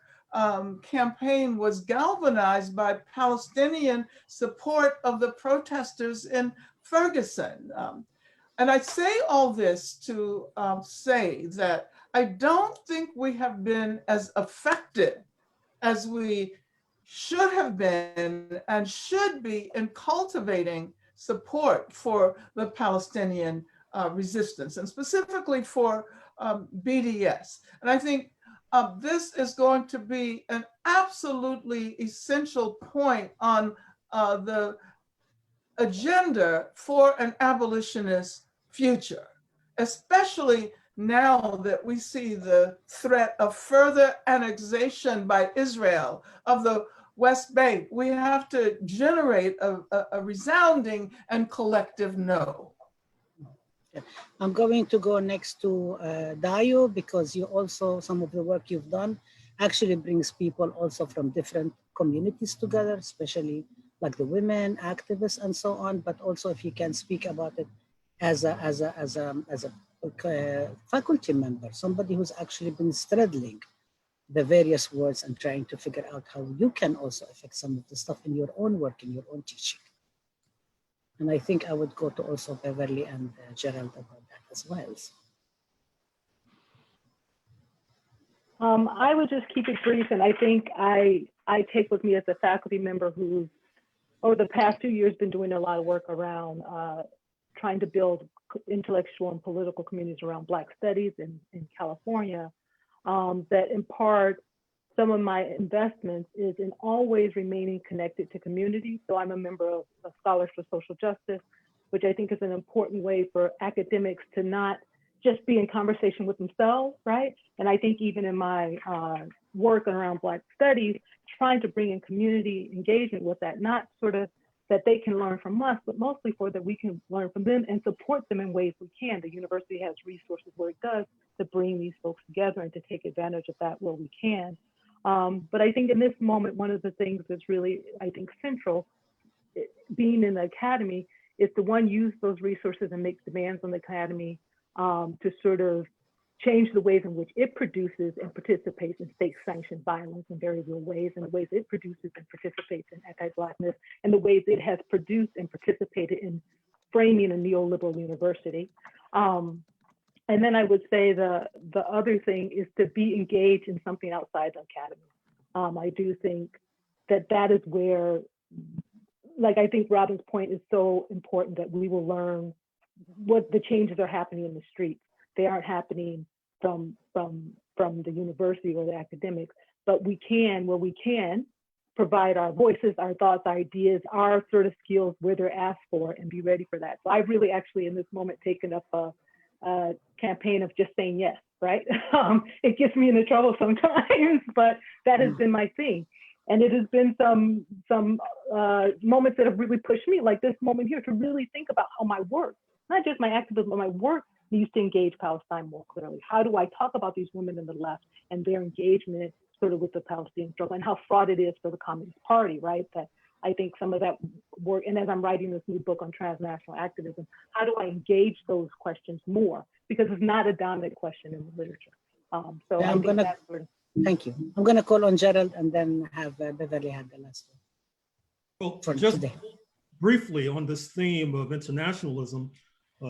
campaign was galvanized by Palestinian support of the protesters in Ferguson. And I say all this to say that I don't think we have been as effective as we should have been and should be in cultivating support for the Palestinian resistance, and specifically for BDS. And I think this is going to be an absolutely essential point on the agenda for an abolitionist future, especially now that we see the threat of further annexation by Israel of the West Bank. We have to generate a resounding and collective no. I'm going to go next to Dayo, because you also, some of the work you've done actually brings people also from different communities together, especially like the women, activists, and so on. But also, if you can speak about it as a faculty member, somebody who's actually been straddling the various words and trying to figure out how you can also affect some of the stuff in your own work, in your own teaching. And I think I would go to also Beverly and Gerald about that as well. I would just keep it brief, and I think I take with me as a faculty member who's over the past 2 years been doing a lot of work around trying to build intellectual and political communities around Black studies in California, that in part, some of my investments is in always remaining connected to community. So I'm a member of Scholars for Social Justice, which I think is an important way for academics to not just be in conversation with themselves, right? And I think even in my work around Black studies, trying to bring in community engagement with that, not sort of that they can learn from us, but mostly for that we can learn from them and support them in ways we can. The university has resources where it does to bring these folks together and to take advantage of that where we can. But I think in this moment, one of the things that's really, I think, central, being in the academy, is to one, use those resources and make demands on the academy to sort of change the ways in which it produces and participates in state-sanctioned violence in very real ways, and the ways it produces and participates in anti-Blackness, and the ways it has produced and participated in framing a neoliberal university. And then I would say the other thing is to be engaged in something outside the academy. I do think that is where, like, I think Robin's point is so important, that we will learn what the changes are happening in the streets. They aren't happening from the university or the academics, but we can, where we can, provide our voices, our thoughts, our ideas, our sort of skills where they're asked for, and be ready for that. So I've really actually in this moment taken up a campaign of just saying yes, right? It gets me into trouble sometimes, but that has been my thing. And it has been some moments that have really pushed me, like this moment here, to really think about how my work, not just my activism, but my work needs to engage Palestine more clearly. How do I talk about these women in the left and their engagement sort of with the Palestinian struggle, and how fraught it is for the Communist Party, right? That I think some of that work, and as I'm writing this new book on transnational activism, how do I engage those questions more? Because it's not a dominant question in the literature. So yeah, thank you. I'm gonna call on Gerald and then have Beverly have the last one. Well, for just today. Briefly on this theme of internationalism,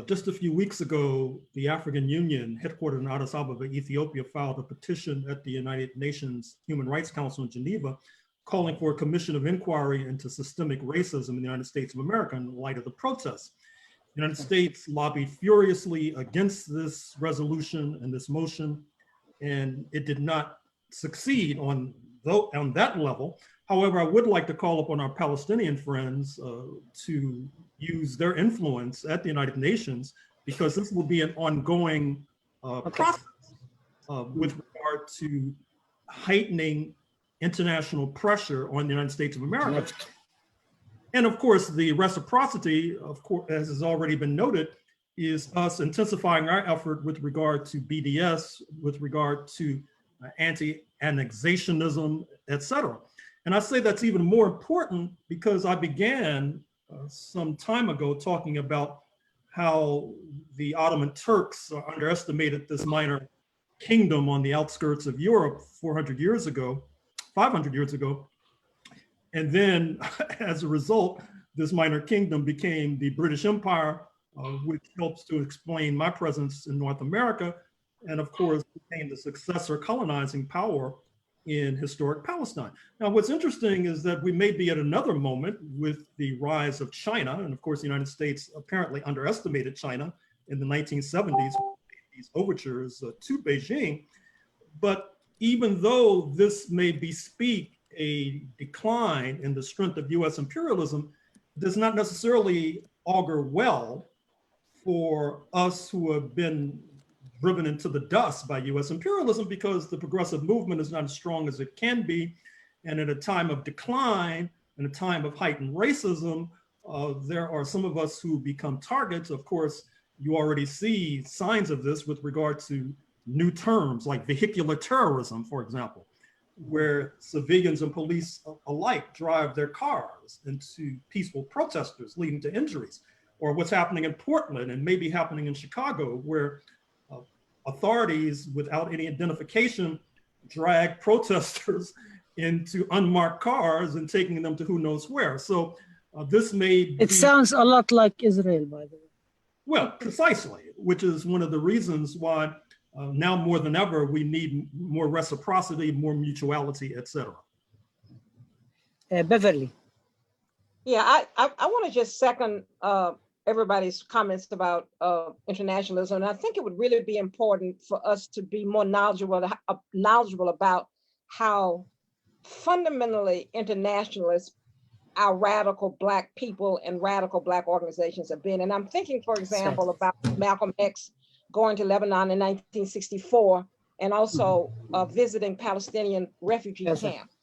just a few weeks ago, the African Union, headquartered in Addis Ababa, Ethiopia, filed a petition at the United Nations Human Rights Council in Geneva, calling for a commission of inquiry into systemic racism in the United States of America in light of the protests. The United States lobbied furiously against this resolution and this motion, and it did not succeed on that level. However, I would like to call upon our Palestinian friends to use their influence at the United Nations, because this will be an ongoing process with regard to heightening international pressure on the United States of America. And of course, the reciprocity, of course, as has already been noted, is us intensifying our effort with regard to BDS, with regard to anti-annexationism, et cetera. And I say that's even more important because I began some time ago talking about how the Ottoman Turks underestimated this minor kingdom on the outskirts of Europe 400 years ago, 500 years ago. And then as a result, this minor kingdom became the British Empire, which helps to explain my presence in North America, and of course became the successor colonizing power in historic Palestine. Now, what's interesting is that we may be at another moment with the rise of China, and of course the United States apparently underestimated China in the 1970s, these overtures to Beijing. But even though this may bespeak a decline in the strength of US imperialism, does not necessarily augur well for us who have been driven into the dust by US imperialism, because the progressive movement is not as strong as it can be. And at a time of decline, in a time of heightened racism, there are some of us who become targets. Of course, you already see signs of this with regard to new terms like vehicular terrorism, for example, where civilians and police alike drive their cars into peaceful protesters, leading to injuries, or what's happening in Portland and maybe happening in Chicago, where authorities without any identification drag protesters into unmarked cars and taking them to who knows where. So this may It sounds a lot like Israel, by the way. Well, precisely, which is one of the reasons why now more than ever, we need more reciprocity, more mutuality, etc. Beverly. Yeah, I want to just second everybody's comments about internationalism. And I think it would really be important for us to be more knowledgeable about how fundamentally internationalist our radical Black people and radical Black organizations have been. And I'm thinking, for example, about Malcolm X going to Lebanon in 1964 and also visiting Palestinian refugee camps.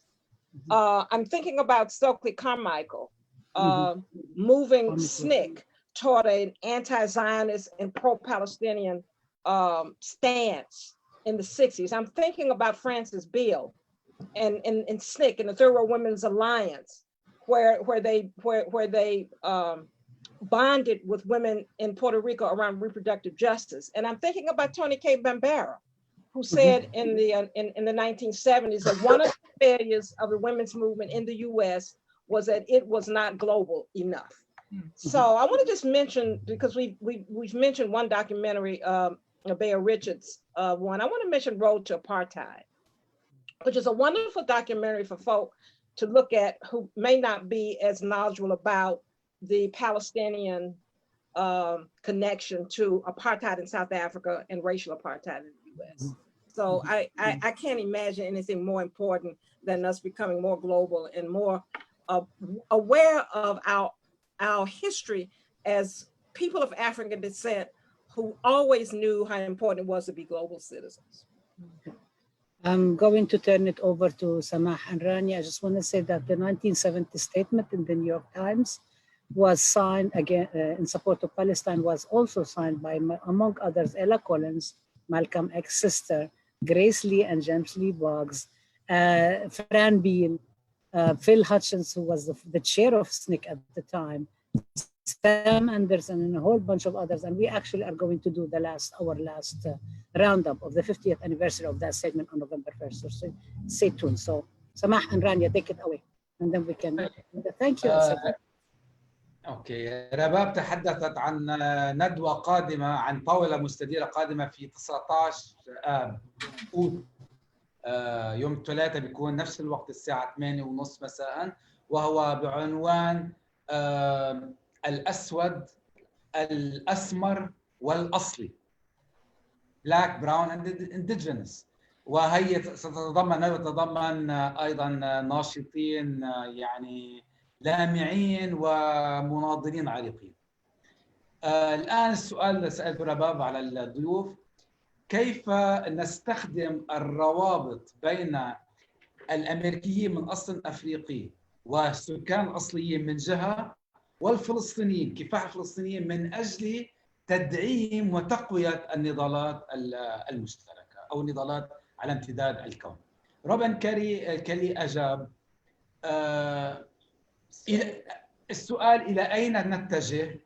I'm thinking about Stokely Carmichael moving SNCC toward an anti-Zionist and pro-Palestinian stance in the 60s. I'm thinking about Francis Beale and SNCC and the Third World Women's Alliance, where they bonded with women in Puerto Rico around reproductive justice. And I'm thinking about Tony K. Bambara, who said in the 1970s that one of the failures of the women's movement in the US was that it was not global enough. So I want to just mention, because we've mentioned one documentary, Bear Richards one, I want to mention Road to Apartheid, which is a wonderful documentary for folk to look at who may not be as knowledgeable about the Palestinian connection to apartheid in South Africa and racial apartheid in the US. So I can't imagine anything more important than us becoming more global and more aware of our history as people of African descent who always knew how important it was to be global citizens. I'm going to turn it over to Samah and Rania. I just want to say that the 1970 statement in the New York Times was signed again in support of Palestine, was also signed by, among others, Ella Collins, Malcolm X's sister, Grace Lee and James Lee Boggs, Fran Beal, Phil Hutchins, who was the chair of SNCC at the time, Sam Anderson, and a whole bunch of others. And we actually are going to do our last roundup of the 50th anniversary of that statement on November 1st. So stay tuned. So Samah and Rania, take it away. And then we can, thank you. اوكي، رباب تحدثت عن ندوة قادمة، عن طاولة مستديرة قادمة في 19 آب أوت يوم الثلاثاء، بيكون نفس الوقت الساعة 8:30 مساء، وهو بعنوان الأسود الأسمر والأصلي، Black, Brown and Indigenous. وهي تتضمن أيضا ناشطين يعني لامعين ومناضلين عريقين. الآن السؤال اللي سألته رباب على الضيوف: كيف نستخدم الروابط بين الأمريكيين من أصل أفريقي والسكان الأصليين من جهة، والفلسطينيين، كفاح الفلسطينيين، من أجل تدعيم وتقوية النضالات المشتركة أو النضالات على امتداد الكون. روبن كيلي أجاب السؤال: إلى أين نتجه؟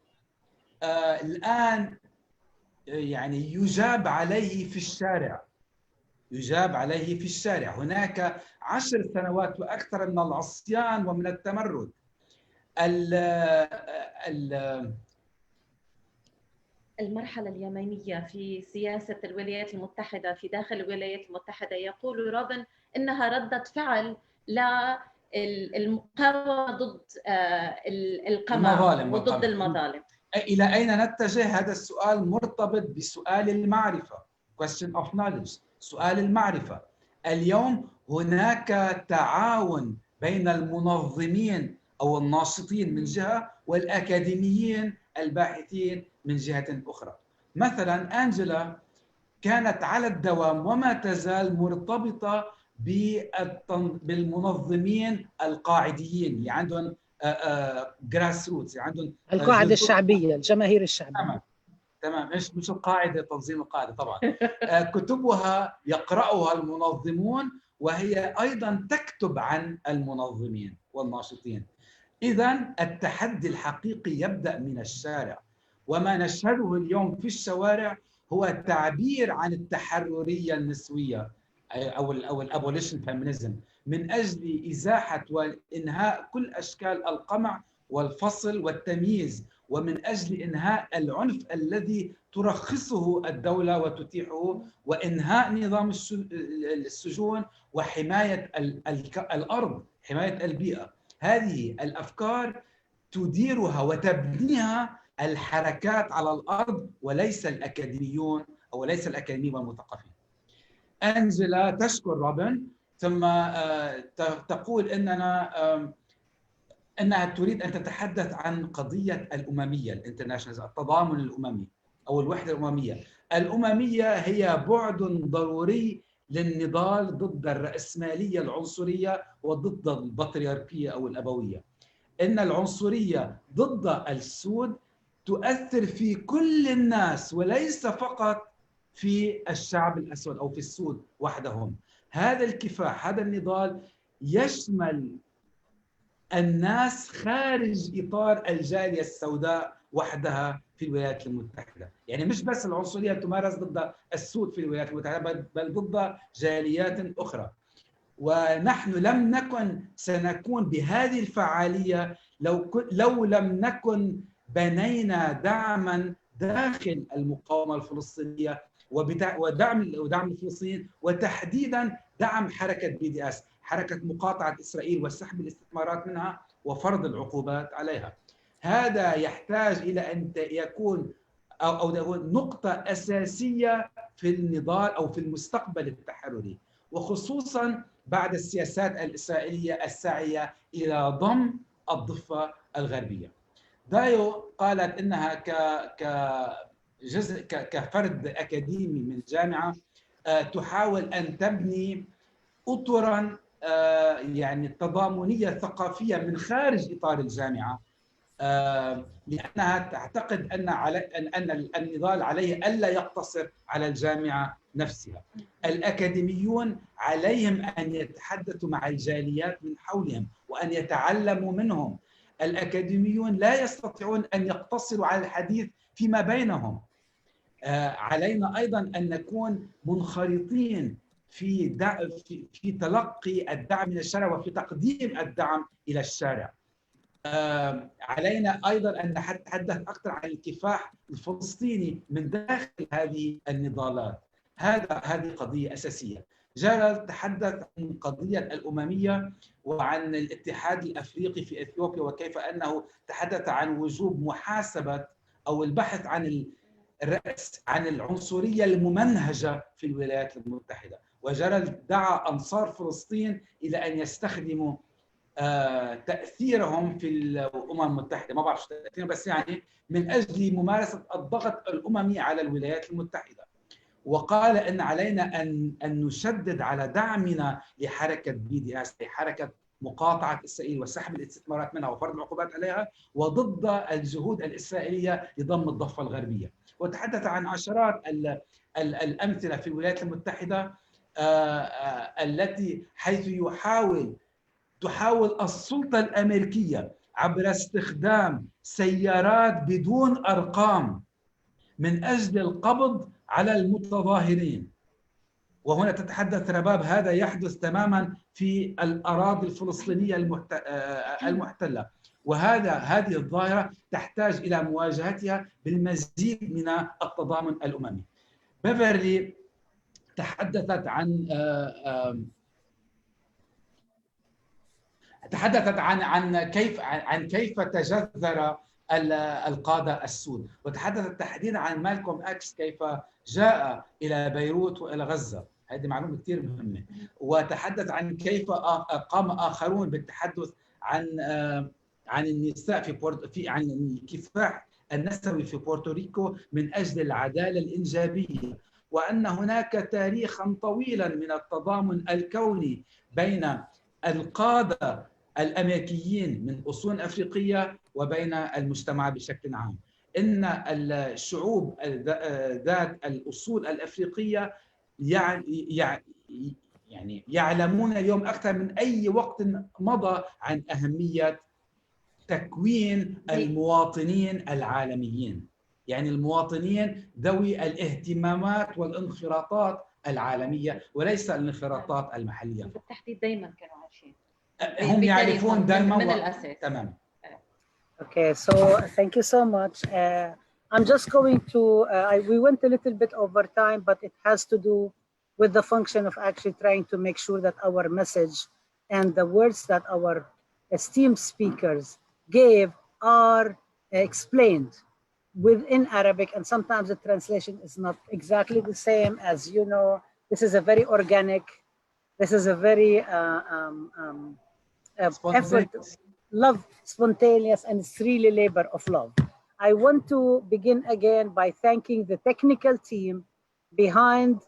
الآن يعني يجاب عليه في الشارع. هناك 10 سنوات وأكثر من العصيان ومن التمرد. المرحلة اليمنية في سياسة الولايات المتحدة، في داخل الولايات المتحدة، يقول روبن إنها ردة فعل للمقاومة ضد القمع وضد المظالم. إلى أين نتجه؟ هذا السؤال مرتبط بسؤال المعرفة، question of knowledge، سؤال المعرفة. اليوم هناك تعاون بين المنظمين أو الناشطين من جهة، والأكاديميين الباحثين من جهة أخرى. مثلا أنجيلا كانت على الدوام وما تزال مرتبطة بالمنظمين القاعديين اللي عندهم جراس روتس، عندهم القاعدة الشعبية، الجماهير الشعبية. تمام، مش القاعدة، تنظيم القاعدة طبعا. كتبها يقرأها المنظمون، وهي أيضا تكتب عن المنظمين والناشطين. إذن التحدي الحقيقي يبدأ من الشارع، وما نشهده اليوم في الشوارع هو التعبير عن التحررية النسوية أو الابوليشن فيمينيزم، من أجل إزاحة وإنهاء كل أشكال القمع والفصل والتمييز ومن أجل إنهاء العنف الذي ترخصه الدولة وتتيحه، وإنهاء نظام السجون، وحماية الأرض، حماية البيئة. هذه الأفكار تديرها وتبنيها الحركات على الأرض وليس الأكاديميون أو ليس الأكاديميين والمثقفين. أنجلا تشكر روبن، ثم تقول أنها تريد أن تتحدث عن قضية الأممية، الانترناشنال، التضامن الأممي أو الوحدة الأممية. الأممية هي بعد ضروري للنضال ضد الرأسمالية العنصرية وضد البطريركية أو الأبوية. إن العنصرية ضد السود تؤثر في كل الناس وليس فقط في الشعب الأسود أو في السود وحدهم. هذا الكفاح، هذا النضال يشمل الناس خارج إطار الجالية السوداء وحدها في الولايات المتحدة. يعني مش بس العنصرية تمارس ضد السود في الولايات المتحدة، بل ضد جاليات أخرى. ونحن لم نكن سنكون بهذه الفعالية لو لم نكن بنينا دعما داخل المقاومة الفلسطينية ودعم الفلسطينيين، وتحديدا دعم حركة BDS، حركة مقاطعة إسرائيل وسحب الاستثمارات منها وفرض العقوبات عليها. هذا يحتاج إلى أن يكون أو نقطة أساسية في النضال أو في المستقبل التحرري، وخصوصا بعد السياسات الإسرائيلية الساعية إلى ضم الضفة الغربية. دايو قالت إنها كفرد أكاديمي من الجامعة تحاول أن تبني أطراً يعني تضامنية ثقافية من خارج إطار الجامعة، لأنها تعتقد أن النضال عليه ألا يقتصر على الجامعة نفسها. الأكاديميون عليهم أن يتحدثوا مع الجاليات من حولهم وأن يتعلموا منهم. الأكاديميون لا يستطيعون أن يقتصروا على الحديث فيما بينهم. علينا أيضا أن نكون منخرطين في تلقي الدعم من الشارع وفي تقديم الدعم إلى الشارع. علينا أيضا أن نتحدث أكثر عن الكفاح الفلسطيني من داخل هذه النضالات. هذه قضية أساسية. جيرالد تحدث عن قضية الأممية وعن الاتحاد الأفريقي في إثيوبيا، وكيف أنه تحدث عن وجوب محاسبة أو البحث عن عن العنصرية الممنهجة في الولايات المتحدة. وجيرالد دعا أنصار فلسطين إلى أن يستخدموا تأثيرهم في الأمم المتحدة، ما بعرف تأثيرهم، بس يعني من أجل ممارسة الضغط الأممي على الولايات المتحدة. وقال أن علينا أن نشدد على دعمنا لحركة BDS، حركة مقاطعة إسرائيل وسحب الاستثمارات منها وفرض العقوبات عليها، وضد الجهود الإسرائيلية لضم الضفة الغربية. وتحدث عن عشرات الأمثلة في الولايات المتحدة التي حيث تحاول السلطة الأمريكية عبر استخدام سيارات بدون أرقام من أجل القبض على المتظاهرين. وهنا تتحدث رباب هذا يحدث تماما في الأراضي الفلسطينية المحتلة، وهذه الظاهرة تحتاج إلى مواجهتها بالمزيد من التضامن الأممي. بيفرلي تحدثت عن كيف تجذر القادة السود، وتحدثت تحديدا عن مالكوم إكس كيف جاء إلى بيروت وإلى غزة. هذه معلومة كثير مهمة. وتحدث عن كيف قام آخرون بالتحدث عن النساء عن الكفاح النسوي في بورتوريكو من أجل العدالة الإنجابية، وأن هناك تاريخا طويلا من التضامن الكوني بين القادة الأمريكيين من أصول أفريقية وبين المجتمع بشكل عام. إن الشعوب ذات الأصول الأفريقية يعني يعلمون اليوم أكثر من أي وقت مضى عن أهمية تكوين المواطنين العالميين، يعني المواطنين ذوي الاهتمامات والانخراطات العالمية وليس الانخراطات المحلية. بالتحديد دايما كانوا عايشين، هم يعرفون دائما من الأساس. تمام. Okay, so thank you so much. I'm just going to, we went a little bit over time, but it has to do with the function of actually trying to make sure that our message and the words that our esteemed speakers gave are explained within Arabic, and sometimes the translation is not exactly the same. As you know, this is a very organic, this is a very effort, love, spontaneous, and it's really labor of love. I want to begin again by thanking the technical team behind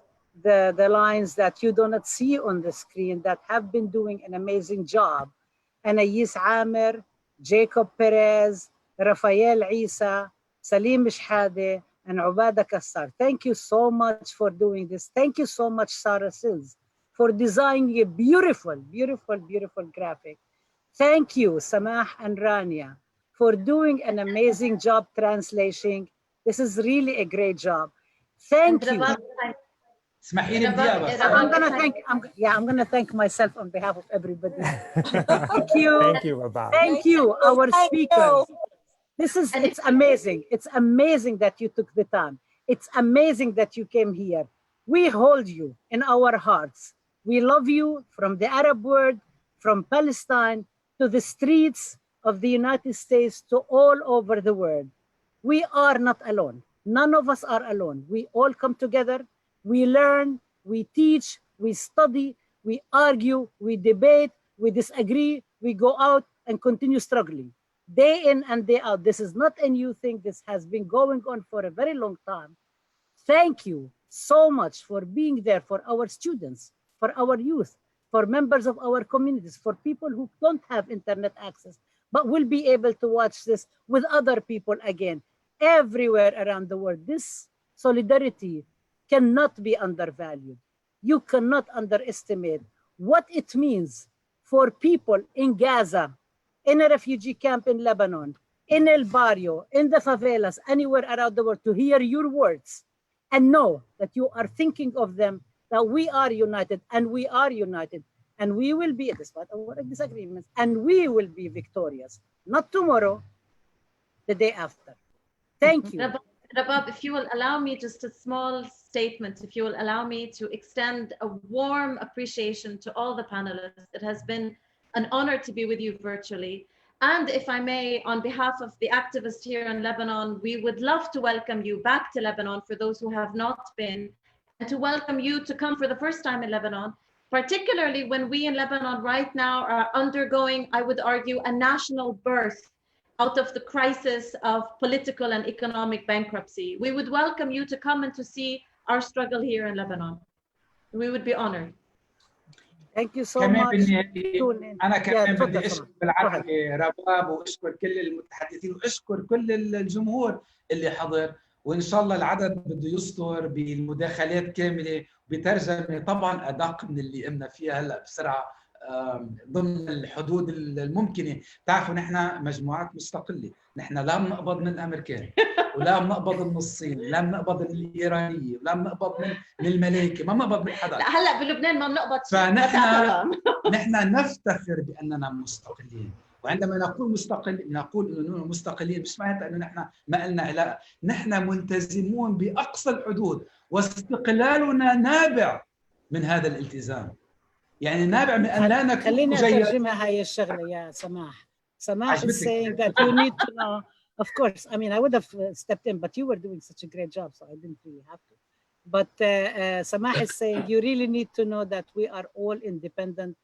the lines that you do not see on the screen that have been doing an amazing job. Anais Amer, Jacob Perez, Rafael Isa, Salim Shhade, and Ubada Kassar. Thank you so much for doing this. Thank you so much, Sarah Sills, for designing a beautiful, beautiful, beautiful graphic. Thank you, Samah and Rania, for doing an amazing job translating. This is really a great job. Thank you. I'm gonna thank myself on behalf of everybody. Thank you. Thank you, Rabab. Thank you, our speakers. It's amazing. It's amazing that you took the time. It's amazing that you came here. We hold you in our hearts. We love you from the Arab world, from Palestine to the streets of the United States to all over the world. We are not alone. None of us are alone. We all come together. We learn, we teach, we study, we argue, we debate, we disagree, we go out and continue struggling. Day in and day out. This is not a new thing. This has been going on for a very long time. Thank you so much for being there for our students, for our youth, for members of our communities, for people who don't have internet access, but will be able to watch this with other people again, everywhere around the world. This solidarity cannot be undervalued. You cannot underestimate what it means for people in Gaza, in a refugee camp in Lebanon, in El Barrio, in the favelas, anywhere around the world, to hear your words and know that you are thinking of them, that we are united, and we are united, and we will be, despite our disagreements, and we will be victorious, not tomorrow, the day after. Thank you. Rabab, if you will allow me just a small statement, if you will allow me to extend a warm appreciation to all the panelists. It has been an honor to be with you virtually. And if I may, on behalf of the activists here in Lebanon, we would love to welcome you back to Lebanon for those who have not been, and to welcome you to come for the first time in Lebanon, particularly when we in Lebanon right now are undergoing, I would argue, a national birth out of the crisis of political and economic bankruptcy. We would welcome you to come and to see our struggle here in Lebanon. We would be honored. Thank you so كمان much. أنا كمان بدي أشكر بالعربي رباب، وأشكر كل المتحدثين، وأشكر كل الجمهور اللي حضر، وإن شاء الله العدد بده يصدر بالمداخلات كاملة بترجمة طبعا أدق من اللي قمنا فيها هلا بسرعة ضمن الحدود الممكنة. تعرفوا نحن مجموعات مستقلة، نحن لا بنقبض من الأمريكان ولا بنقبض من الصين، لا بنقبض من الإيرانية، ولا بنقبض من الملاكة، ما بنقبض من حدا. لا هلا بلبنان ما بنقبض. نحن نفتخر بأننا مستقلين، وعندما نقول مستقل نقول إنه مستقلين مش معناتها إنه نحن ما لنا علاقة، نحن ملتزمون بأقصى الحدود، واستقلالنا نابع من هذا الالتزام. يعني نابع من أن لا نكون خليني أترجمها هاي الشغلة يا سماح. Samah is saying that you need to know, of course, I mean, I would have stepped in, but you were doing such a great job, so I didn't really have to. But Samah is saying you really need to know that we are all independent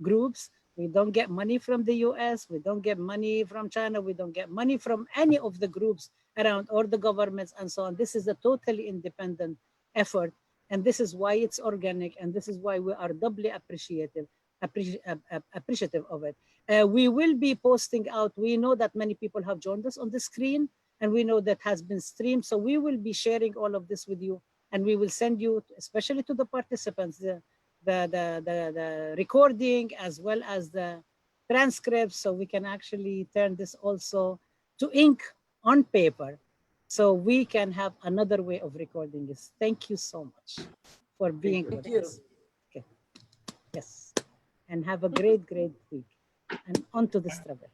groups. We don't get money from the US, we don't get money from China, we don't get money from any of the groups around or the governments and so on. This is a totally independent effort. And this is why it's organic, and this is why we are doubly appreciative of it. We will be posting out. We know that many people have joined us on the screen, and we know that has been streamed. So we will be sharing all of this with you, and we will send you, especially to the participants, the recording as well as the transcripts, so we can actually turn this also to ink on paper, so we can have another way of recording this. Thank you so much for being with us. Okay. Yes. And have a great, great week. And on to the struggle.